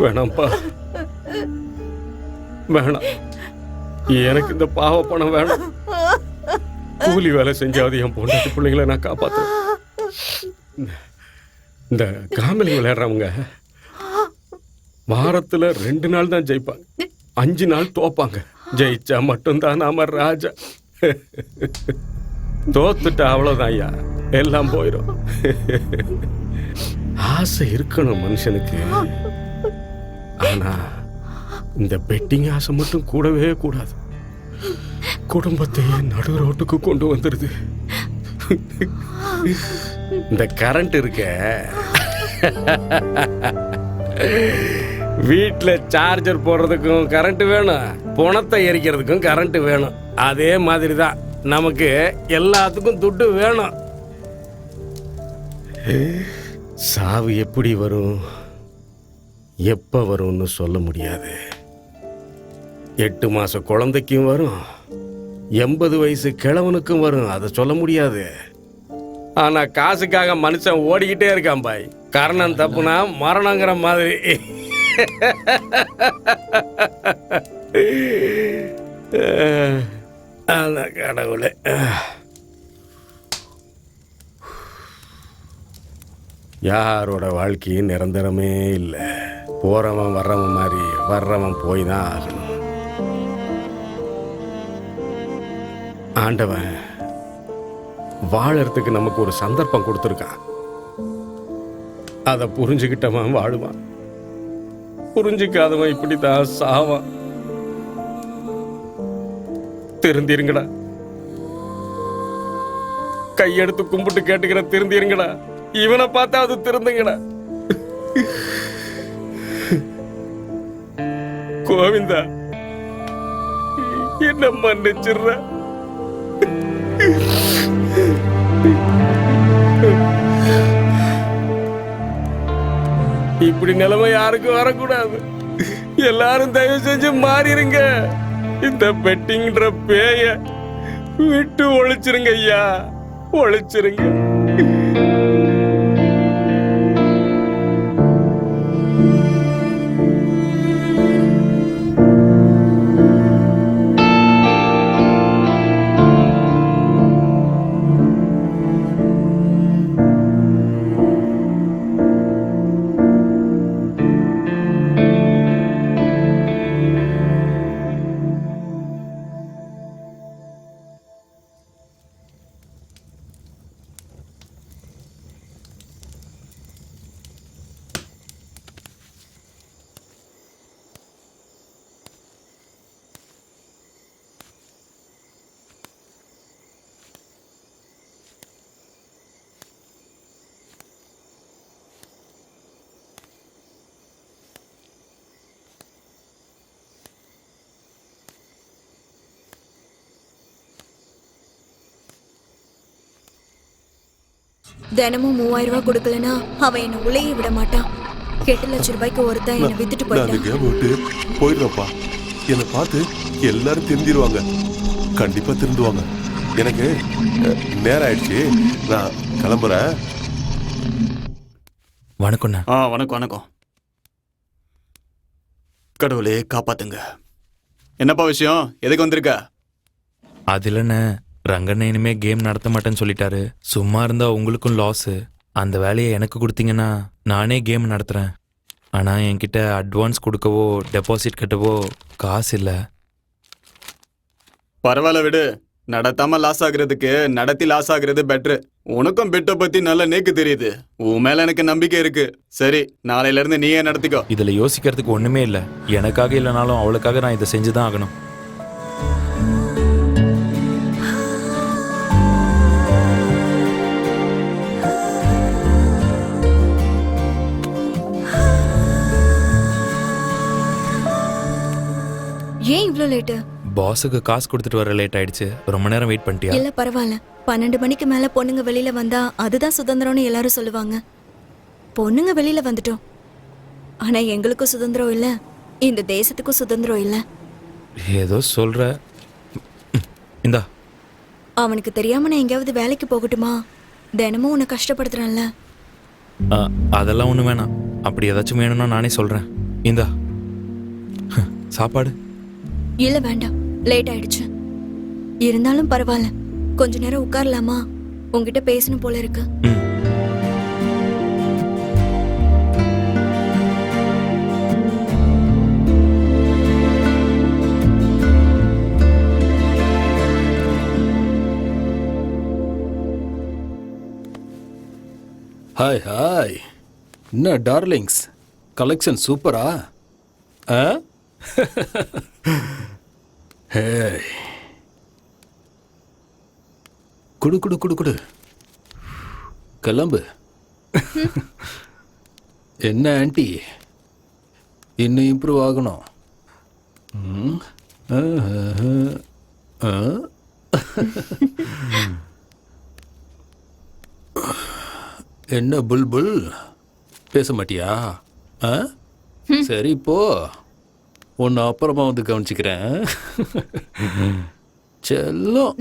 [SPEAKER 7] வேணாம்ப்பா, வேணாம். எனக்கு இந்த பாவ பணம் வேணாம். கூலி வேலை செஞ்சாவது என் பொண்டாட்டி பிள்ளைங்களை நான் காப்பாத்துறேன். இந்த காமெடி விளையாடுறவங்க வாரத்துல 2 நாள் தான் ஜெயிப்பாங்க, 5 நாள் தோப்பாங்க. ஜெயிச்சா மட்டும்தான் நாம ராஜா. தோத்துட்டா அவ்வளவுதான் ஐயா, எல்லாம் போயிடும். ஆசை இருக்கணும் மனுஷனுக்கு. ஆனா இந்த பெட்டிங் ஆசை மட்டும் கூடவே கூடாது. குடும்பத்தையே நடு ரோட்டுக்கு கொண்டு வந்துருது. இந்த கரண்ட் இருக்க, வீட்டுல சார்ஜர் போடுறதுக்கும் கரண்ட் வேணும், பணத்தை எரிக்கிறதுக்கும் கரண்ட் வேணும். அதே மாதிரி தான் நமக்கு எல்லாத்துக்கும் துட்டு வேணும். சாவு எப்படி வரும், எப்ப வரும்னு சொல்ல முடியாது. 8 மாச குழந்தைக்கும் வரும், 80 வயசு கிழவனுக்கும் வரும். அதை சொல்ல முடியாது. ஆனா காசுக்காக மனுஷன் ஓடிக்கிட்டே இருக்கான் பாய். கரணம் தப்புனா மரணங்கிற மாதிரி. கடவுளே, யாரோட வாழ்க்கையும் நிரந்தரமே இல்லை. போறவன் வர்றவன் மாதிரி வர்றவன் போய் தான் ஆகணும். ஆண்டவன் வாழறதுக்கு நமக்கு ஒரு சந்தர்ப்பம் கொடுத்துருக்கான். அதை புரிஞ்சுக்கிட்டவன் வாழுவான், புரிஞ்சுக்காதவன் இப்படிதான் சாவான். திருந்திருங்கடா, கையெடுத்து கும்பிட்டு கேட்டுக்கிற திருந்திருங்கடா. இவனை பார்த்தா அது திருந்துங்கடா. கோவிந்தா, என்ன மன்னிச்சிடுற. இப்படி நிலைமை யாருக்கும் வரக்கூடாது. எல்லாரும் தயவு செஞ்சு மாறிடுங்க. இந்த பெட்டிங்கிற பேய விட்டு ஒழிச்சிருங்க ஐயா, ஒழிச்சிருங்க.
[SPEAKER 12] தினமும் 3000 ரூபாய் கொடுக்கலனா அவன் என்ன உலையே விட மாட்டான். 8 லட்சம் ரூபாய்க்கு ஒருத்தன் என்ன வித்துட்டு
[SPEAKER 5] நான் அந்த
[SPEAKER 12] போயிட்டான்.
[SPEAKER 5] கேம் விட்டு போயிடுறப்பா. என்னை பார்த்து எல்லாரும் திருந்திடுவாங்க. கண்டிப்பா திருந்துவாங்க. எனக்கு நேரம் ஆயிடுச்சு, நான் கிளம்புறேன்.
[SPEAKER 2] வணக்கம்ண்ணா.
[SPEAKER 1] வணக்கம் வணக்கம். கடவுளே காப்பாத்துங்க. என்னப்பா விஷயம், எதுக்கு வந்திருக்க?
[SPEAKER 2] அதுலண்ணே ரங்கண்ண இனிமே கேம் நடத்த மாட்டேன்னு சொல்லிட்டாரு. சும்மா இருந்தா உங்களுக்கும் லாஸு. அந்த வேலையை எனக்கு கொடுத்தீங்கன்னா நானே கேம் நடத்துறேன். ஆனா என்கிட்ட அட்வான்ஸ் கொடுக்கவோ டெபாசிட் கட்டவோ காசு இல்லை.
[SPEAKER 1] பரவாயில்ல விடு. நடத்தாம லாஸ் ஆகுறதுக்கு நடத்தி லாஸ் ஆகுறது பெட்ரு. உனக்கும் பெட்டை பத்தி நல்ல நேக்கு தெரியுது. உன் மேல எனக்கு நம்பிக்கை இருக்கு. சரி, நாளையில இருந்து நீயே நடத்திக்கோ.
[SPEAKER 2] இதுல யோசிக்கிறதுக்கு ஒண்ணுமே இல்லை. எனக்காக இல்லைனாலும் அவளுக்காக நான் இதை செஞ்சுதான் ஆகணும்.
[SPEAKER 12] ஏன் இவ்ளோ லேட்டு?
[SPEAKER 2] பாஸுக்கு காசு கொடுத்துட்டு வர லேட் ஆயிடுச்சு. ரொம்ப நேரம் வெயிட் பண்ணிட்டியா?
[SPEAKER 12] இல்ல பரவாயில்ல. 12 மணிக்கு மேல பொண்ணுங்க வெளியில வந்தா அதுதான் சுதந்திரம்னு எல்லாரும் சொல்லுவாங்க. பொண்ணுங்க வெளியில வந்துட்டோம். ஆனா எங்களுக்கும் சுதந்திரம் இல்ல, இந்த தேசத்துக்கும் சுதந்திரம் இல்ல.
[SPEAKER 2] ஏதோ சொல்ற. இந்தா.
[SPEAKER 12] அவனுக்கு தெரியாம நான் எங்கேயாவது வேலைக்கு போகட்டுமா? தினமும் உன்னை கஷ்டப்படுத்துறேன்ல.
[SPEAKER 2] அதெல்லாம் ஒண்ணு வேணாம். அப்படி ஏதாச்சும் வேணும்னா நானே சொல்றேன். இந்தா சாப்பாடு.
[SPEAKER 12] இல்ல வேண்டாம், லேட் ஆயிடுச்சு. இருந்தாலும் பரவாயில்ல, கொஞ்ச நேரம் உட்காரலாமா? உங்ககிட்ட பேசணும் போல இருக்கு.
[SPEAKER 3] Hi hi. என்ன டார்லிங்ஸ், கலெக்ஷன் சூப்பரா? ஹே, குடு குடு குடு குடு, கிளம்பு. என்ன ஆண்டி, இன்னும் இம்ப்ரூவ் ஆகணும். என்ன புல்புல், பேச மாட்டியா? சரி போ, உன்னை அப்புறமா வந்து கவனிச்சுக்கிறேன். செல்லம்.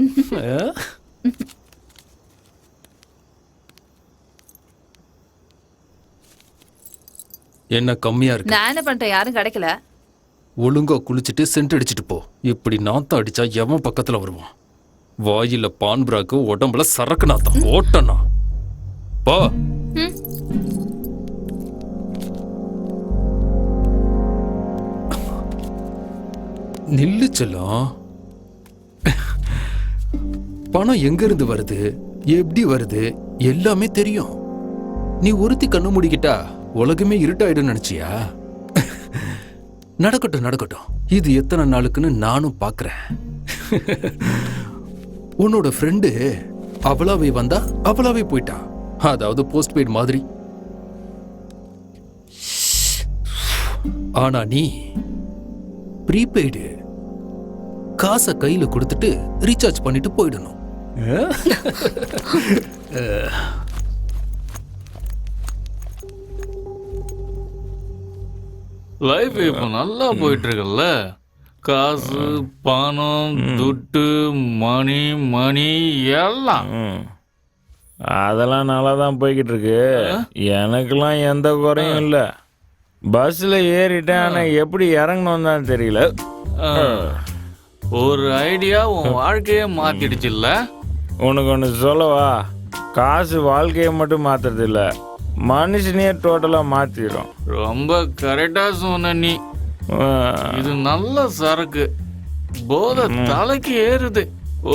[SPEAKER 3] என்ன கம்மியா இருக்கு?
[SPEAKER 9] நான் என்ன பண்றேன், யாரும் கிடைக்கல.
[SPEAKER 3] ஒழுங்கா குளிச்சுட்டு சென்ட் அடிச்சுட்டு போ. இப்படி நாத்தம் அடிச்சா எவன் பக்கத்துல வருவான்? வாயில பான்புராக்கு, உடம்புல சரக்கு நாத்தம் ஓட்டனா. போ. நில்லு செல்லம். பணம் எங்க இருந்து வருது, எப்படி வருது எல்லாமே தெரியும். நீ ஒருத்தி கண்ணு மூடிக்கிட்டா உலகமே இருட்டாயிடும் நினைச்சியா? நடக்கட்டும் நடக்கட்டும், இது எத்தனை நாளுக்குன்னு நானும் பாக்குறேன். உன்னோட ஃப்ரெண்டு அவளாவே வந்தா அவளாவே போயிட்டா. அதாவது போஸ்ட் பெய்ட் மாதிரி. ஆனா நீ ப்ரீபெய்டு. காசை கையில கொடுத்துட்டு ரீசார்ஜ் பண்ணிட்டு போயிடணும்.
[SPEAKER 4] லைஃப் இப்போ நல்லா போயிட்டு இருக்குல்ல. காசு, பணம், துட்டு, மணி மணி எல்லாம்.
[SPEAKER 8] அதெல்லாம் நல்லா தான் போய்கிட்டு இருக்கு. எனக்கெல்லாம் எந்த குறையும் இல்லை. பஸ்ஸில் ஏறிட்டேன், ஆனால் எப்படி இறங்கணும் தான் தெரியல.
[SPEAKER 4] ஒரு ஐடியா உன் வாழ்க்கையே மாத்திடுச்சுல்ல.
[SPEAKER 8] உனக்கு ஒன்று சொல்லவா? காசு வாழ்க்கையை மட்டும் மாத்துறது இல்ல, மனுஷனையே டோட்டலா மாத்திடும்.
[SPEAKER 4] ரொம்ப கரெக்டா சொன்ன நீ. இது நல்ல சரக்கு, போதை தலைக்கு ஏறுது.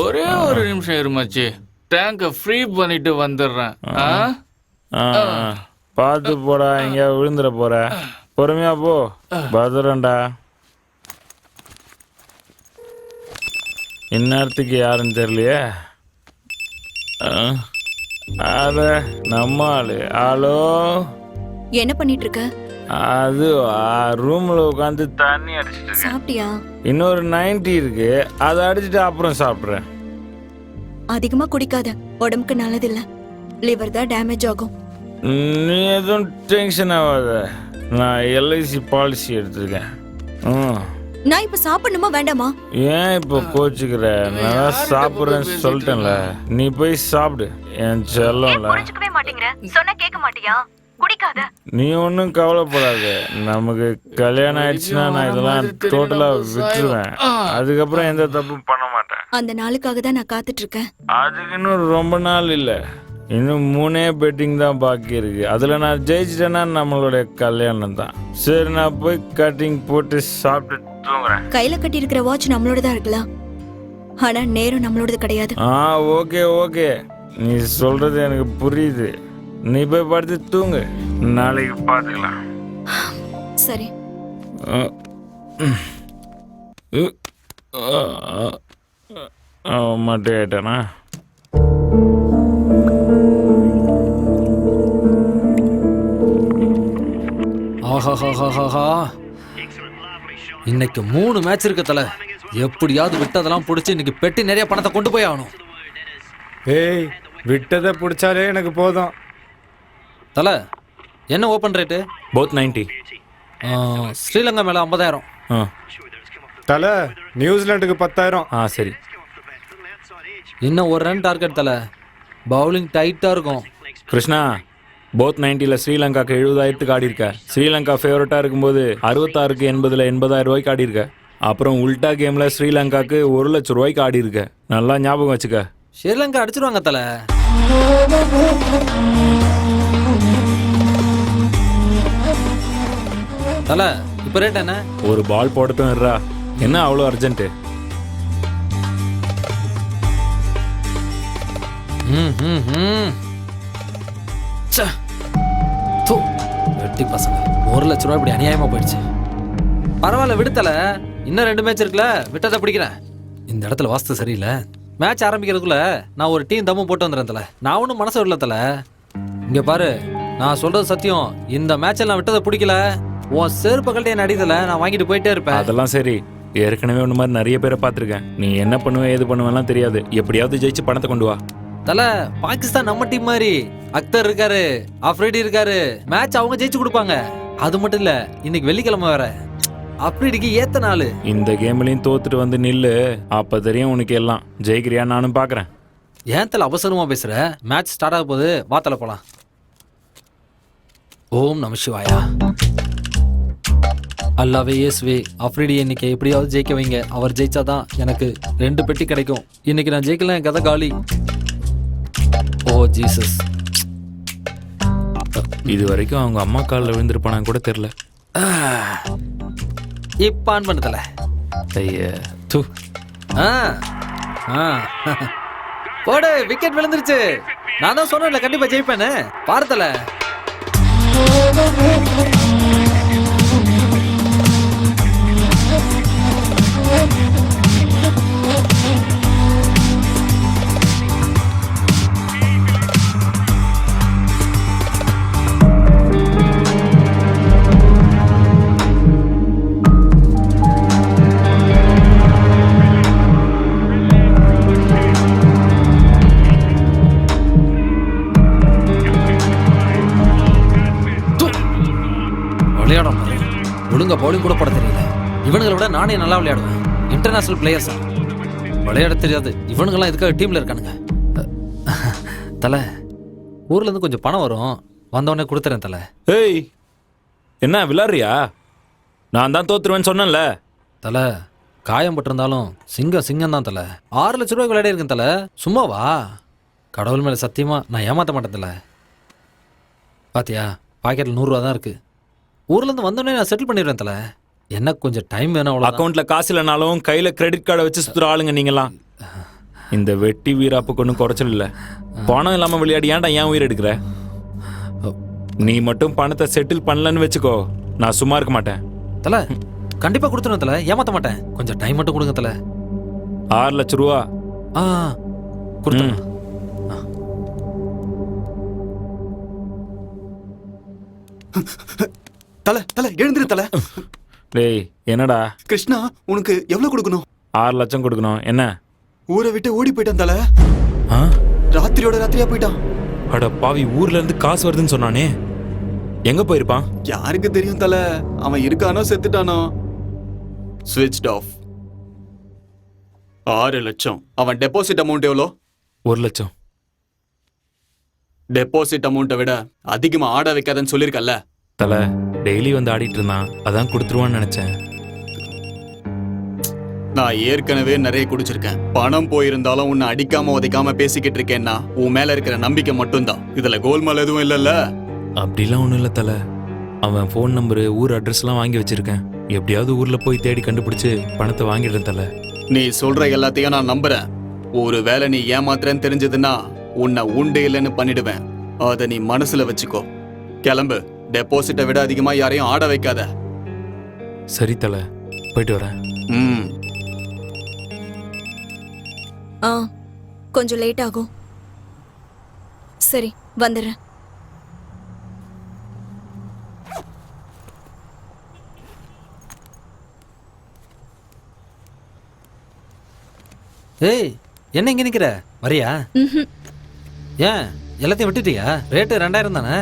[SPEAKER 4] ஒரே ஒரு நிமிஷம் இருமாச்சு, டேங்க ஃப்ரீ பண்ணிட்டு வந்துடுறேன்.
[SPEAKER 8] பார்த்து போடா, எங்க விழுந்துட போற. பொறுமையா போ, பத்திரம்டா. இந்நேரத்துக்கு யாருன்னு தெரியலையே. அத நம்ம ஆளு. ஹலோ,
[SPEAKER 12] என்ன பண்ணிட்டு இருக்க?
[SPEAKER 8] அது ரூம்ல உட்காந்து தண்ணி அடிச்சிட்டு.
[SPEAKER 12] சாப்பிட்டியா?
[SPEAKER 8] இன்னொரு 90 இருக்கு, அதை அடிச்சுட்டு அப்புறம் சாப்பிடுறேன்.
[SPEAKER 12] அதிகமா குடிக்காத, உடம்புக்கு நல்லதில்ல. லிவர் தான் டேமேஜ் ஆகும்.
[SPEAKER 8] நீ எதுவும் டென்ஷன் ஆகாத, நான் எல்ஐசி பாலிசி எடுத்திருக்கேன்.
[SPEAKER 12] நான் இப்ப சாப்பிடணுமா வேண்டாமா?
[SPEAKER 8] ஏன் இப்போ கோச்சுக்கிற? நான் சாப்பிட்றேன்னு சொல்லிட்டேன்ல, நீ போய் சாப்பிடு என் செல்லம்ல.
[SPEAKER 12] புரிஞ்சுக்கவே மாட்டேங்கிற, சொன்னா கேட்க மாட்டியா? குடிக்காத.
[SPEAKER 8] நீ ஒன்றும் கவலைப்படாத, நமக்கு கல்யாணம் ஆயிடுச்சுன்னா நான் இதெல்லாம் டோட்டலா விட்டுருவேன். அதுக்கப்புறம் எந்த தப்பும் பண்ண மாட்டேன்.
[SPEAKER 12] அந்த நாளுக்காக தான் நான் காத்துட்டு இருக்கேன்.
[SPEAKER 8] அதுக்கு இன்னும் ரொம்ப நாள் இல்லை, இன்னும் 3 பெட்டிங் தான் பாக்கி இருக்கு. அதுல நான் ஜெயிச்சிட்டேன்னா நம்மளுடைய கல்யாணம் தான். சரி, நான் போய் கட்டிங் போட்டு சாப்பிட்டு தூங்குறேன்.
[SPEAKER 12] கையில கட்டி இருக்கிற வாட்ச் நம்மளோட தான் இருக்கலாம், ஆனா நேரம் நம்மளோடது கிடையாது.
[SPEAKER 8] ஓகே ஓகே, நீ சொல்றது எனக்கு புரியுது. நீ போய் படுத்து தூங்கு, நாளைக்கு பார்த்துக்கலாம்.
[SPEAKER 12] சரி.
[SPEAKER 8] மட்டும் ஆயிட்டானா?
[SPEAKER 6] ஆஹாஹாஹாஹா, இன்னைக்கு 3 மேட்ச் இருக்கு தல. எப்படியாவது விட்டதெல்லாம் பிடிச்சி இன்னைக்கு பெட்டி நிறைய பணத்தை கொண்டு போய் ஆகணும்.
[SPEAKER 11] ஏய், விட்டதை பிடிச்சாலே எனக்கு போதும்.
[SPEAKER 6] தல, என்ன ஓப்பன் ரேட்டு?
[SPEAKER 2] போத் 90.
[SPEAKER 6] ஸ்ரீலங்கா மேல 50,000.
[SPEAKER 11] தலை, நியூசிலாண்டுக்கு 10,000.
[SPEAKER 2] சரி.
[SPEAKER 6] இன்னும் ஒரு ரன் டார்கெட் தல. பவுலிங் டைட்டா இருக்கும்.
[SPEAKER 2] கிருஷ்ணா, போத் 90ல ஸ்ரீலங்காக்கு 70,000க்கு ஆடி இருக்க. ஸ்ரீலங்கா ஃபேவரட்டா இருக்கும்போது 66க்கு 80ல 80,000 ரூபாய்க்கு ஆடி இருக்க. அப்புறம் உல்டா கேம்ல ஸ்ரீலங்காக்கு 1 லட்சம் ரூபாய்க்கு ஆடி இருக்க. நல்லா ஞாபகம் வச்சுக்க.
[SPEAKER 6] ஸ்ரீலங்கா அடிச்சிருவாங்க தல. தல, இப்ப ரேட் என்ன?
[SPEAKER 2] ஒரு பால் போடட்டும் இருடா. என்ன அவ்வளோ அர்ஜென்ட்?
[SPEAKER 6] வெட்டி பசங்க, 1 லட்சம் ரூபாய் இப்படி அநியாயமா போயிடுச்சு. பரவாயில்ல விடுத்தல, இன்னும் 2 மேட்ச் இருக்குல்ல, விட்டதை பிடிக்கிறேன். இந்த இடத்துல வாஸ்து சரியில்லை. மேட்ச் ஆரம்பிக்கிறதுக்குள்ள நான் ஒரு டீம் தம்மு போட்டு வந்துடுறேன் தல. நான் ஒன்றும் மனசு விடல தல. இங்க பாரு, நான் சொல்றது சத்தியம். இந்த மேட்சில் நான் விட்டதை பிடிக்கல, உன் செருப்பு கழட்டி என்ன அடித்தல, நான் வாங்கிட்டு போயிட்டே இருப்பேன்.
[SPEAKER 2] அதெல்லாம் சரி. ஏற்கனவே ஒன்று மாதிரி நிறைய பேரை பார்த்துருக்கேன். நீ என்ன பண்ணுவ ஏது பண்ணுவேலாம் தெரியாது. எப்படியாவது ஜெயிச்சு பணத்தை கொண்டு வா.
[SPEAKER 6] தல, பாகிஸ்தான் நம்ம டீம் மாதிரி. அக்தர் இருக்காரு, அஃப்ரிடி இருக்காரு. மேட்ச் அவங்க ஜெயிச்சு கொடுப்பாங்க. அது மட்டும் இல்ல, இன்னைக்கு வெள்ளிக்கிழமை வேற. அஃப்ரிடிக்கு ஏத்த நாள்.
[SPEAKER 2] இந்த கேம்லயும் தோத்துட்டு வந்து நில்லு, அப்ப தெரியும் உனக்கு எல்லாம். ஜெயிக்கிறியா நானும் பாக்குறேன்.
[SPEAKER 6] ஏன் தல அவசரமா பேசுற? மேட்ச் ஸ்டார்ட் ஆக போகுது, வாத்தல போலாம். ஓம் நம சிவாயா. அல்லாவே இயேசுவே, அஃப்ரிடி இன்னைக்கு எப்படியாவது ஜெயிக்க வைங்க. அவர் ஜெயிச்சாதான் எனக்கு 2 பெட்டி கிடைக்கும். இன்னைக்கு நான் ஜெயிக்கலாம், என் கதை காலி. ஓ ஜீசஸ்.
[SPEAKER 2] இது வரைக்கும் அவங்க அம்மா காலில் விழுந்திருப்பானான்னு கூட தெரியல.
[SPEAKER 6] இப்ப ஆன் பண்ணதல.
[SPEAKER 2] ஐயா,
[SPEAKER 6] போடு, விக்கெட் விழுந்துருச்சு. நான் தான் சொன்னேன்ல கண்டிப்பா ஜெயிப்பேன்னு. பார்த்தல. ஒழுங்கா பவுலிங் கூட போட தெரியல. இவனுங்களை விட நானே நல்லா விளையாடுவேன். இன்டர்நேஷனல் பிளேயர்ஸா. விளையாட தெரியாது. இவனுங்கெல்லாம் இதுக்காக டீம்ல இருக்கானுங்க. தல, ஊர்ல இருந்து கொஞ்சம் பணம் வரும், வந்தவொடனே கொடுத்துறேன் தல.
[SPEAKER 2] ஏய், என்ன விளையாடுறியா? நான் தான் தோத்துருவேன்னு சொன்னேன்ல.
[SPEAKER 6] தல, காயம் பட்டிருந்தாலும் சிங்கம் தான் தல. 6 லட்சம் ரூபாய்க்கு விளையாடி இருக்கேன் தல. சும்மாவா? கடவுள் மேல சத்தியமா நான் ஏமாத்த மாட்டேன் தல. பாத்தியா, பாக்கெட்ல 100 ரூபா தான் இருக்கு. ஊர்ல இருந்து வந்தோடனே நான் செட்டில் பண்ணிடுவேன் தல. எனக்கு கொஞ்சம் டைம் வேணும்.
[SPEAKER 2] அக்கௌண்ட்ல காசு இல்லைனாலும் கையில கிரெடிட் கார்டை வச்சு சுத்துற ஆளுங்க நீங்களாம். இந்த வெட்டி வீராப்புக்கு ஒன்றும் குறைச்சல் இல்லை. பணம் இல்லாம விளையாடி ஏன்டா ஏன் உயிர் எடுக்கிற? நீ மட்டும் பணத்தை செட்டில் பண்ணலன்னு வச்சுக்கோ, நான் சும்மா இருக்க மாட்டேன்
[SPEAKER 6] தல. கண்டிப்பா கொடுத்துருவேன் தல, ஏமாத்த மாட்டேன். கொஞ்சம் டைம் மட்டும் கொடுங்க தல.
[SPEAKER 2] 6 லட்சம் ரூபா
[SPEAKER 6] கொடுத்துருங்க.
[SPEAKER 1] தல தல எழுந்திரு தல.
[SPEAKER 2] டேய், என்னடா
[SPEAKER 1] கிருஷ்ணா, உனக்கு எவ்வளவு கொடுக்கணும்?
[SPEAKER 2] 6 லட்சம் கொடுக்கணும். என்ன?
[SPEAKER 1] ஊரை விட்டு ஓடி போயிட்டான் தல. ராத்திரியோட ராத்திரியா போயிட்டான்.
[SPEAKER 8] அட பாவி, ஊர்ல இருந்து காசு வருதுன்னு சொன்னானே, எங்க போயிருப்பான்?
[SPEAKER 1] யாருக்கு தெரியும் தல, அவன் இருக்கானோ செத்துட்டானோ. ஸ்விட்ச் ஆஃப். 6 லட்சம். அவன் டெபாசிட் அமௌண்ட் எவ்வளோ?
[SPEAKER 8] 1 லட்சம்.
[SPEAKER 1] டெபாசிட் அமௌண்ட்டை விட அதிகமா ஆட வைக்காதன்னு சொல்லியிருக்கல்ல.
[SPEAKER 8] தல, டெய்லி வந்து ஆடிட்டு இருந்தான், அதான் கொடுத்துருவான்னு நினைச்சேன்.
[SPEAKER 1] நான் ஏற்கனவே நிறைய குடிச்சிருக்கேன். பணம் போயிருந்தாலும் உன்னை அடிக்காம உதைக்காம பேசிக்கிட்டு இருக்கேன்னா உன் மேல இருக்கிற நம்பிக்கை மட்டும்தான். இதுல கோல்மால் எதுவும் இல்லைல்ல?
[SPEAKER 8] அப்படிலாம் ஒன்றும் இல்லை தல. அவன் ஃபோன் நம்பரு, ஊர் அட்ரஸ்லாம் வாங்கி வச்சிருக்கேன். எப்படியாவது ஊர்ல போய் தேடி கண்டுபிடிச்சு பணத்தை வாங்கிடுறேன் தல.
[SPEAKER 1] நீ சொல்ற எல்லாத்தையும் நான் நம்புறேன். ஒரு வேளை நீ ஏமாத்துறேன்னு தெரிஞ்சதுன்னா உன்னை உண்டு இல்லைன்னு பண்ணிடுவேன். அதை நீ மனசுல வச்சுக்கோ. கிளம்பு. டெபாசிட்டை விட அதிகமா யாரையும் ஆட வைக்காத.
[SPEAKER 8] சரி தல, போயிட்டு வரேன்.
[SPEAKER 12] கொஞ்சம் லேட் ஆகும். சரி, வந்துடுறேன்.
[SPEAKER 6] ஏய், என்ன இங்க நிக்கிற? வரியா? ஏன் எல்லாத்தையும் விட்டுட்டியா? ரேட்டு 2000 தானே?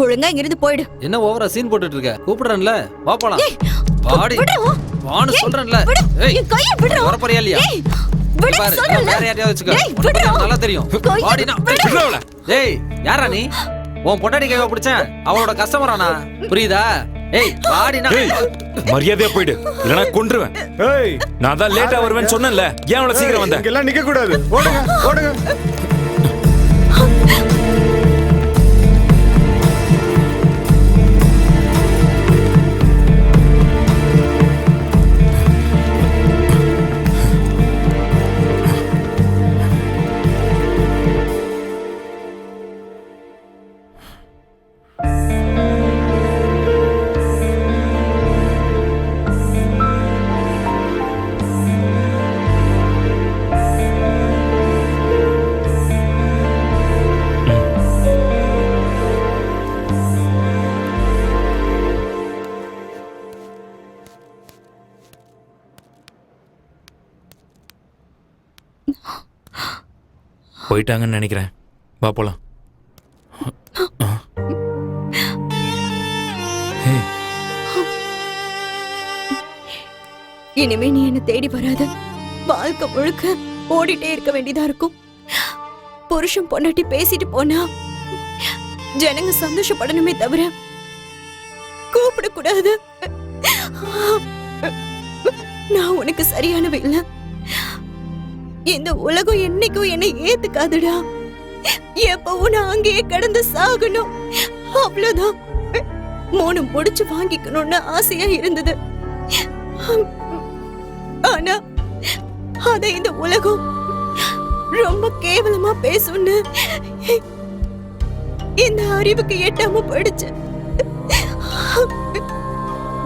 [SPEAKER 12] ஒழுங்கா இங்கிருந்து போயிடு.
[SPEAKER 6] என்ன ஓவரா சீன் போட்டுட்டு இருக்க? கூப்பிடுறேன்ல, வா போலாம். வாடி வான்னு சொல்றேன்ல. ஏய், வர போறியா இல்லையா? பாரு, வேற யாரையாவது வச்சுக்க. நல்லா தெரியும். வாடினா. ஏய், யாரா நீ? உன் பொண்டாட்டி கைவ பிடிச்சேன், அவளோட கஸ்டமரானா? புரியுதா? ஏய், வாடினா.
[SPEAKER 8] மரியாதையா போயிடு, இல்லனா கொன்றுவேன்.
[SPEAKER 11] ஏய்,
[SPEAKER 8] நான் தான் லேட்டா வருவேன்னு சொன்னேன்ல, ஏன் அவ்வளவு சீக்கிரம் வந்த?
[SPEAKER 11] இங்கெல்லாம் நிக்க கூடாது. ஓடுங்க, ஓடுங்க.
[SPEAKER 8] போயிட்டாங்கன்னு நினைக்கிறேன். வா போலாம்.
[SPEAKER 12] இனிமே நீ என்ன தேடி வராத. வாழ்க்கை முழுக்க ஓடிட்டே இருக்க வேண்டியதா இருக்கும். புருஷன் பொண்டாட்டி பேசிட்டு போனா ஜனங்க சந்தோஷப்படணுமே தவிர கூப்பிடக்கூடாது. நான் உனக்கு சரியானவ இல்ல. இந்த உலகம் என்னைக்கும் என்னை ஏத்துக்காதுடா. எப்பவும் நான் அங்கேயே கடந்து சாகணும், அவ்வளவுதான். 3 முடிச்சு வாங்கிக்கணும்னு ஆசையா இருந்தது. ஆனா அத இந்த உலகம் ரொம்ப கேவலமா பேசுன்னு இந்த அறிவுக்கு எட்டாம போயிடுச்சு.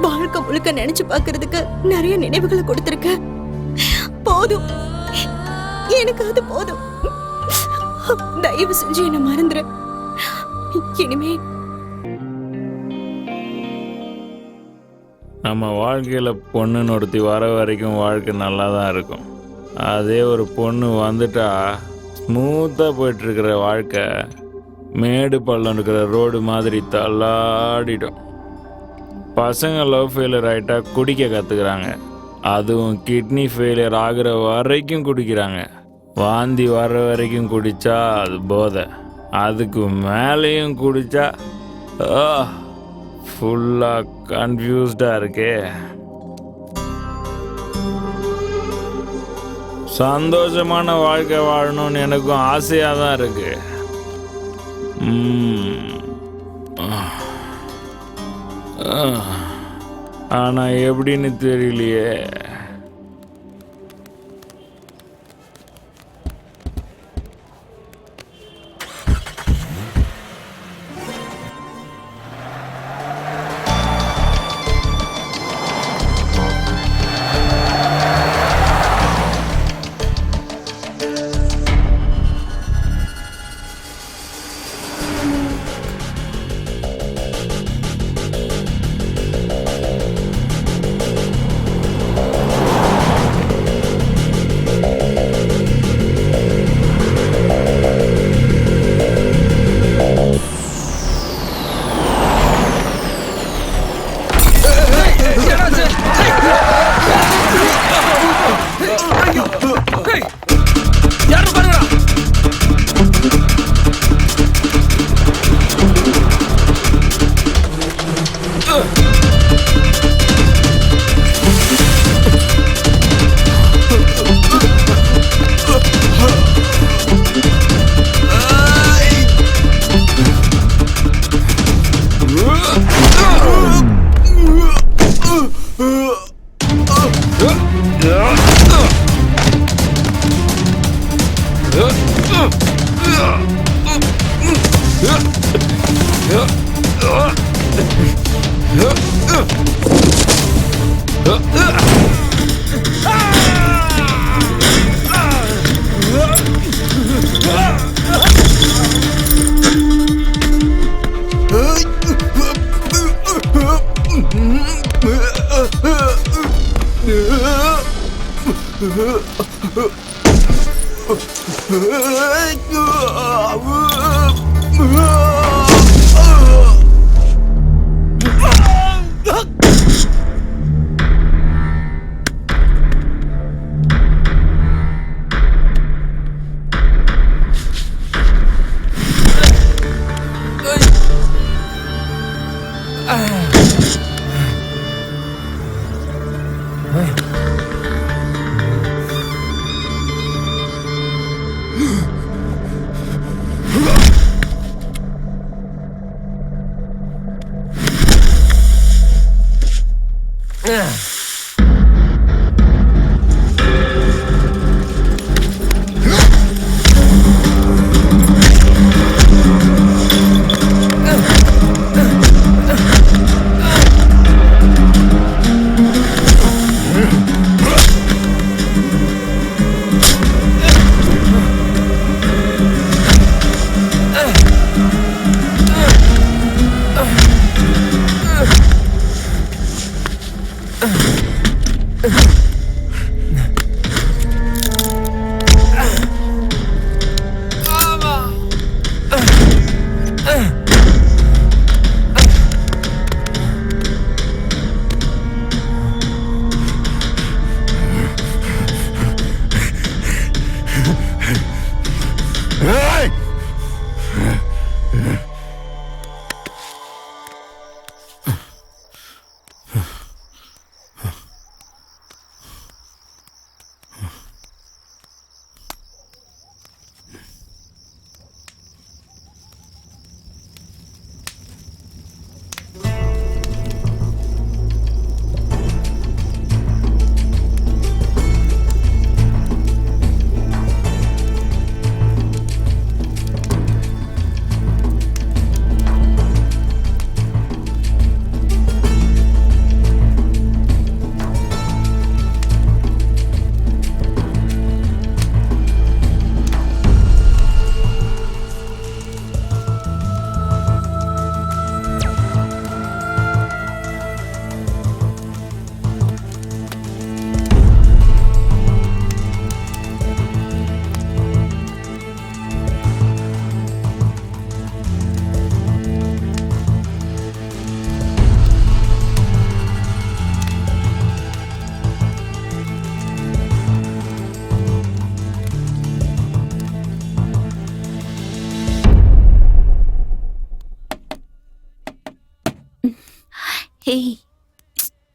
[SPEAKER 12] வாழ்க்கை முழுக்க நினைச்சு பாக்குறதுக்கு நிறைய நினைவுகளை கொடுத்திருக்க. போதும், எனக்கு அது போதும். தயவு செஞ்சு என்ன மறந்துரு. இனிமே
[SPEAKER 8] நம்ம வாழ்க்கையில் பொண்ணுன்னு ஒருத்தி வர வரைக்கும் வாழ்க்கை நல்லா தான் இருக்கும். அதே ஒரு பொண்ணு வந்துட்டா ஸ்மூத்தாக போயிட்டுருக்கிற வாழ்க்கை மேடு பள்ளம் இருக்கிற ரோடு மாதிரி தள்ளாடிடும். பசங்க லவ் ஃபெயிலியர் ஆகிட்டா குடிக்க கற்றுக்குறாங்க. அதுவும் கிட்னி ஃபெயிலியர் ஆகிற வரைக்கும் குடிக்கிறாங்க. வாந்தி வர்ற வரைக்கும் குடித்தா அது போதை. அதுக்கு மேலேயும் குடித்தா ஃபுல்லாக கன்ஃபியூஸ்டாக இருக்கே. சந்தோஷமான வாழ்க்கை வாழணும்னு எனக்கும் ஆசையாக தான் இருக்கு. ஆனால் எப்படின்னு தெரியலையே.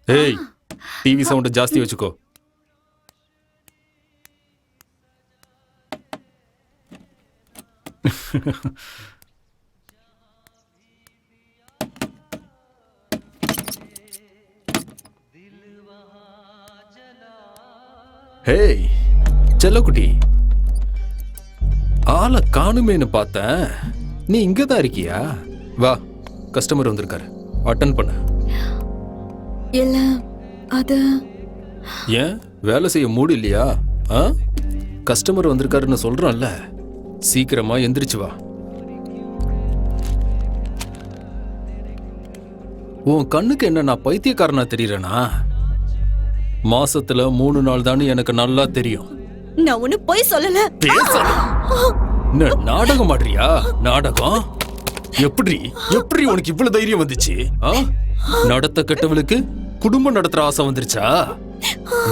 [SPEAKER 3] ஏய் டிவி சவுண்ட் ஜாஸ்தி வச்சுக்கோ. ஹேய் செல்லக்குட்டி, ஆளை காணுமேன்னு பார்த்தேன். நீ இங்கதான் இருக்கியா? வா, கஸ்டமர் வந்திருக்காரு, அட்டன் பண்ண.
[SPEAKER 12] இல்ல அது
[SPEAKER 3] ஏன் வேலை செய்ய மூடு இல்லையா? கஸ்டமர் வந்திருக்காருன்னு சொல்றான்ல, சீக்கிரமா எந்திரிச்சு வா. உன் கண்ணுக்கு என்ன நான் பைத்தியக்காரனா தெரியறேனா? மாசத்துல 3 நாள் தான் எனக்கு நல்லா தெரியும்.
[SPEAKER 12] நான் ஒண்ணு போய் சொல்லல.
[SPEAKER 3] நாடகம் ஆடுறியா? நாடகம் எப்படி எப்படி உனக்கு இவ்வளவு தைரியம் வந்துச்சு? நடத்த கெட்டவளுக்கு குடும்பம் நடத்துற ஆசை வந்துருச்சா?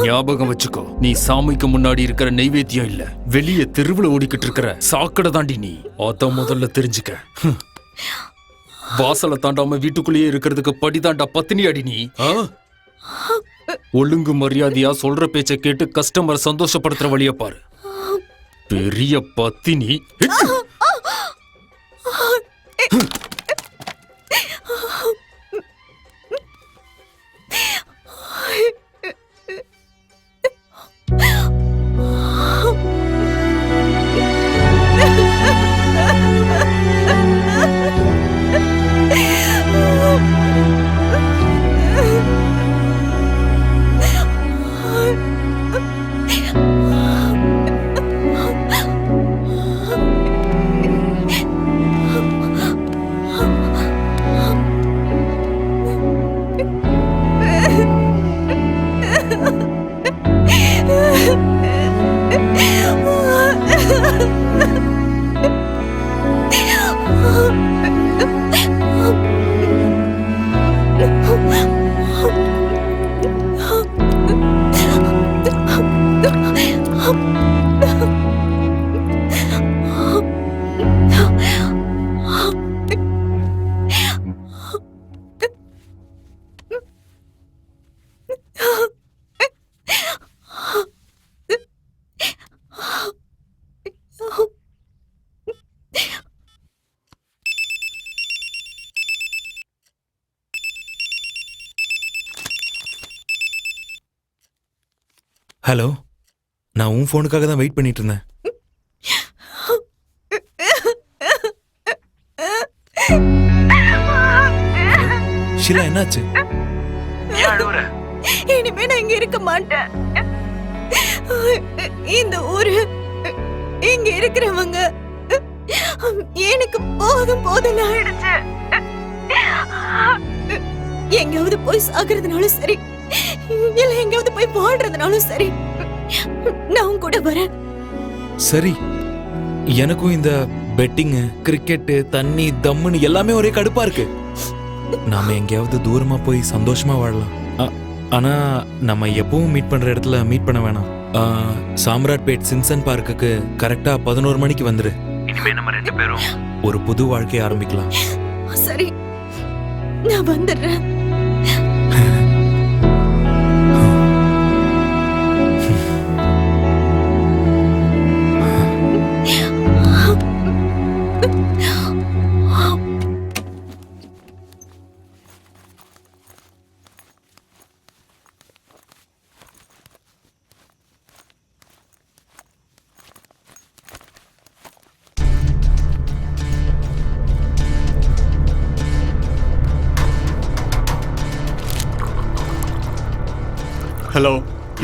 [SPEAKER 3] ஞாபகம் வச்சுக்கோ, நீ சாமிக்கு முன்னாடி இருக்கிற நெய்வேத்தியம் இல்ல, வெளியே தெருவுல ஓடிக்கிட்டு இருக்கிற சாக்கடை தாண்டி நீ. அத முதல்ல தெரிஞ்சுக்க. வாசலை தாண்டாம வீட்டுக்குள்ளேயே இருக்கிறதுக்கு படிதாண்டா பத்தினி அடி நீ. ஒழுங்கு மரியாதையா சொல்ற பேச்ச கேட்டு கஸ்டமர் சந்தோஷப்படுத்துற வழிய பாரு. பெரிய பத்தினி.
[SPEAKER 2] ஹலோ, நான் உன் ஃபோனுக்காக தான் வெயிட் பண்ணிட்டு இருந்தேன். ஷீலா, என்னாச்சு?
[SPEAKER 9] இனிமே நான் இங்க இருக்க மாட்டேன். இந்த ஊரு, இங்க இருக்கிறவங்க எனக்கு போதும் போதும் ஆயிடுச்சு. எங்காவது போய் சாகுறதுனாலும் சரி, இல்ல எங்காவது போய் வாழ்றதுனாலும் சரி, நான் உன் கூட வரேன்.
[SPEAKER 2] சரி, எனக்கும் இந்த பெட்டிங்கு, கிரிக்கெட்டு, தண்ணி, தம்முன்னு எல்லாமே ஒரே கடுப்பா இருக்கு. நாம எங்கேயாவது தூரமா போய் சந்தோஷமா வாழலாம். ஆனா நம்ம எப்பவும் மீட் பண்ற இடத்துல மீட் பண்ண வேணாம். சாம்ராட்பேட் சிம்சன் பார்க்குக்கு கரெக்டா 11 மணிக்கு வந்துரு. இனிமே நம்ம 2 பேரும் ஒரு புது வாழ்க்கையை ஆரம்பிக்கலாம்.
[SPEAKER 9] சரி, நான் வந்துடுறேன்.
[SPEAKER 1] ஹலோ,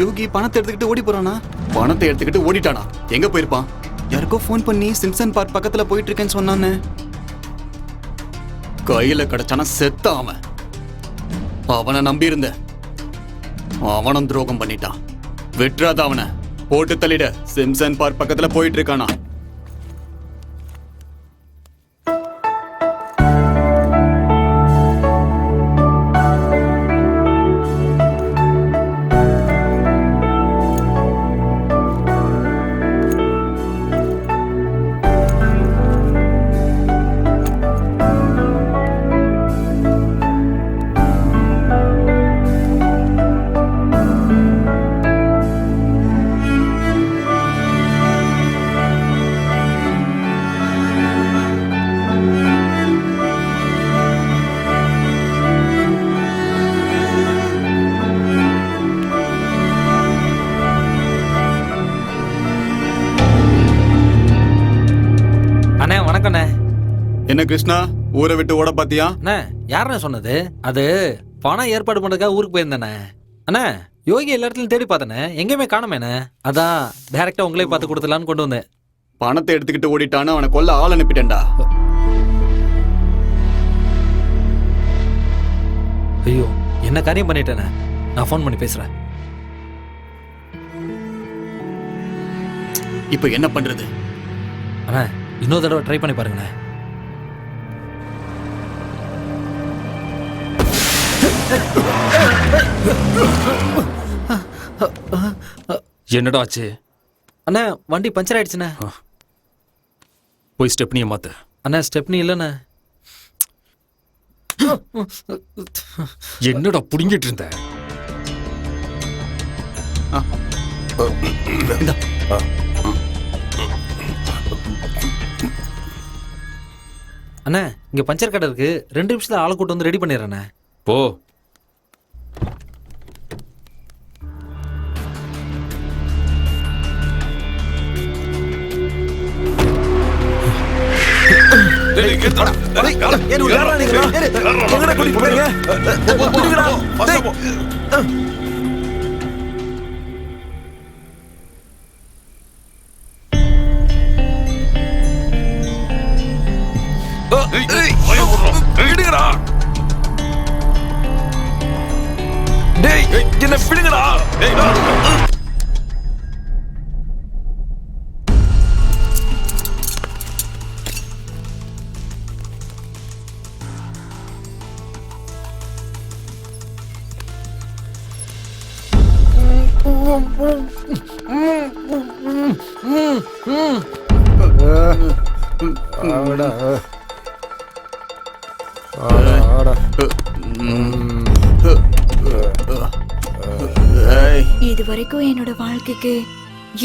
[SPEAKER 1] யோகி பணத்தை எடுத்துக்கிட்டு ஓடி போறானா? பணத்தை எடுத்துக்கிட்டு ஓடிட்டானா? எங்க போயிருப்பான்? யாருக்கோ ஃபோன் பண்ணி சிம்சன் பார்க் பக்கத்துல போயிட்டு இருக்கேன்னு சொன்னானே. கையில கிடைச்சானா செத்த அவன். அவனை நம்பி இருந்த, அவனும் துரோகம் பண்ணிட்டான். விட்டுறாத அவனை, போட்டு தள்ளிட. சிம்சன் பார்க் பக்கத்துல போயிட்டு இருக்கானா? என்ன கிருஷ்ணா, ஊரை விட்டு ஓட பாத்தியா?
[SPEAKER 6] அண்ணா, யாருண்ணே சொன்னது? அது பணம் ஏற்பாடு பண்றதுக்காக ஊருக்கு போயிருந்தேண்ணே. அண்ணா, யோகி எல்லா இடத்துலையும் தேடி பார்த்தனே, எங்கேயுமே காணுமேண்ணே. அதான் டைரக்டா உங்களே பார்த்து கொடுத்துடலான்னு கொண்டு வந்தேன்.
[SPEAKER 1] பணத்தை எடுத்துக்கிட்டு ஓடிட்டான்னு அவனை கொல்ல ஆள் அனுப்பிட்டேன்டா.
[SPEAKER 6] ஐயோ, என்ன காரியம் பண்ணிட்டேண்ணே. நான் ஃபோன் பண்ணி பேசுறேன்.
[SPEAKER 1] இப்ப என்ன பண்றது?
[SPEAKER 6] அண்ணா, இன்னொரு தடவை ட்ரை பண்ணி பாருங்கண்ணே.
[SPEAKER 3] என்னடா ஆச்சு?
[SPEAKER 6] அண்ணா, வண்டி பஞ்சர் ஆயிடுச்சுண்ணே.
[SPEAKER 3] போய் ஸ்டெப்னியை மாத்து.
[SPEAKER 6] அண்ணா, ஸ்டெப்னி இல்லைண்ணே.
[SPEAKER 3] என்னடா புடிங்கிட்டு இருந்த?
[SPEAKER 6] அண்ணா, இங்க பஞ்சர் கடை இருக்கு. 2 நிமிஷத்துல ஆளை கூட்டு வந்து ரெடி பண்ணிடுறேண்ணே.
[SPEAKER 3] போ.
[SPEAKER 2] என்ன பிடுங்கடா.
[SPEAKER 12] இது வரைக்கும் என்னோட வாழ்க்கைக்கு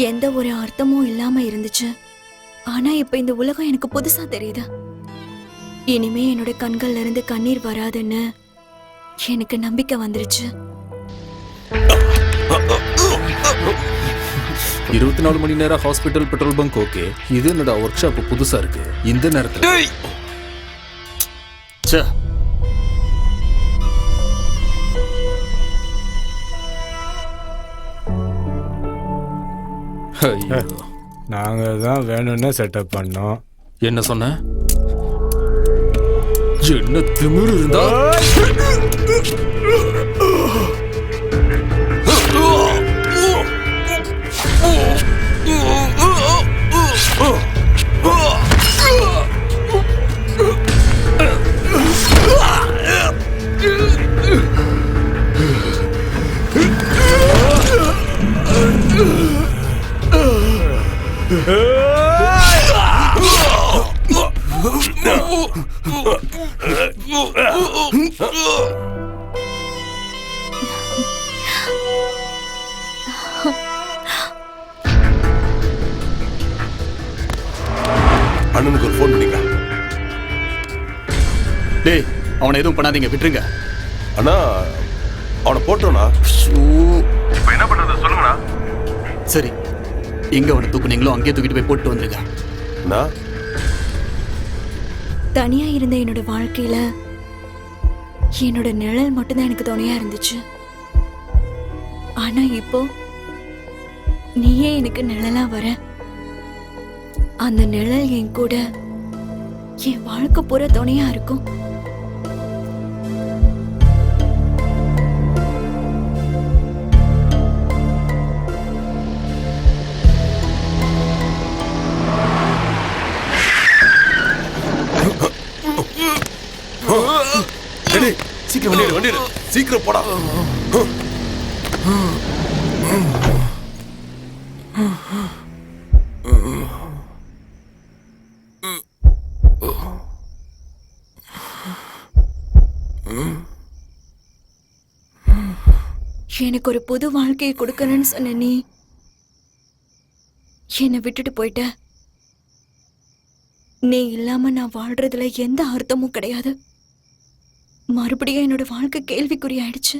[SPEAKER 12] எந்த ஒரு அர்த்தமும் இல்லாம இருந்துச்சு. ஆனா இப்ப இந்த உலகம் எனக்கு புதுசா தெரியுது. இனிமே என்னோட கண்கள்ல இருந்து கண்ணீர் வராதுன்னு எனக்கு நம்பிக்கை வந்துருச்சு.
[SPEAKER 3] 24 மணி நேரம் ஹாஸ்பிட்டல் பெட்ரோல் பங்க் ஓகே. இது என்னடா ஒர்க் ஷாப் புதுசா இருக்கு இந்த நேரத்துல.
[SPEAKER 1] ச்சே.
[SPEAKER 3] ஐயோ.
[SPEAKER 11] நாங்க தான் வேணும்னு செட்டப் பண்ணோம்.
[SPEAKER 3] என்ன சொன்ன? என்ன திமிரு இருந்தா
[SPEAKER 5] அண்ணனுக்கு ஒரு ஃபோன் பண்ணிக்கலாம்.
[SPEAKER 1] டேய் அவனை எதுவும் பண்ணாதீங்க, விட்டுருங்க.
[SPEAKER 5] அண்ணா அவனை போட்டோண்ணா.
[SPEAKER 1] இப்போ என்ன பண்றது சொல்லுங்கண்ணா. சரி, எங்க அவனை தூக்குனீங்களோ அங்கேயே தூக்கிட்டு போய் போட்டு வந்துருங்க.
[SPEAKER 5] அண்ணா
[SPEAKER 12] தனியா இருந்த என்னோட வாழ்க்கையில என்னோட நிழல் மட்டும்தான் எனக்கு துணையா இருந்துச்சு. ஆனா இப்போ நீயே எனக்கு நிழலா வர. அந்த நிழல் என் கூட என் வாழ்க்கை பூரா துணையா இருக்கும்.
[SPEAKER 5] சீக்கிரம் வண்டி சீக்கிரம் போடா.
[SPEAKER 12] எனக்கு ஒரு புது வாழ்க்கையை கொடுக்கணும்னு சொன்ன நீ என்னை விட்டுட்டு போயிட்ட. நீ இல்லாம நான் வாழ்றதுல எந்த அர்த்தமும் கிடையாது. மறுபடியும் என்னோட வாழ்க்கை கேள்விக்குறி ஆயிடுச்சு.